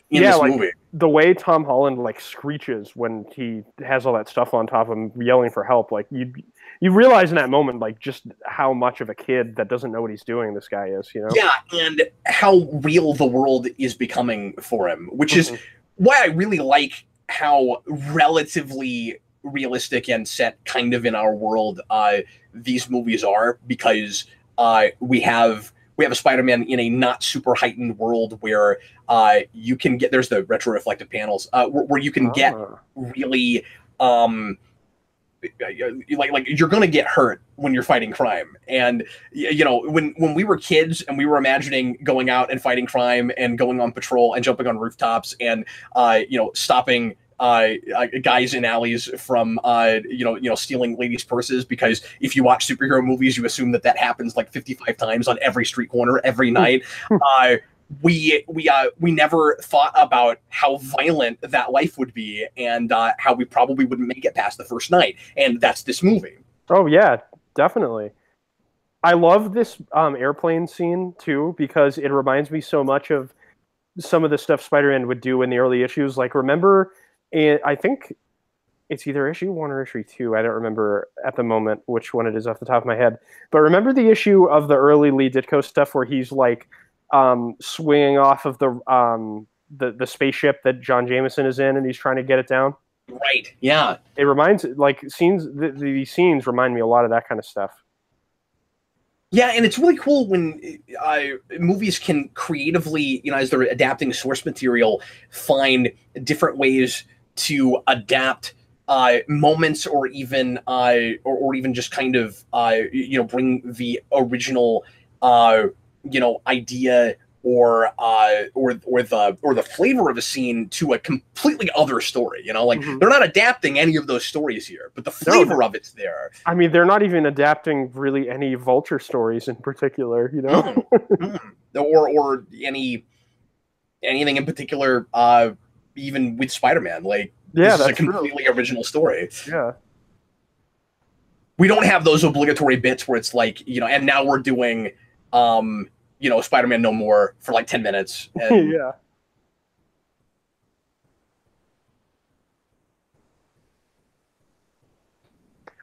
in this movie. The way Tom Holland, like, screeches when he has all that stuff on top of him, yelling for help. Like, you realize in that moment, like, just how much of a kid that doesn't know what he's doing this guy is. Yeah, and how real the world is becoming for him, which is why I really like how relatively realistic and set kind of in our world these movies are, because we have a Spider-Man in a not super heightened world where you can get, there's the retro reflective panels where you can get really like you're going to get hurt when you're fighting crime. And when we were kids and we were imagining going out and fighting crime and going on patrol and jumping on rooftops and stopping guys in alleys from stealing ladies' purses, because if you watch superhero movies, you assume that happens like 55 times on every street corner every night. We never thought about how violent that life would be, and how we probably wouldn't make it past the first night. And that's this movie. Oh yeah, definitely. I love this airplane scene too, because it reminds me so much of some of the stuff Spider-Man would do in the early issues. Like, remember, I think It's either issue 1 or issue 2. I don't remember at the moment which one it is off the top of my head. But remember the issue of the early Lee Ditko stuff where he's like swinging off of the spaceship that John Jameson is in, and he's trying to get it down? Right. Yeah. It reminds these scenes remind me a lot of that kind of stuff. Yeah, and it's really cool when movies can creatively, as they're adapting source material, find different ways to adapt moments, or even just kind of bring the original idea or the flavor of a scene to a completely other story. They're not adapting any of those stories here, but the flavor of it's there. I mean, they're not even adapting really any Vulture stories in particular, or anything in particular. Even with Spider-Man, this is a completely original story. Yeah. We don't have those obligatory bits where it's and now we're doing, Spider-Man No More for 10 minutes. And yeah.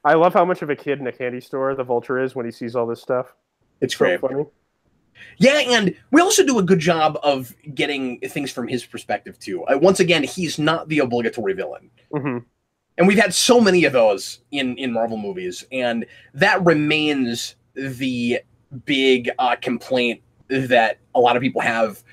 I love how much of a kid in a candy store the Vulture is when he sees all this stuff. It's great. So funny. Yeah, and we also do a good job of getting things from his perspective, too. Once again, he's not the obligatory villain. Mm-hmm. And we've had so many of those in Marvel movies, and that remains the big complaint that a lot of people have,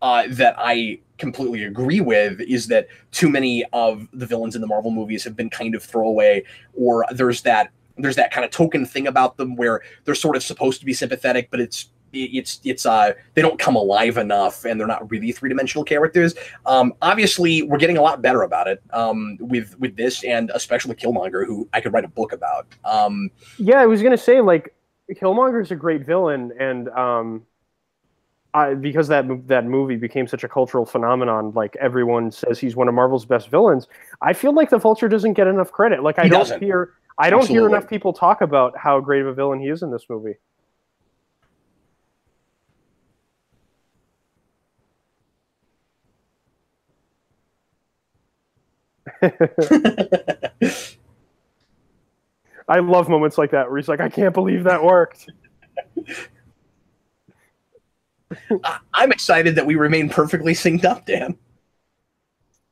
that I completely agree with, is that too many of the villains in the Marvel movies have been kind of throwaway, or there's that kind of token thing about them where they're sort of supposed to be sympathetic, but it's they don't come alive enough, and they're not really three-dimensional characters. Obviously, we're getting a lot better about it with this, and especially Killmonger, who I could write a book about. Yeah, I was gonna say, Killmonger's a great villain, and because that movie became such a cultural phenomenon, everyone says he's one of Marvel's best villains. I feel like the Vulture doesn't get enough credit. I don't hear enough people talk about how great of a villain he is in this movie. I love moments like that where he's like, I can't believe that worked. I'm excited that we remain perfectly synced up, Dan.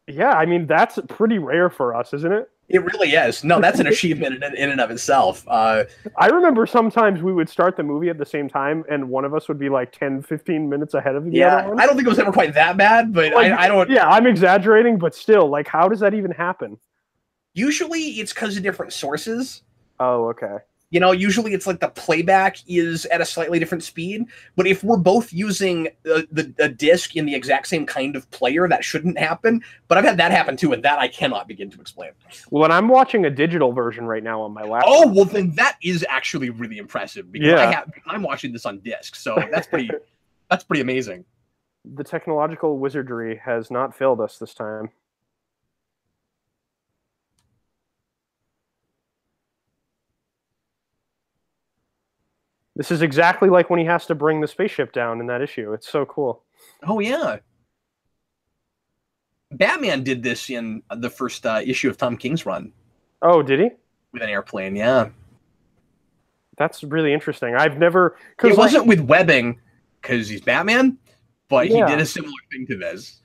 Yeah, I mean, that's pretty rare for us, isn't it? It really is. No, that's an achievement in and of itself. I remember sometimes we would start the movie at the same time, and one of us would be 10, 15 minutes ahead of the other one. I don't think it was ever quite that bad, but I don't... Yeah, I'm exaggerating, but still, how does that even happen? Usually, it's because of different sources. Oh, okay. Usually it's the playback is at a slightly different speed, but if we're both using a disc in the exact same kind of player, that shouldn't happen. But I've had that happen too, and that I cannot begin to explain. Well, and I'm watching a digital version right now on my laptop. Oh, well, then that is actually really impressive, because I'm watching this on disc, so that's pretty amazing. The technological wizardry has not failed us this time. This is exactly like when he has to bring the spaceship down in that issue. It's so cool. Oh, yeah. Batman did this in the first issue of Tom King's run. Oh, did he? With an airplane, yeah. That's really interesting. I've never... It wasn't with webbing, because he's Batman, but he did a similar thing to this.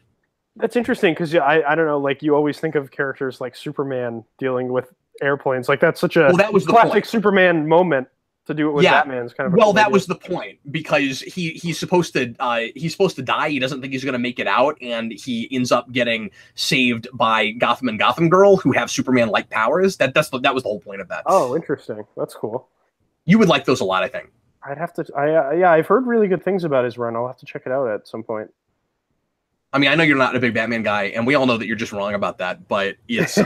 That's interesting, because I don't know, you always think of characters like Superman dealing with airplanes. That's such a classic Superman moment. To do it with Batman's kind of that was the point, because he's supposed to die. He doesn't think he's going to make it out, and he ends up getting saved by Gotham and Gotham Girl, who have Superman-like powers. That was the whole point of that. Oh, interesting. That's cool. You would like those a lot, I think. I'd have to. I've heard really good things about his run. I'll have to check it out at some point. I mean, I know you're not a big Batman guy, and we all know that you're just wrong about that. But it's.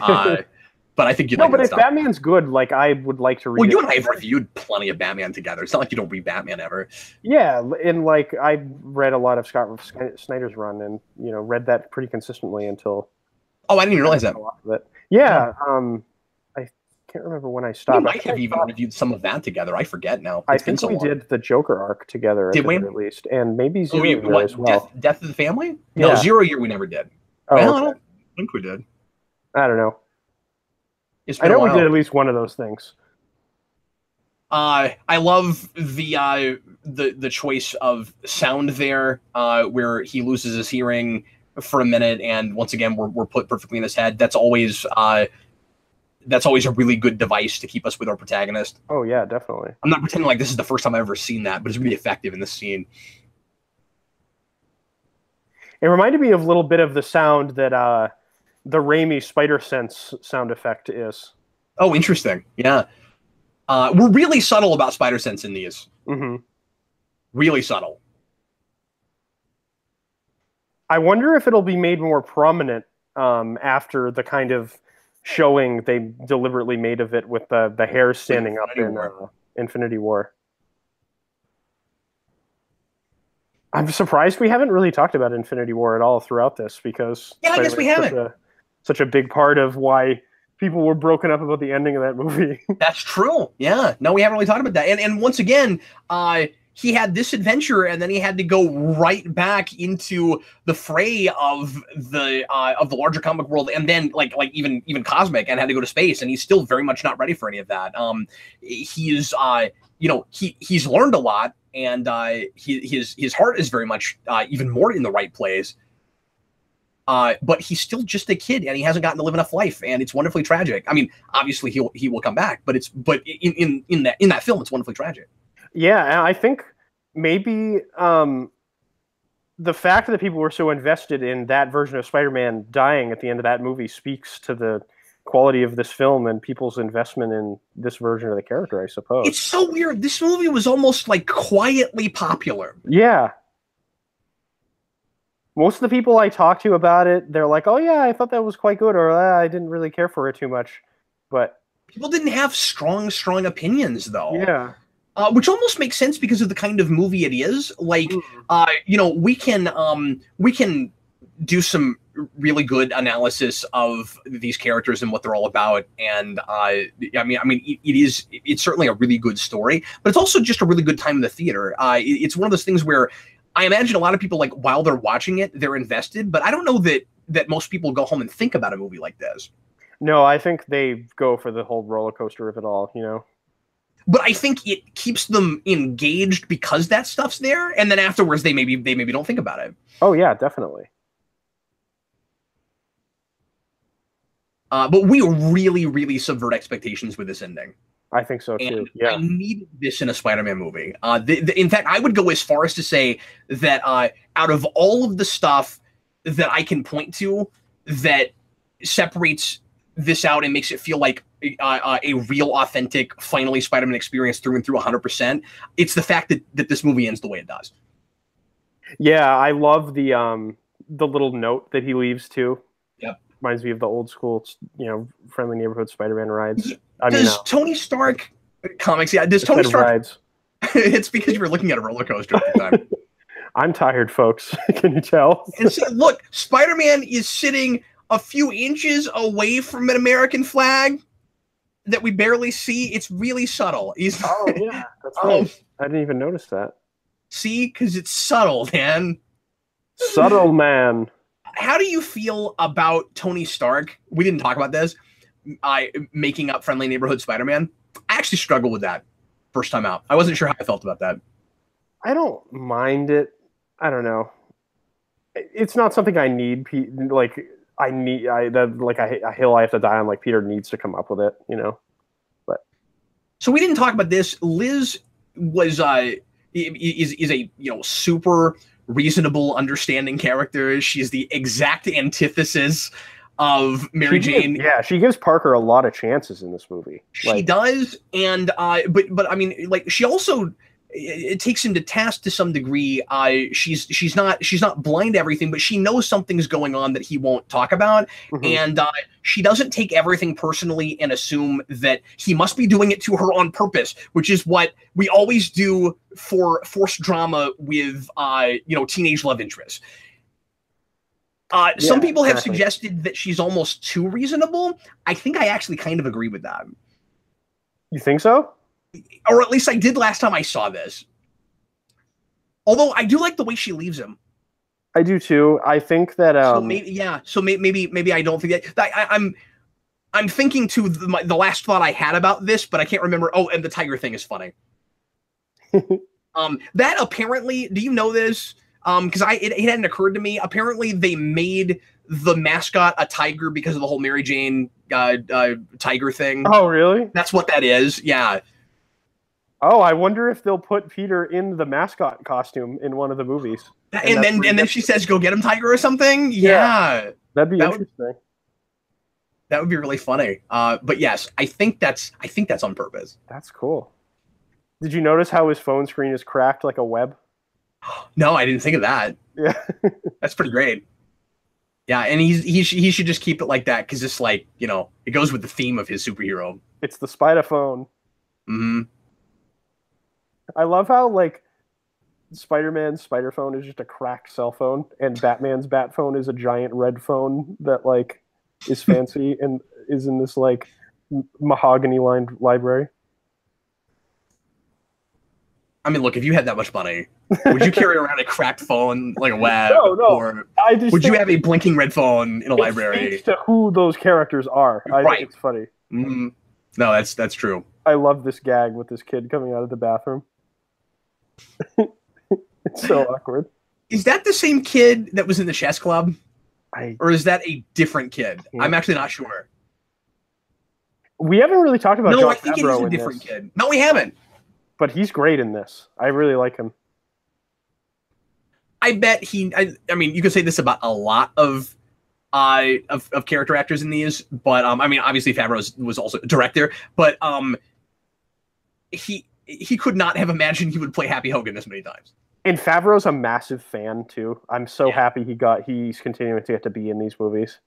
But I think but if Batman's good, I would like to read. Well, you and I have reviewed plenty of Batman together. It's not like you don't read Batman ever. Yeah, and I read a lot of Scott Snyder's run, and read that pretty consistently until. Oh, I didn't even realize that. Yeah, I can't remember when I stopped. We might have even reviewed some of that together. I forget now. I think we did the Joker arc together at the least, and maybe Zero Year as well. Death of the Family? No, 0 Year we never did. Oh, well, I don't think we did. I don't know. It's I been a know we did while. at least one of those things. I love the choice of sound there, where he loses his hearing for a minute, and once again we're put perfectly in his head. That's always a really good device to keep us with our protagonist. Oh yeah, definitely. I'm not pretending like this is the first time I've ever seen that, but it's really effective in this scene. It reminded me of a little bit of the sound that the Raimi Spider Sense sound effect is. Oh, interesting. Yeah. We're really subtle about spider sense in these. Mm-hmm. Really subtle. I wonder if it'll be made more prominent after the kind of showing they deliberately made of it with the hair standing up in Infinity War. I'm surprised we haven't really talked about Infinity War at all throughout this, because yeah, I guess we haven't. Such a big part of why people were broken up about the ending of that movie. That's true. Yeah. No, we haven't really talked about that. And once again, he had this adventure, and then he had to go right back into the fray of the larger comic world, and then like even cosmic, and had to go to space, and he's still very much not ready for any of that. He's he's learned a lot, and his heart is very much even more in the right place. But he's still just a kid, and he hasn't gotten to live enough life, and it's wonderfully tragic. I mean, obviously he will come back, but in that film, it's wonderfully tragic. Yeah, and I think maybe the fact that people were so invested in that version of Spider-Man dying at the end of that movie speaks to the quality of this film and people's investment in this version of the character, I suppose. It's so weird. This movie was almost like quietly popular. Yeah. Most of the people I talk to about it, they're like, "Oh yeah, I thought that was quite good," or "I didn't really care for it too much." But people didn't have strong opinions, though. Yeah. Which almost makes sense because of the kind of movie it is. Like, we can do some really good analysis of these characters and what they're all about, and it's certainly a really good story, but it's also just a really good time in the theater. It's one of those things where I imagine a lot of people, like, while they're watching it, they're invested, but I don't know that most people go home and think about a movie like this. No, I think they go for the whole roller coaster of it all, But I think it keeps them engaged because that stuff's there, and then afterwards they maybe don't think about it. Oh yeah, definitely. But we really, really subvert expectations with this ending. I think so too. Yeah, I needed this in a Spider-Man movie. In fact, I would go as far as to say that out of all of the stuff that I can point to that separates this out and makes it feel like a real, authentic, finally Spider-Man experience through and through 100%, it's the fact that this movie ends the way it does. Yeah, I love the little note that he leaves too. Yep. Reminds me of the old school, friendly neighborhood Spider-Man rides. Does Tony Stark comics? Yeah, does Tony Stark rides? It's because you were looking at a roller coaster at the time. I'm tired, folks. Can you tell? And see, look, Spider-Man is sitting a few inches away from an American flag that we barely see. It's really subtle. Oh yeah, that's right. I didn't even notice that. See, because it's subtle, man. Subtle, man. How do you feel about Tony Stark? We didn't talk about this. Making up friendly neighborhood Spider-Man. I actually struggled with that first time out. I wasn't sure how I felt about that. I don't mind it. I don't know. It's not something I need. Like a hill I have to die on. Like Peter needs to come up with it, But so we didn't talk about this. Liz was is a super reasonable, understanding character. She's the exact antithesis of Mary Jane. Yeah, she gives Parker a lot of chances in this movie. She does, and but I mean, like, she also it takes him to task to some degree. She's not blind to everything, but she knows something's going on that he won't talk about, and she doesn't take everything personally and assume that he must be doing it to her on purpose, which is what we always do for forced drama with teenage love interests. Some people have suggested that she's almost too reasonable. I think I actually kind of agree with that. You think so? Or at least I did last time I saw this. Although I do like the way she leaves him. I do too. I think that so maybe I don't think that. I'm thinking to the last thought I had about this, but I can't remember. Oh, and the tiger thing is funny. That apparently, do you know this? Because it hadn't occurred to me. Apparently, they made the mascot a tiger because of the whole Mary Jane tiger thing. Oh, really? That's what that is. Yeah. Oh, I wonder if they'll put Peter in the mascot costume in one of the movies. And then she says, "Go get him, tiger," or something. Yeah. That'd be interesting. That would be really funny. But yes, I think that's on purpose. That's cool. Did you notice how his phone screen is cracked like a web? No, I didn't think of that. Yeah. That's pretty great. Yeah, and he should just keep it like that because it's like, you know, it goes with the theme of his superhero. It's the spider phone. Mm-hmm. I love how, like, Spider-Man's spider phone is just a cracked cell phone, and Batman's bat phone is a giant red phone that, like, is fancy and is in this, like, mahogany-lined library. I mean, look, if you had that much money, would you carry around a cracked phone like a web? No. Or would you have a blinking red phone in a library? It speaks to who those characters are. I think it's funny. Mm-hmm. No, that's true. I love this gag with this kid coming out of the bathroom. It's so awkward. Is that the same kid that was in the chess club? Or is that a different kid? Yeah. I'm actually not sure. We haven't really talked about No, John I think it Favreau is a in different this. kid. No, we haven't. But he's great in this. I really like him. I bet I mean, you could say this about a lot of character actors in these, but I mean, obviously Favreau was also a director, but he could not have imagined he would play Happy Hogan this many times. And Favreau's a massive fan too. I'm so happy he's continuing to get to be in these movies.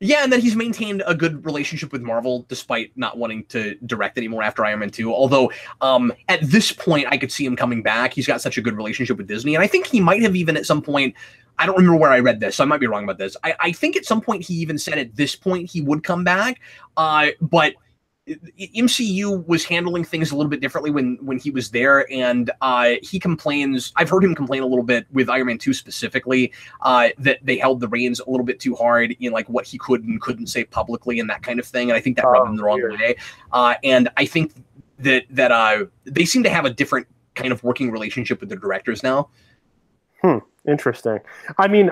Yeah, and then he's maintained a good relationship with Marvel despite not wanting to direct anymore after Iron Man 2. Although, at this point, I could see him coming back. He's got such a good relationship with Disney. And I think he might have even at some point, I don't remember where I read this, so I might be wrong about this. I think at some point he even said at this point he would come back. But MCU was handling things a little bit differently when he was there, and he complains. I've heard him complain a little bit with Iron Man 2 specifically that they held the reins a little bit too hard in like what he could and couldn't say publicly and that kind of thing. And I think that rubbed him the wrong way. And I think that they seem to have a different kind of working relationship with the directors now. Interesting. I mean,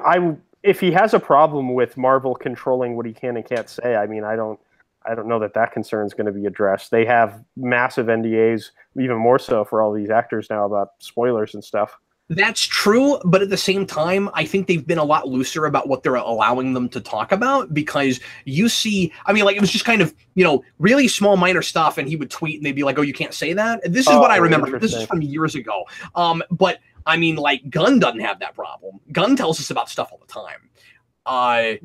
if he has a problem with Marvel controlling what he can and can't say, I mean, I don't know that concern is going to be addressed. They have massive NDAs, even more so for all these actors now about spoilers and stuff. That's true, but at the same time, I think they've been a lot looser about what they're allowing them to talk about, because you see, I mean, like, it was just kind of, you know, really small, minor stuff, and he would tweet, and they'd be like, oh, you can't say that? This is what I remember. This is from years ago. But, I mean, like, Gunn doesn't have that problem. Gunn tells us about stuff all the time.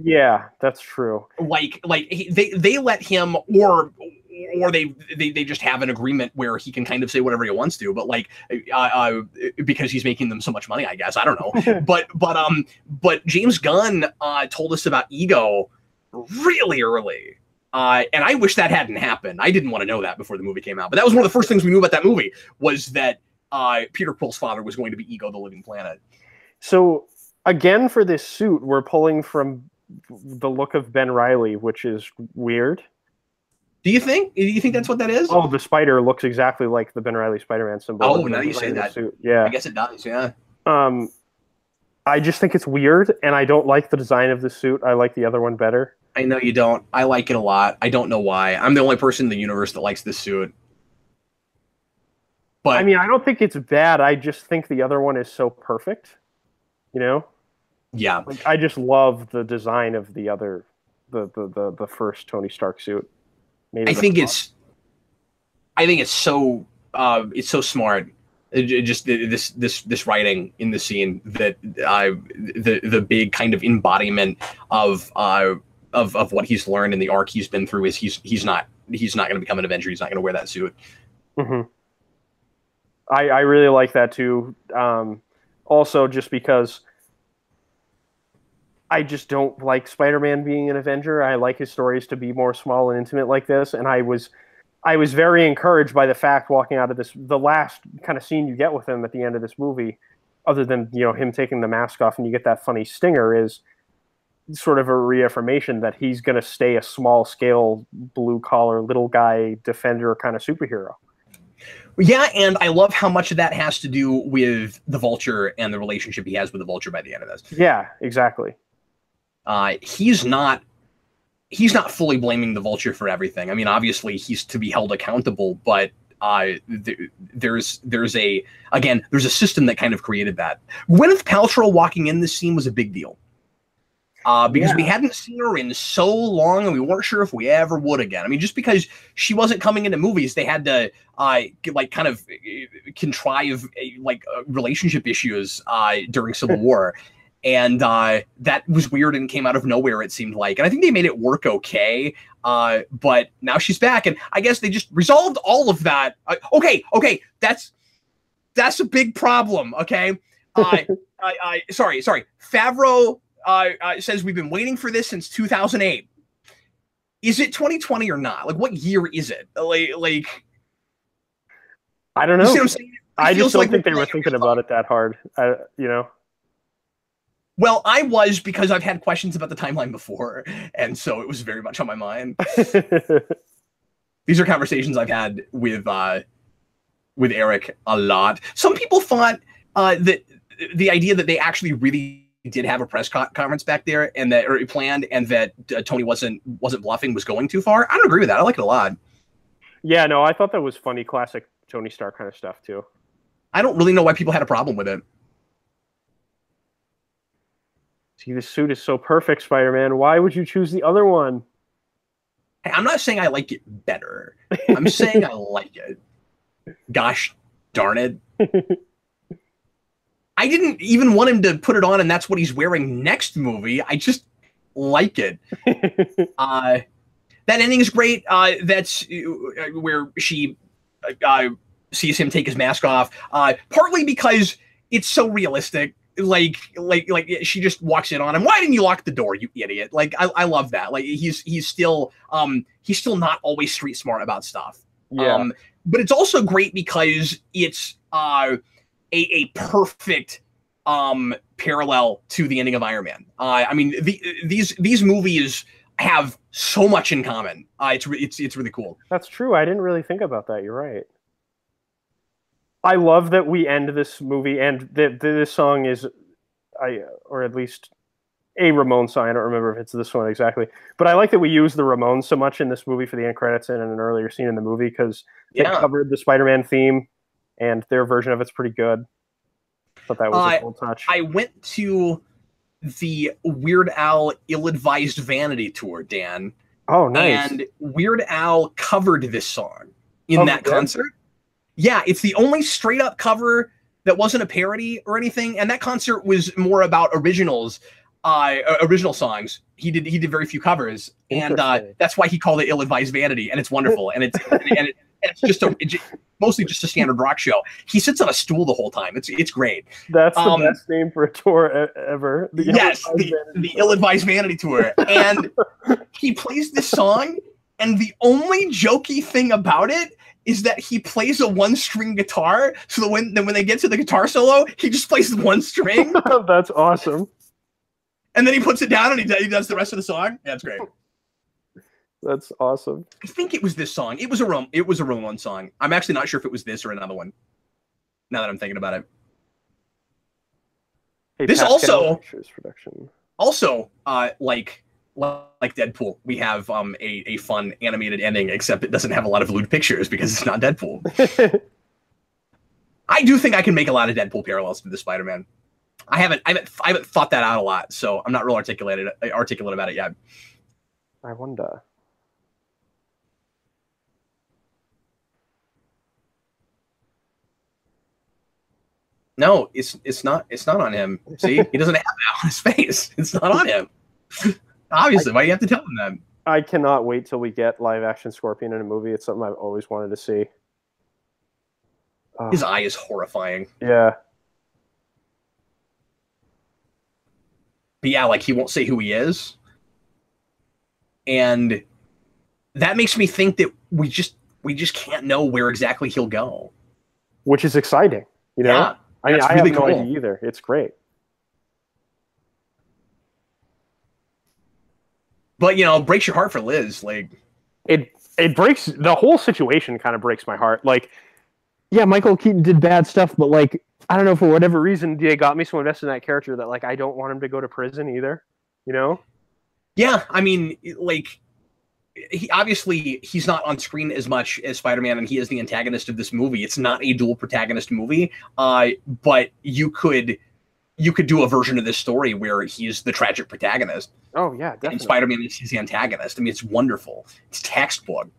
Yeah, that's true. Like they let him, or they just have an agreement where he can kind of say whatever he wants to, but like because he's making them so much money, I guess. I don't know. but James Gunn told us about Ego really early. And I wish that hadn't happened. I didn't want to know that before the movie came out, but that was one of the first things we knew about that movie, was that Peter Quill's father was going to be Ego the Living Planet. So again, for this suit, we're pulling from the look of Ben Reilly, which is weird. Do you think that's what that is? Oh, the spider looks exactly like the Ben Reilly Spider-Man symbol. Oh, now you say that. Suit. Yeah, I guess it does. Yeah. I just think it's weird, and I don't like the design of the suit. I like the other one better. I know you don't. I like it a lot. I don't know why. I'm the only person in the universe that likes this suit. But I mean, I don't think it's bad. I just think the other one is so perfect. You know? Yeah. Like, I just love the design of the other, the first Tony Stark suit. I think it's so smart. Just this writing in the scene, that the big kind of embodiment of what he's learned and the arc he's been through is he's not going to become an Avenger. He's not going to wear that suit. Mm-hmm. I really like that too. Also, just because I just don't like Spider-Man being an Avenger. I like his stories to be more small and intimate like this, and I was very encouraged by the fact, walking out of this, the last kind of scene you get with him at the end of this movie, other than, you know, him taking the mask off and you get that funny stinger, is sort of a reaffirmation that he's going to stay a small scale, blue collar, little guy defender kind of superhero. Yeah, and I love how much of that has to do with the Vulture and the relationship he has with the Vulture by the end of this. Yeah, exactly. He's not fully blaming the Vulture for everything. I mean, obviously he's to be held accountable, but there's a system that kind of created that. Gwyneth Paltrow walking in this scene was a big deal. Because we hadn't seen her in so long, and we weren't sure if we ever would again. I mean, just because she wasn't coming into movies, they had to kind of contrive relationship issues during Civil War, and that was weird and came out of nowhere. It seemed like, and I think they made it work okay. But now she's back, and I guess they just resolved all of that. Okay, that's a big problem. Okay, sorry, Favreau. Says we've been waiting for this since 2008. Is it 2020 or not? Like, what year is it? Like I don't know. You see what I'm saying? I just don't think they were thinking about it that hard. Well, I was, because I've had questions about the timeline before, and so it was very much on my mind. These are conversations I've had with Eric a lot. Some people thought that the idea that they actually really did have a press conference back there and that planned, and that Tony wasn't bluffing, was going too far. I don't agree with that. I like it a lot. Yeah, no, I thought that was funny, classic Tony Stark kind of stuff too. I don't really know why people had a problem with it. See, the suit is so perfect, Spider-Man. Why would you choose the other one? Hey, I'm not saying I like it better. I'm saying I like it. Gosh darn it. I didn't even want him to put it on and that's what he's wearing next movie. I just like it. That ending is great. That's where she sees him take his mask off. Partly because it's so realistic. Like she just walks in on him. Why didn't you lock the door, you idiot? Like, I love that. Like, he's still not always street smart about stuff. Yeah. But it's also great because it's a perfect parallel to the ending of Iron Man. I mean, these movies have so much in common. It's really cool. That's true. I didn't really think about that. You're right. I love that we end this movie, and this song is, or at least a Ramones song. I don't remember if it's this one exactly, but I like that we use the Ramones so much in this movie for the end credits and in an earlier scene in the movie, because they covered the Spider-Man theme, and their version of it's pretty good. But that was a cool touch. I went to the Weird Al Ill-Advised Vanity tour, Dan. Oh, nice. And Weird Al covered this song in that concert. Yeah, it's the only straight up cover that wasn't a parody or anything. And that concert was more about original songs. He did very few covers, and that's why he called it Ill-Advised Vanity. And it's wonderful, and it's just mostly just a standard rock show. He sits on a stool the whole time. It's great. That's the best name for a tour ever. The Ill-Advised Vanity Tour, and he plays this song, and the only jokey thing about it is that he plays a one-string guitar. So when they get to the guitar solo, he just plays one string. That's awesome. And then he puts it down and he does the rest of the song. Yeah, it's great. That's awesome. I think it was this song. It was a Ramones song. I'm actually not sure if it was this or another one, now that I'm thinking about it. Hey, this also like Deadpool, we have a fun animated ending, except it doesn't have a lot of lewd pictures because it's not Deadpool. I do think I can make a lot of Deadpool parallels to the Spider-Man. I haven't thought that out a lot, so I'm not real articulate about it yet. I wonder. No, it's not on him. See, he doesn't have that on his face. It's not on him. Obviously, why do you have to tell him that? I cannot wait till we get live action Scorpion in a movie. It's something I've always wanted to see. His eye is horrifying. Yeah. But yeah, like, he won't say who he is. And that makes me think that we just can't know where exactly he'll go. Which is exciting, you know? Yeah, I mean, I have no idea either. It's great. But you know, breaks your heart for Liz. Like it breaks the whole situation. Kind of breaks my heart. Like, yeah, Michael Keaton did bad stuff, but like, I don't know, for whatever reason, they got me so invested in that character that like I don't want him to go to prison either. You know? Yeah, I mean, like, he's not on screen as much as Spider-Man, and he is the antagonist of this movie. It's not a dual protagonist movie, but you could do a version of this story where he's the tragic protagonist. Oh yeah, definitely. And Spider-Man is his antagonist. I mean, it's wonderful. It's textbook.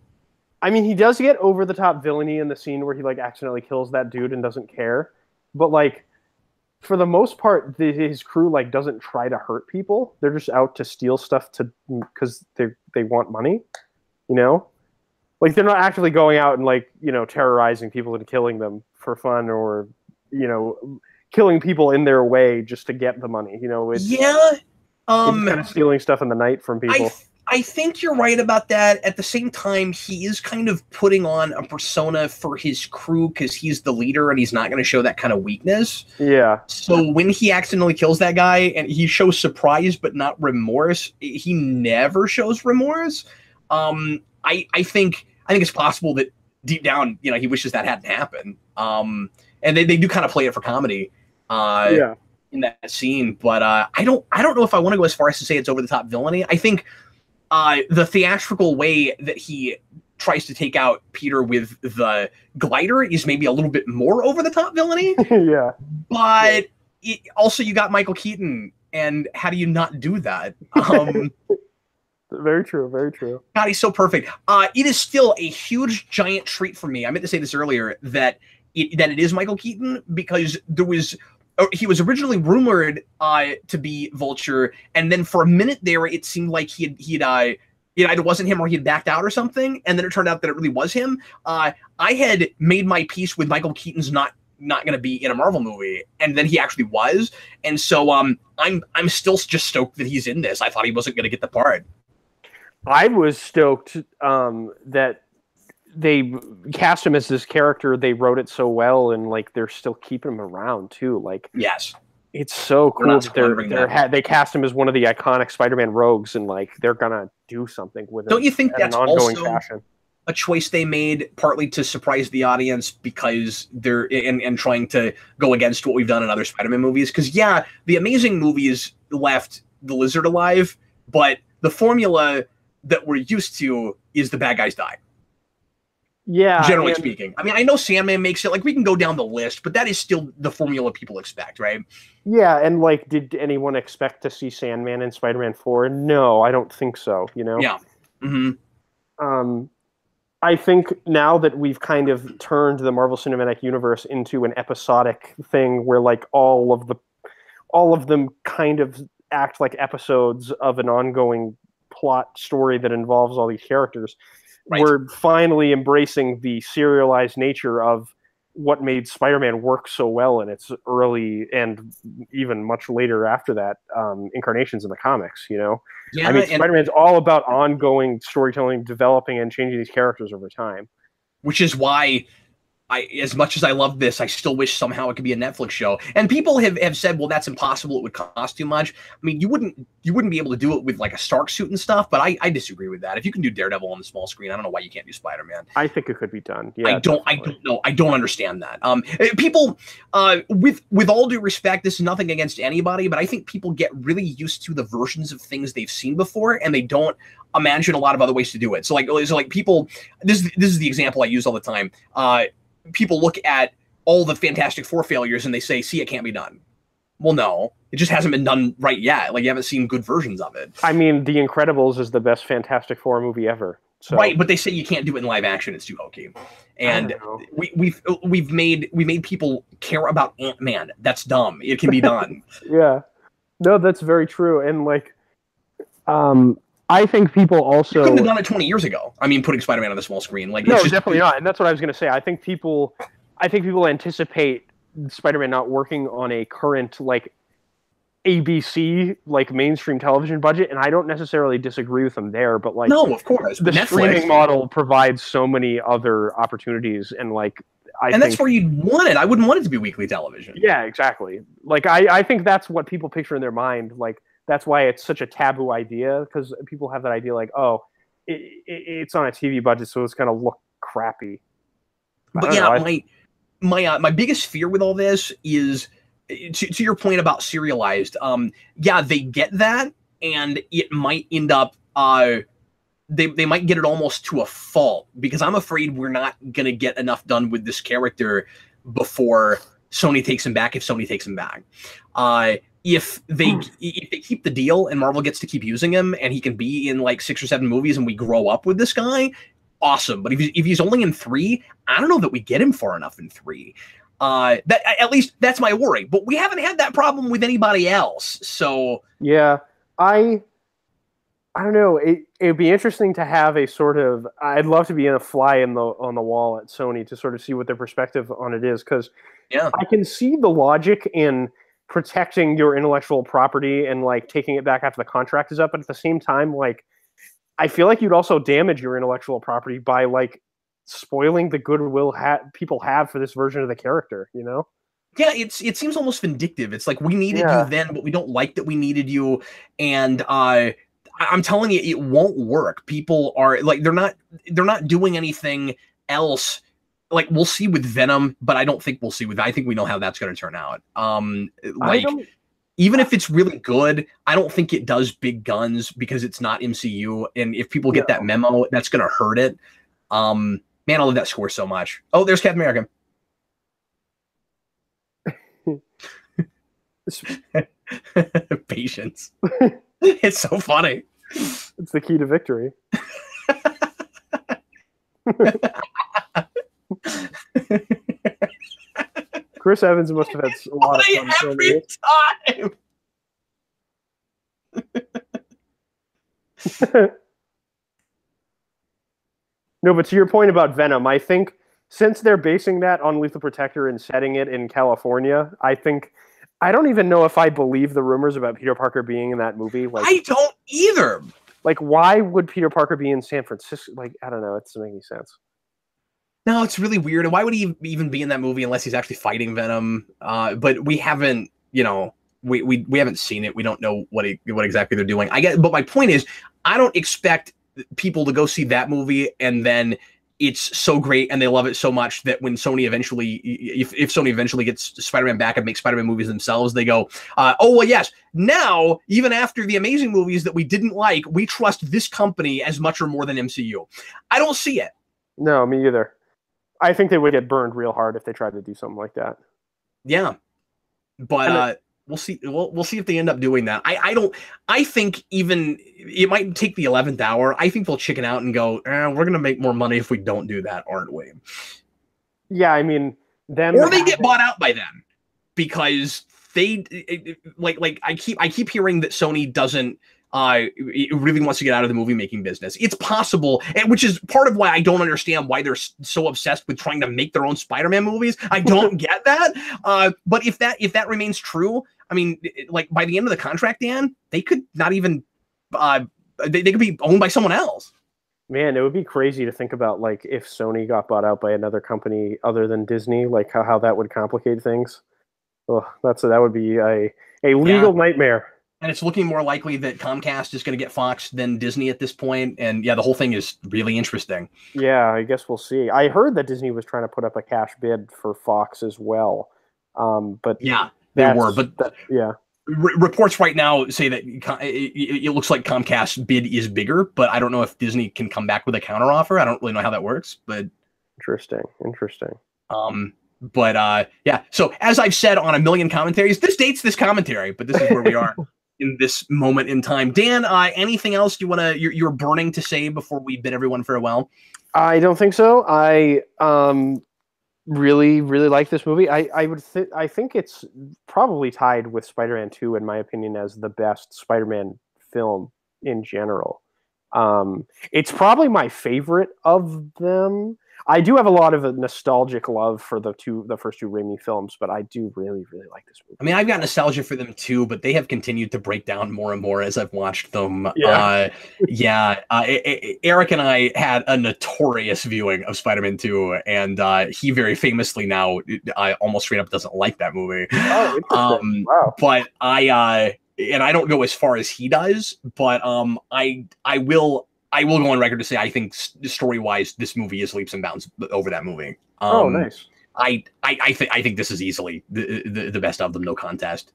I mean, he does get over the top villainy in the scene where he like accidentally kills that dude and doesn't care, but like, for the most part, his crew like doesn't try to hurt people. They're just out to steal stuff because they want money, you know. Like they're not actively going out and like, you know, terrorizing people and killing them for fun, or, you know, killing people in their way just to get the money. You know, it's kind of stealing stuff in the night from people. I think you're right about that. At the same time, he is kind of putting on a persona for his crew because he's the leader and he's not going to show that kind of weakness. Yeah. So when he accidentally kills that guy and he shows surprise but not remorse, he never shows remorse. I think it's possible that deep down, you know, he wishes that hadn't happened. And they do kind of play it for comedy. In that scene, but I don't know if I want to go as far as to say it's over the top villainy. I think the theatrical way that he tries to take out Peter with the glider is maybe a little bit more over the top villainy. Yeah, but also you got Michael Keaton, and how do you not do that? Very true. Very true. God, he's so perfect. It is still a huge, giant treat for me. I meant to say this earlier that it is Michael Keaton, because he was originally rumored to be Vulture, and then for a minute there, it seemed like he'd either wasn't him or he had backed out or something, and then it turned out that it really was him. I had made my peace with Michael Keaton's not going to be in a Marvel movie, and then he actually was, and so I'm still just stoked that he's in this. I thought he wasn't going to get the part. I was stoked that they cast him as this character. They wrote it so well, and like they're still keeping him around too. Like, yes, it's so cool. They cast him as one of the iconic Spider-Man rogues, and like they're gonna do something with it. Don't you think that's an ongoing fashion? A choice they made partly to surprise the audience because they're and trying to go against what we've done in other Spider-Man movies? Because yeah, the Amazing movies left the Lizard alive, but the formula that we're used to is the bad guys die. Yeah, generally speaking. I mean, I know Sandman makes it. Like, we can go down the list, but that is still the formula people expect, right? Yeah, and like, did anyone expect to see Sandman in Spider-Man 4? No, I don't think so. You know? Yeah. Mm-hmm. I think now that we've kind of turned the Marvel Cinematic Universe into an episodic thing, where like all of them kind of act like episodes of an ongoing plot story that involves all these characters. Right. We're finally embracing the serialized nature of what made Spider-Man work so well in its early and even much later after that incarnations in the comics, you know? Yeah, I mean, Spider-Man's all about ongoing storytelling, developing and changing these characters over time. Which is why, as much as I love this, I still wish somehow it could be a Netflix show. And people have said, well, that's impossible. It would cost too much. I mean, you wouldn't be able to do it with like a Stark suit and stuff, but I disagree with that. If you can do Daredevil on the small screen, I don't know why you can't do Spider-Man. I think it could be done. Yeah, I don't know. I don't understand that. People, with all due respect, this is nothing against anybody, but I think people get really used to the versions of things they've seen before, and they don't imagine a lot of other ways to do it. So like people, this is the example I use all the time. People look at all the Fantastic Four failures and they say, see, it can't be done. Well, no, it just hasn't been done right yet. Like, you haven't seen good versions of it. I mean, The Incredibles is the best Fantastic Four movie ever. So. Right, but they say you can't do it in live action. It's too hokey. And we've made people care about Ant-Man. That's dumb. It can be done. Yeah. No, that's very true. And like, I think people also... You couldn't have done it 20 years ago. I mean, putting Spider-Man on the small screen. Like, no, definitely not. And that's what I was going to say. I think people anticipate Spider-Man not working on a current, like, ABC, like, mainstream television budget, and I don't necessarily disagree with them there, but, like... No, of course. The Netflix streaming model provides so many other opportunities, and, like... that's where you'd want it. I wouldn't want it to be weekly television. Yeah, exactly. Like, I think that's what people picture in their mind, like... that's why it's such a taboo idea, because people have that idea like, oh, it's on a TV budget, so it's gonna look crappy. But yeah, my biggest fear with all this is to your point about serialized. Yeah, they get that, and it might end up they might get it almost to a fault, because I'm afraid we're not gonna get enough done with this character before Sony takes him back. If Sony takes him back, if they keep the deal and Marvel gets to keep using him and he can be in like 6 or 7 movies and we grow up with this guy, awesome. But if he's only in 3, I don't know that we get him far enough in 3. That at least that's my worry. But we haven't had that problem with anybody else. So yeah, I don't know. It'd be interesting to have a sort of. I'd love to be a fly on the wall at Sony to sort of see what their perspective on it is, because I can see the logic in protecting your intellectual property and like taking it back after the contract is up, but at the same time, like, I feel like you'd also damage your intellectual property by like spoiling the goodwill people have for this version of the character, you know? Yeah, it seems almost vindictive. It's like, we needed you then, but we don't like that we needed you, and I'm telling you, it won't work. People are like, they're not doing anything else. Like, we'll see with Venom, but I don't think we'll see with. I think we know how that's going to turn out. Like, even if it's really good, I don't think it does big guns because it's not MCU. And if people get that memo, that's going to hurt it. Man, I love that score so much. Oh, there's Captain America. Patience. It's so funny. It's the key to victory. Chris Evans must have had a lot of fun every time. No, but to your point about Venom, I think since they're basing that on Lethal Protector and setting it in California, I don't even know if I believe the rumors about Peter Parker being in that movie. Like, I don't either. Like, why would Peter Parker be in San Francisco? Like, I don't know. It doesn't make any sense. No, it's really weird. And why would he even be in that movie unless he's actually fighting Venom? But we haven't, you know, we haven't seen it. We don't know what exactly they're doing. But my point is, I don't expect people to go see that movie and then it's so great and they love it so much that when Sony eventually, if Sony eventually gets Spider-Man back and makes Spider-Man movies themselves, they go, oh, well, yes, now, even after the amazing movies that we didn't like, we trust this company as much or more than MCU. I don't see it. No, me either. I think they would get burned real hard if they tried to do something like that. Yeah. But we'll see. We'll see if they end up doing that. I think even it might take the 11th hour. I think they'll chicken out and go, we're going to make more money if we don't do that, aren't we? Yeah, I mean, then or they get bought out by them because they like I keep hearing that Sony doesn't really wants to get out of the movie making business. It's possible, and which is part of why I don't understand why they're so obsessed with trying to make their own Spider-Man movies. I don't get that. But if that remains true, I mean, like by the end of the contract, Dan, they could not even they could be owned by someone else. Man, it would be crazy to think about, like, if Sony got bought out by another company other than Disney, like how that would complicate things. Oh, that would be a legal nightmare. And it's looking more likely that Comcast is going to get Fox than Disney at this point. And yeah, the whole thing is really interesting. Yeah, I guess we'll see. I heard that Disney was trying to put up a cash bid for Fox as well. But yeah, they were. But yeah, reports right now say that it looks like Comcast's bid is bigger, but I don't know if Disney can come back with a counteroffer. I don't really know how that works, but interesting. But yeah, so as I've said on a million commentaries, this dates this commentary, but this is where we are in this moment in time. Dan, anything else you're burning to say before we bid everyone farewell? I don't think so. I really like this movie. I think it's probably tied with Spider-Man 2 in my opinion as the best Spider-Man film in general. It's probably my favorite of them. I do have a lot of a nostalgic love for the first two Raimi films, but I do really like this movie. I mean, I've got nostalgia for them too, but they have continued to break down more and more as I've watched them. Eric and I had a notorious viewing of Spider-Man 2, and he very famously now almost straight up doesn't like that movie. Oh, interesting. Wow. But and I don't go as far as he does, but I will go on record to say I think story wise this movie is leaps and bounds over that movie. Oh, nice. I think this is easily the best of them, no contest.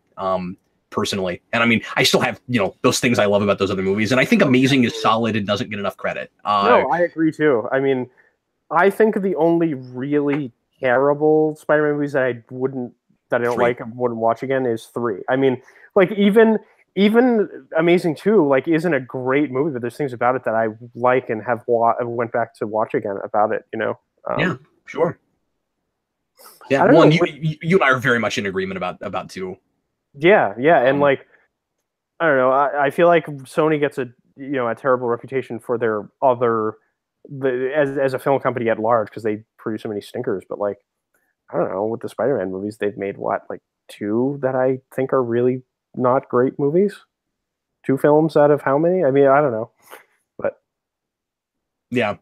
Personally, and I mean, I still have those things I love about those other movies, and I think Amazing is solid and doesn't get enough credit. No, I agree too. I mean, I think the only really terrible Spider-Man movies that I don't like and wouldn't watch again is 3. I mean, like even Amazing 2 like isn't a great movie, but there's things about it that I like and have went back to watch again about it. Yeah, sure. Yeah, one you and I are very much in agreement about 2. Yeah, and like I don't know, I feel like Sony gets a terrible reputation for their as a film company at large because they produce so many stinkers. But like I don't know, with the Spider-Man movies, they've made like 2 that I think are really not great movies. 2 films out of how many? I mean, I don't know, but yeah.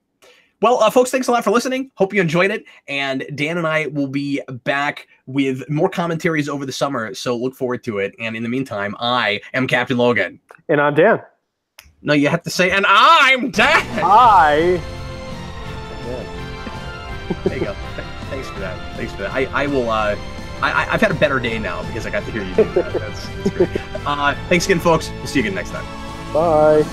Well, folks, thanks a lot for listening. Hope you enjoyed it. And Dan and I will be back with more commentaries over the summer, so look forward to it. And in the meantime, I am Captain Logan. And I'm Dan. No, you have to say, and I'm Dan. There you go. Thanks for that. I will. I've had a better day now because I got to hear you do that. That's great. Thanks again, folks. We'll see you again next time. Bye.